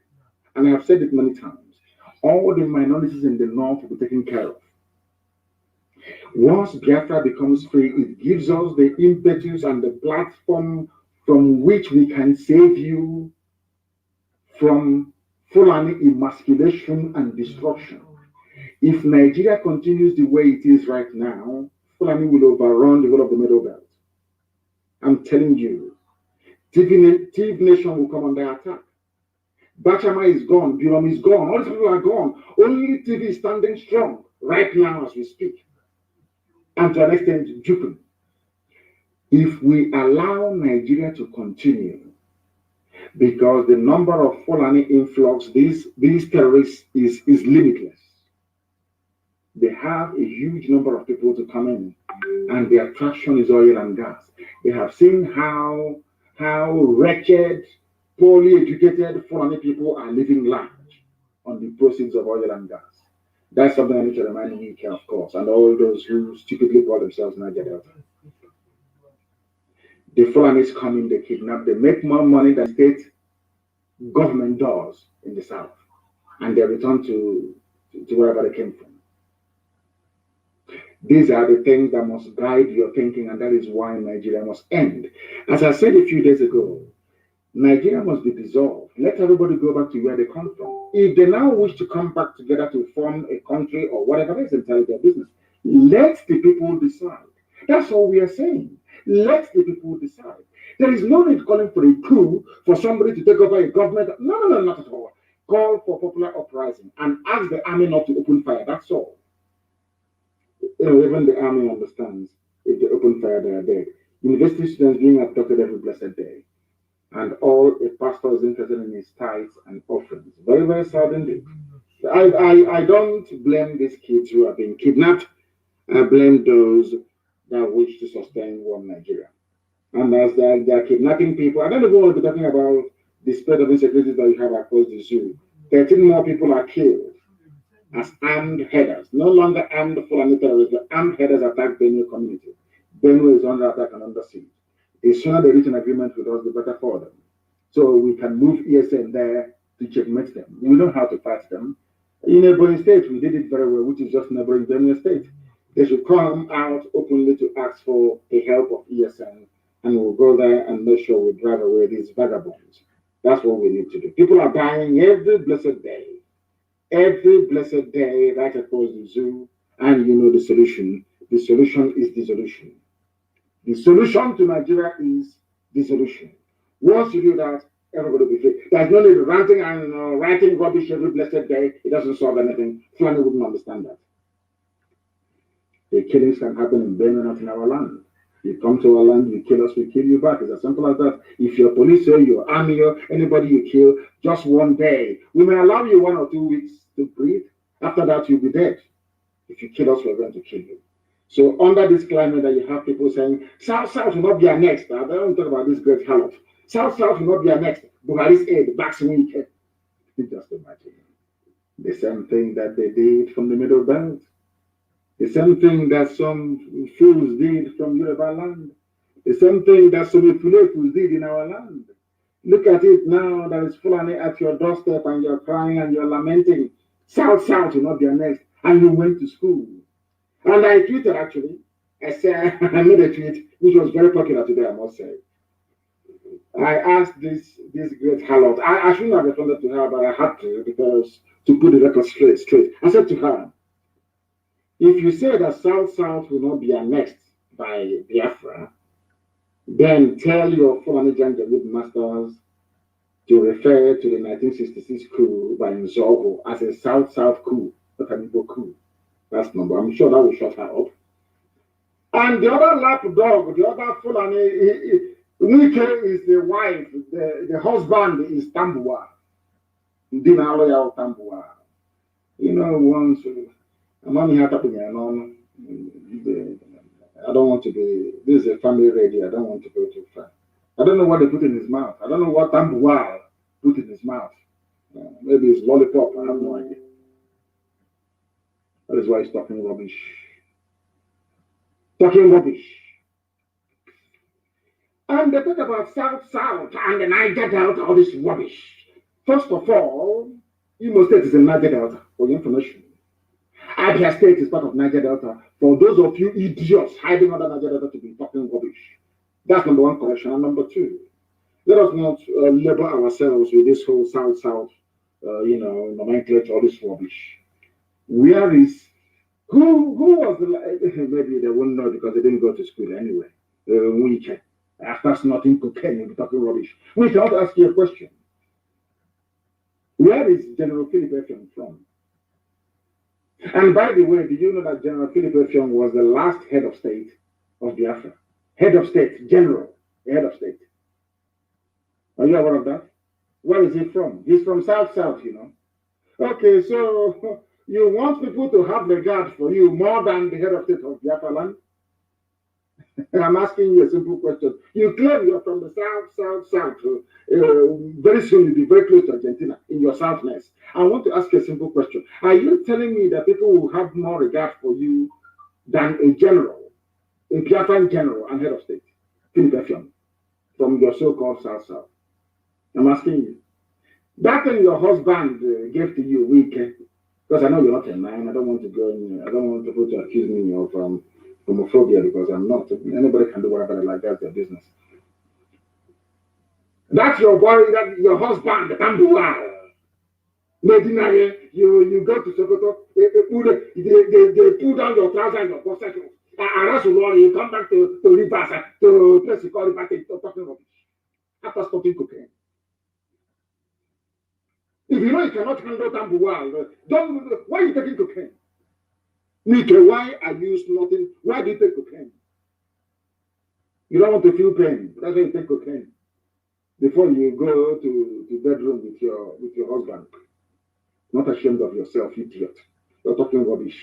And I have said it many times. All the minorities in the north will be taken care of. Once Biafra becomes free, it gives us the impetus and the platform from which we can save you from Fulani emasculation and destruction. If Nigeria continues the way it is right now, Fulani will overrun the whole of the Middle Belt. I'm telling you, TV Nation will come under attack. Bachama is gone, Birom is gone, all these people are gone. Only TV is standing strong right now as we speak. And to an extent, Jupin. If we allow Nigeria to continue, because the number of Fulani influx, these terrorists is limitless. They have a huge number of people to come in, and the attraction is oil and gas. They have seen how wretched, poorly educated Fulani people are living large on the proceeds of oil and gas. That's something I need to remind Wike, of course, and all those who stupidly call themselves Niger Delta. The Fulanis come in, they kidnap, they make more money than state government does in the south, and they return to wherever they came from. These are the things that must guide your thinking, and that is why Nigeria must end. As I said a few days ago, Nigeria must be dissolved. Let everybody go back to where they come from. If they now wish to come back together to form a country or whatever, that's entirely their business. Let the people decide. That's all we are saying. Let the people decide. There is no need calling for a coup for somebody to take over a government. No, not at all. Call for popular uprising and ask the army not to open fire. That's all. Even the army understands if they open fire, they are dead. University students being abducted every blessed day. And all a pastor is interested in his tithes and offerings. Very, very sad indeed. I don't blame these kids who have been kidnapped. I blame those that wish to sustain one Nigeria. And as they are kidnapping people, I don't even want to be talking about the spread of insecurity that we have across the zoo. 13 more people are killed as armed headers. No longer armed Fulani terrorists, but armed headers attack Benue community. Benue is under attack and under siege. The sooner they reach an agreement with us, the better for them. So we can move ESN there to checkmate them. We know how to fight them. In neighboring states, we did it very well, which is just neighboring Benue state. They should come out openly to ask for the help of ESN, and we'll go there and make sure we drive away these vagabonds. That's what we need to do. People are dying every blessed day. Every blessed day right across the zoo, and you know the solution. The solution is dissolution. The solution to Nigeria is dissolution. Once you do that, everybody will be free. There's no need ranting and writing rubbish every blessed day. It doesn't solve anything. Fulani wouldn't understand that. The killings can happen in Benue, not in our land. You come to our land, you kill us, we kill you back. It's as simple as that. If you're police or your army or anybody you kill, just one day. We may allow you 1 or 2 weeks to breathe. After that, you'll be dead. If you kill us, we're going to kill you. So under this climate that you have people saying, South will not be our next. I don't talk about this great harlot. South will not be our next. Buhari's aid, backs weekend. Just imagine. The same thing that they did from the Middle Belt. The same thing that some fools did from Yoruba land. The same thing that some Ifulefus did in our land. Look at it now that is Fulani at your doorstep and you're crying and you're lamenting. South South will not be next. And you went to school. And I tweeted actually. I said, I made a tweet which was very popular today, I must say. I asked this great harlot. I shouldn't have responded to her, but I had to because to put the record straight. I said to her, if you say that South South will not be annexed by Biafra, then tell your Fulani Janjaweed masters to refer to the 1966 coup by Nzogo as a South South coup, not an Igbo coup. That's number. I'm sure that will shut her up. And the other lapdog, the other Fulani, Wike is the wife, the husband is Tambua. Dina loyal Tambua. You know, once Amani had up in I don't want to be, this is a family radio, I don't want to go too far. I don't know what they put in his mouth. I don't know what Tambua put in his mouth. Maybe it's lollipop, I have no idea. That is why he's talking rubbish. Talking rubbish. And they talk about South South and the Niger Delta, all this rubbish. First of all, Imo State is in Niger Delta, for your information. Abia State is part of Niger Delta. For those of you idiots hiding under Niger Delta to be talking rubbish. That's number one correction. And number two, let us not label ourselves with this whole South-South, nomenclature, all this rubbish. Where is, who was the, maybe they won't know because they didn't go to school anyway. Weekend. After snorting cocaine, you'll be talking rubbish. We can also ask you a question. Where is General Philip Effiong from? And by the way, did you know that General Philip Effiong was the last head of state of Biafra? Head of state, general, head of state. Are you aware of that? Where is he from? He's from South-South, you know. Okay, so you want people to have regard for you more than the head of state of Biafra land? I'm asking you a simple question. You claim you're from the South. Very soon you'll be very close to Argentina in your Southness. I want to ask you a simple question. Are you telling me that people will have more regard for you than a general, a Biafran general and head of state, Philip Effiong, from your so-called South? I'm asking you. That thing your husband gave to you, weekend, because I know you're not a man. I don't want to go in. I don't want people to accuse me of homophobia because I'm not. Anybody can do whatever they like. That's their business. That's your boy, that your husband, the Tambua. Medina, you go to Sokoto, they pull down your trousers and your boxers. And that's why you come back to Rivers, to place you call Rivers, to talking rubbish. After stopping cocaine. If you know you cannot handle Tambua, why are you taking cocaine? Nike, why are you snorting? Why do you take cocaine? You don't want to feel pain. That's why you take cocaine. Before you go to bedroom with your husband. Not ashamed of yourself, idiot. You're talking rubbish.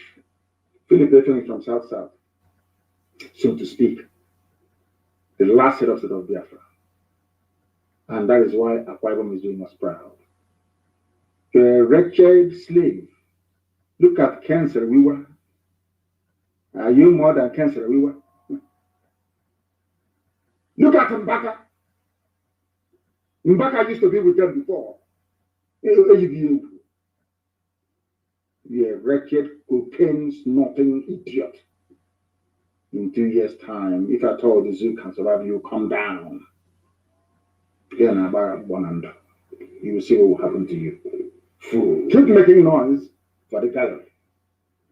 Philip Effiong from South, so to speak. The last head of state of Biafra. And that is why Akwa Ibom is doing us proud. The wretched slave. Look at Ken Sero-Wiwa. Are you more than Ken Sero-Wiwa? Look at Mbaka. Mbaka used to be with them before. You're a wretched, cocaine snorting idiot. In 2 years' time, if at all the zoo can survive, you come down. You will see what will happen to you. Fool. Keep making noise for the gallery.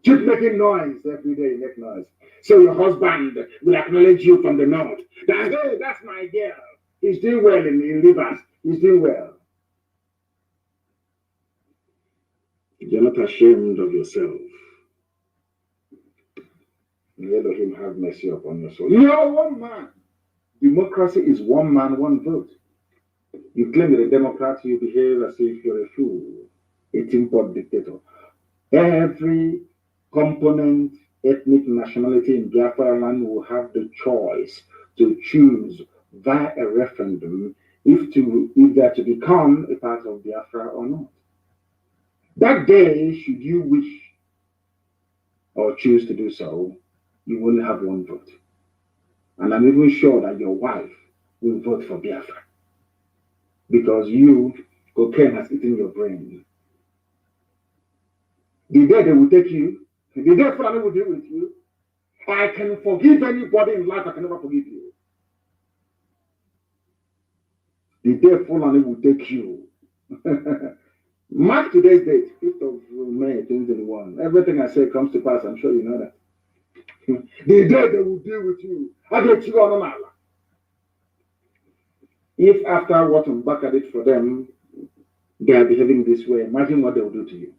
Keep making noise every day, you make noise. So your husband will acknowledge you from the north. That, hey, that's my girl. He's doing well in Rivers. He's doing well. You're not ashamed of yourself. Let him have mercy upon your soul. You're one man. Democracy is one man, one vote. You claim you're a Democrat, you behave as if you're a fool, a tin-pot dictator. Every component, ethnic nationality in Biafra land will have the choice to choose via a referendum if they're to become a part of Biafra or not. That day, should you wish or choose to do so, you will have one vote. And I'm even sure that your wife will vote for Biafra. because cocaine has eaten your brain. The day they will take you, the day Fulani will deal with you, I can forgive anybody in life, I can never forgive you. The day Fulani will take you. Mark today's date, 5th of May 2021. Everything I say comes to pass, I'm sure you know that. The day they will deal with you, I get you on Allah. If after what Mbaka did for them, they are behaving this way, imagine what they will do to you.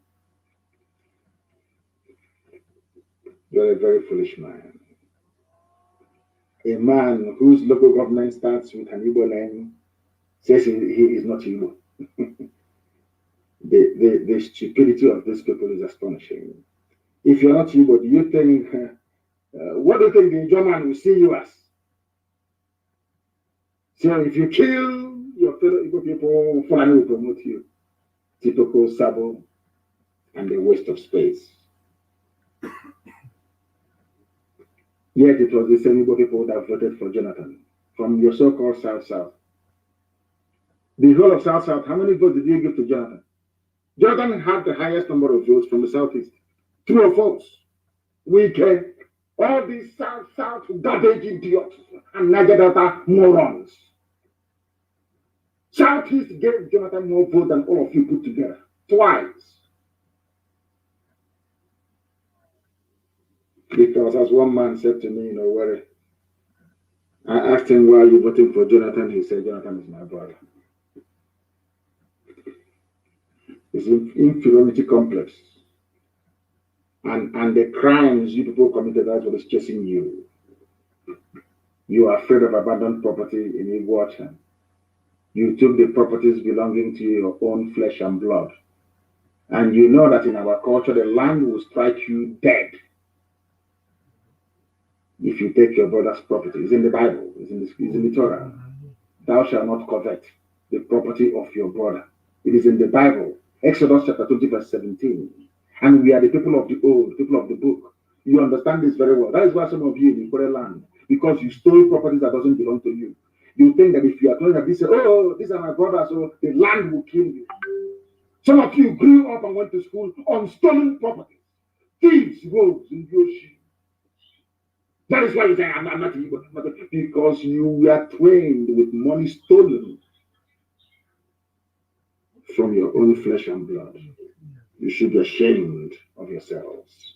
You're a very foolish man. A man whose local government starts with an Igbo name says he is not Igbo. The stupidity of these people is astonishing. If you're not Igbo, do you think, what do you think the German will see you as? So if you kill your fellow Igbo people, Fulani will promote you. Typical Sabo and a waste of space. Yet it was the same Igbo people that voted for Jonathan from your so-called South. The whole of South, how many votes did you give to Jonathan? Jonathan had the highest number of votes from the Southeast. True or false? We can. All these South garbage idiots and Niger Delta morons. Southeast gave Jonathan more votes than all of you put together. Twice. Because as one man said to me, where I asked him, why are you voting for Jonathan? He said, Jonathan is my brother. It's an inferiority complex. And the crimes you people committed, that's what is chasing you. You are afraid of abandoned property in Iguacha. You took the properties belonging to your own flesh and blood. And you know that in our culture, the land will strike you dead if you take your brother's property. It's in the Bible, it's in the Torah. Thou shalt not covet the property of your brother. It is in the Bible, Exodus chapter 20, verse 17. And we are the people of the old, people of the book. You understand this very well. That is why some of you in the foreign land, because you stole properties that doesn't belong to you. You think that if you are told that this, these are my brothers, so the land will kill you. Some of you grew up and went to school on stolen properties. Thieves, rogues, and Yoshi. That is why you say, I'm not evil. Because you were trained with money stolen from your own flesh and blood. You should be ashamed of yourselves.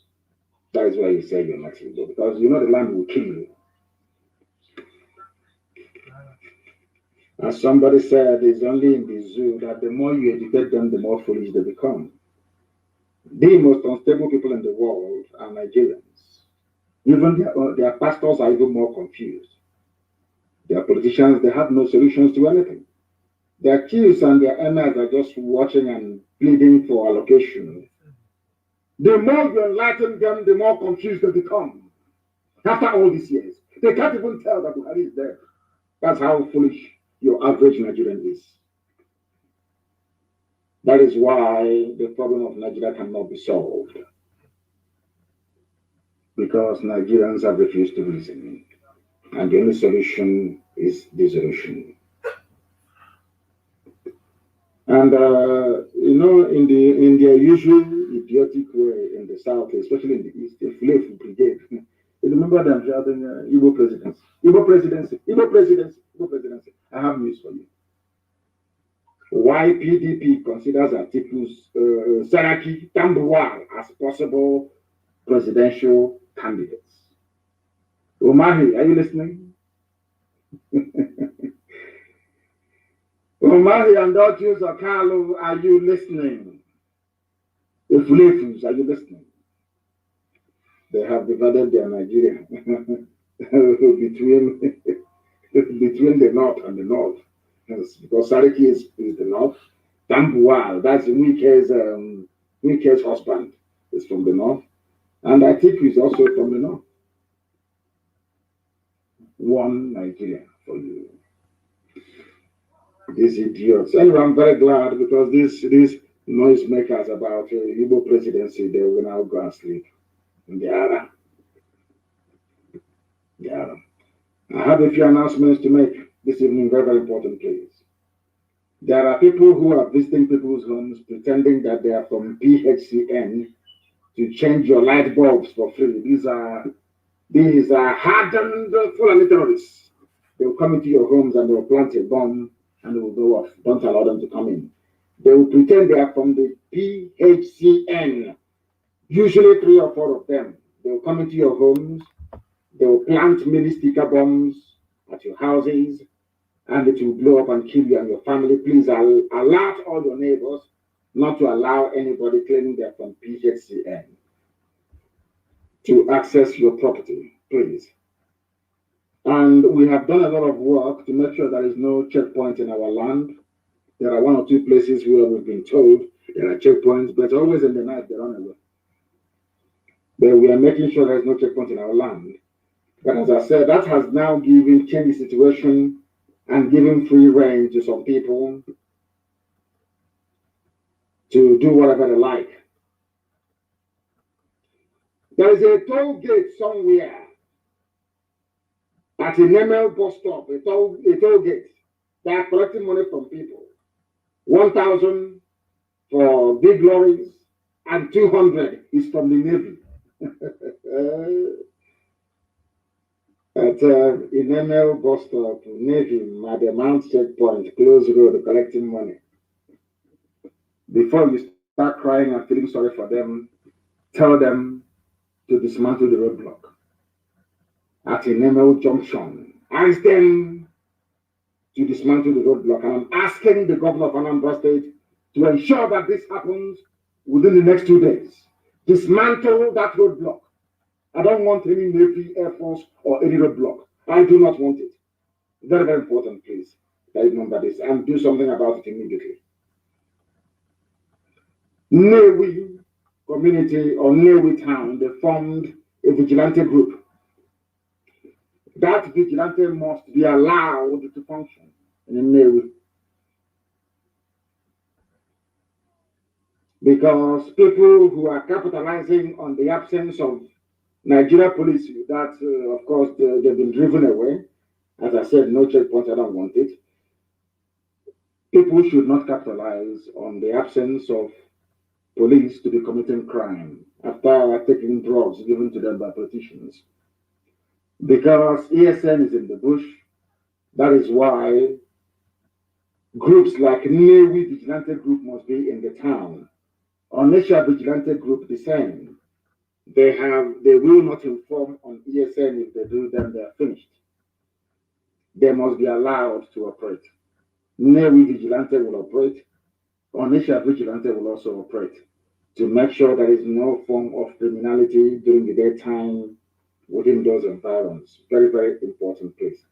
That is why you say you're not evil. Because you know the land will kill you. As somebody said, it's only in the zoo that the more you educate them, the more foolish they become. The most unstable people in the world are Nigerians. Even their pastors are even more confused. Their politicians, they have no solutions to anything. Their chiefs and their elders are just watching and pleading for allocation. The more you enlighten them, the more confused they become. After all these years, they can't even tell that Buhari is there. That's how foolish your average Nigerian is. That is why the problem of Nigeria cannot be solved. Because Nigerians have refused to reason. And the only solution is dissolution. And in their usual idiotic way in the south, especially in the east, the Fulefu Brigade, you remember them shouting Igbo presidency, Igbo presidency, Igbo presidency, Igbo presidency. I have news for you. Why PDP considers Atiku's Saraki Tambuwal as possible presidential candidates. Umahi, are you listening? Umahi and Dodges Okalu, are you listening? Ifulefus, are you listening? They have divided their Nigeria between the north and the north. Yes, because Saraki is the north. Tambuwal, that's Wike's husband, is from the north. And Atiku is also from the north. One Nigeria for you. These idiots. Anyway, I'm very glad because these noisemakers about Igbo presidency, they will now go and sleep. They are. I have a few announcements to make this evening, very, very important, please. There are people who are visiting people's homes pretending that they are from PHCN to change your light bulbs for free. These are hardened Fulani terrorists. They will come into your homes and they will plant a bomb and they will go off. Don't allow them to come in. They will pretend they are from the PHCN, usually 3 or 4 of them. They will come into your homes, they will plant mini sticker bombs at your houses, and it will blow up and kill you and your family. Please alert all your neighbors not to allow anybody claiming they're from PHCN to access your property, please. And we have done a lot of work to make sure there is no checkpoint in our land. There are 1 or 2 places where we've been told there are checkpoints, but always in the night they run away. But we are making sure there is no checkpoint in our land. But as I said, that has now changed the situation and given free rein to some people to do whatever they like. There is a toll gate somewhere at a Nemel bus stop, a toll gate. They are collecting money from people. 1,000 for big lorries and 200 is from the Navy. At Nemel bus stop, Navy, at the Mount checkpoint, close road, collecting money. Before you start crying and feeling sorry for them, tell them to dismantle the roadblock. At Nemel junction, ask them to dismantle the roadblock. And I'm asking the governor of Anambra State to ensure that this happens within the next 2 days. Dismantle that roadblock. I don't want any Navy, Air Force, or any roadblock. I do not want it. Very, very important, please. Remember this and do something about it immediately. Newi community or Newi town, they formed a vigilante group. That vigilante must be allowed to function in Newi. Because people who are capitalizing on the absence of Nigeria police, that of course they've been driven away. As I said, no checkpoint, I don't want it. People should not capitalize on the absence of police to be committing crime after taking drugs given to them by politicians. Because ESN is in the bush, that is why groups like Newi Vigilante Group must be in the town. Onisha Vigilante Group, the same. They will not inform on ESN. If they do, then they are finished. They must be allowed to operate. Newi Vigilante will operate. Onisha Vigilante will also operate to make sure there is no form of criminality during the daytime within those environments. Very, very important, please.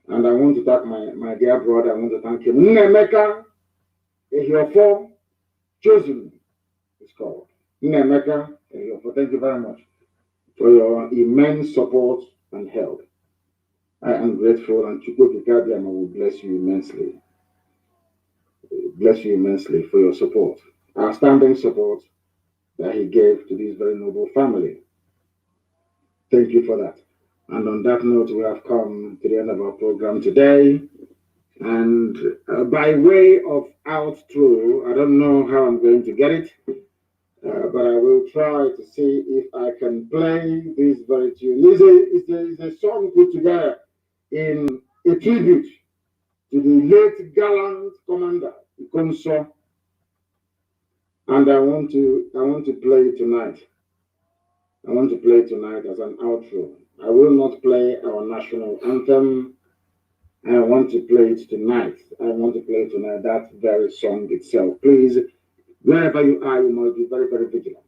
And I want to thank my dear brother. I want to thank him. Nnemeka Ehiofo Chosen is called. Nnemeka Ehiofo. Thank you very much for your immense support and help. I am grateful, and Chukwu Kikabiama will bless you immensely. Bless you immensely for your support, outstanding support that he gave to this very noble family. Thank you for that. And on that note, we have come to the end of our program today. And by way of outro, I don't know how I'm going to get it, but I will try to see if I can play this very tune. It's a song put together in a tribute to the late gallant commander, Ikonso, and I want to play it tonight. I want to play it tonight as an outro. I will not play our national anthem. I want to play it tonight. I want to play tonight that very song itself. Please, wherever you are, you must be very, very vigilant.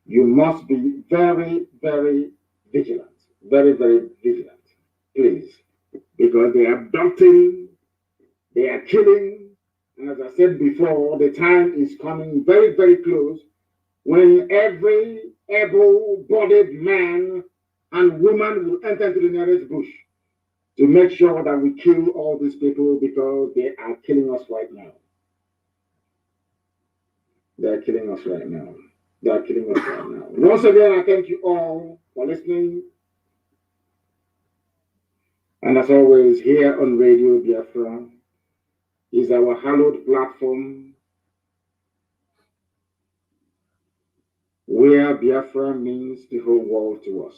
You must be very, very vigilant. Very, very vigilant. Please. Because they are abducting, they are killing, and as I said before, the time is coming very, very close when every able-bodied man and woman will enter into the nearest bush to make sure that we kill all these people because they are killing us right now. They are killing us right now. They are killing us right now. Once again, I thank you all for listening. And as always, here on Radio Biafra, is our hallowed platform where Biafra means the whole world to us.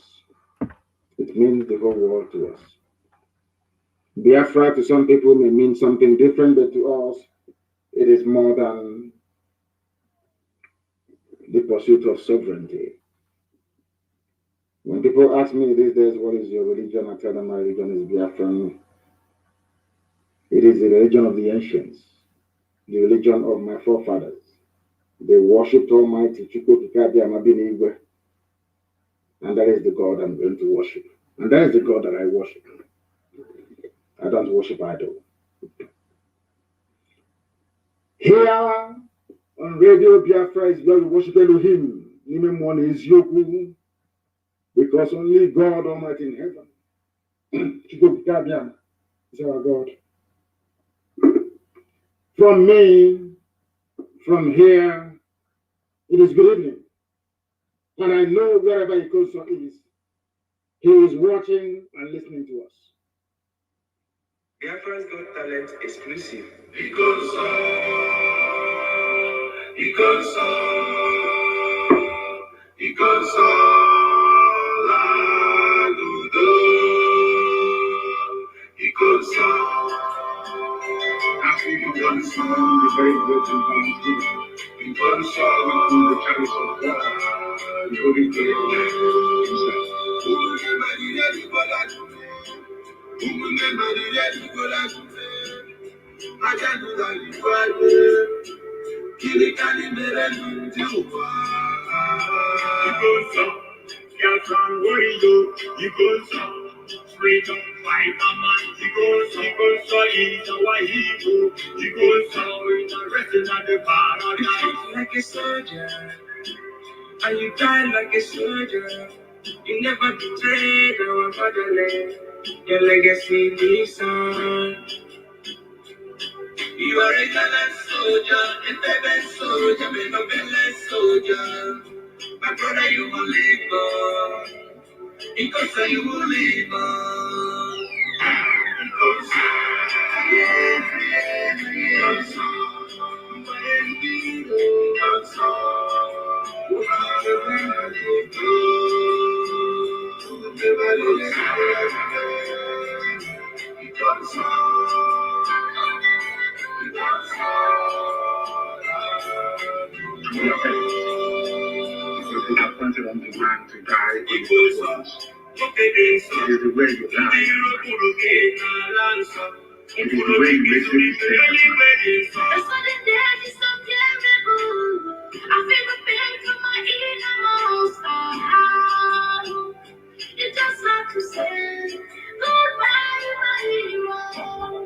It means the whole world to us. Biafra to some people may mean something different, but to us, it is more than the pursuit of sovereignty. When people ask me these days, what is your religion? I tell them my religion is Biafran. It is the religion of the ancients, the religion of my forefathers. They worshipped Almighty Chukwukikabia Mabinigwe, and that is the God I'm going to worship. And that is the God that I worship. I don't worship idol. Here on Radio Biafra is where we worship Elohim. Because only God Almighty in heaven Chukwukikabia is our God. From me, from here, it is good evening. And I know wherever Ikoso is, he is watching and listening to us. Biafra's Got Talent exclusive. The very virgin fountain. Ikonso, the chalice of God. The Holy Spirit himself. Freedom fighter man, he goes is our hero. He goes arrested at the paradise. Like a soldier, and you die like a soldier. You never betrayed our fatherland. Your legacy lives on. You are a gallant soldier, a fervent soldier, man of a soldier. My brother, you will live on. Because you will live on. Because you have pointed on the man to die on the cross. It is the way you die. It is the way you make people say. That's what it is so terrible. I feel the pain from my innermost heart. You just have to say goodbye, my hero.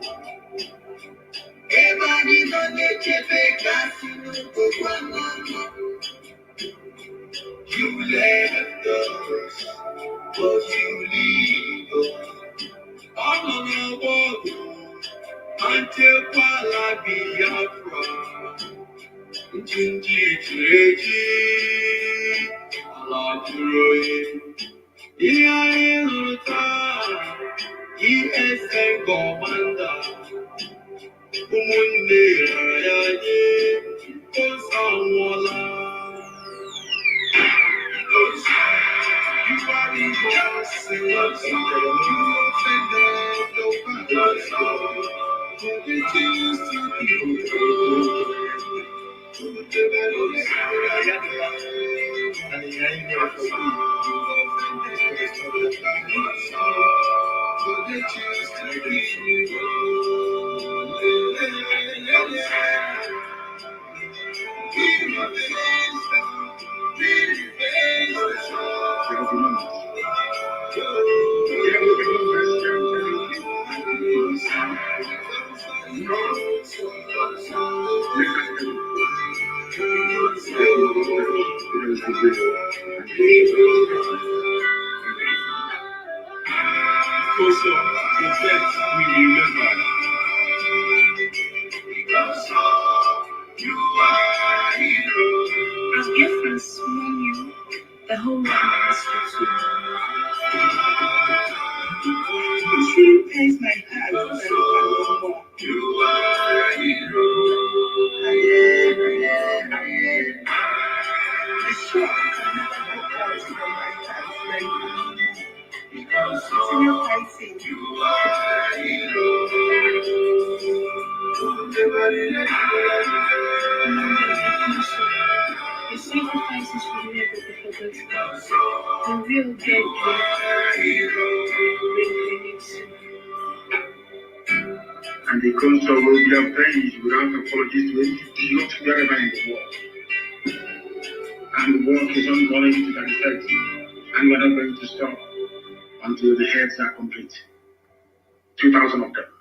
Everybody know that you fake us, you left us, but you leave us. I'm on the world until Biafra. Jinji Treji, Allah Turoye, Luta, ESN Commander, Umunde Rayaye, Kosamola. You are the boss, you offended, nobody choose to be the whole world has to see. It pays my heart. You are Your sacrifices will never be forgotten. The real God will bring And the console will be avenged without apologies to any idiot wherever in the world. And the work is ongoing to that effect, and we're not going to stop until the heads are complete. 2,000 of them.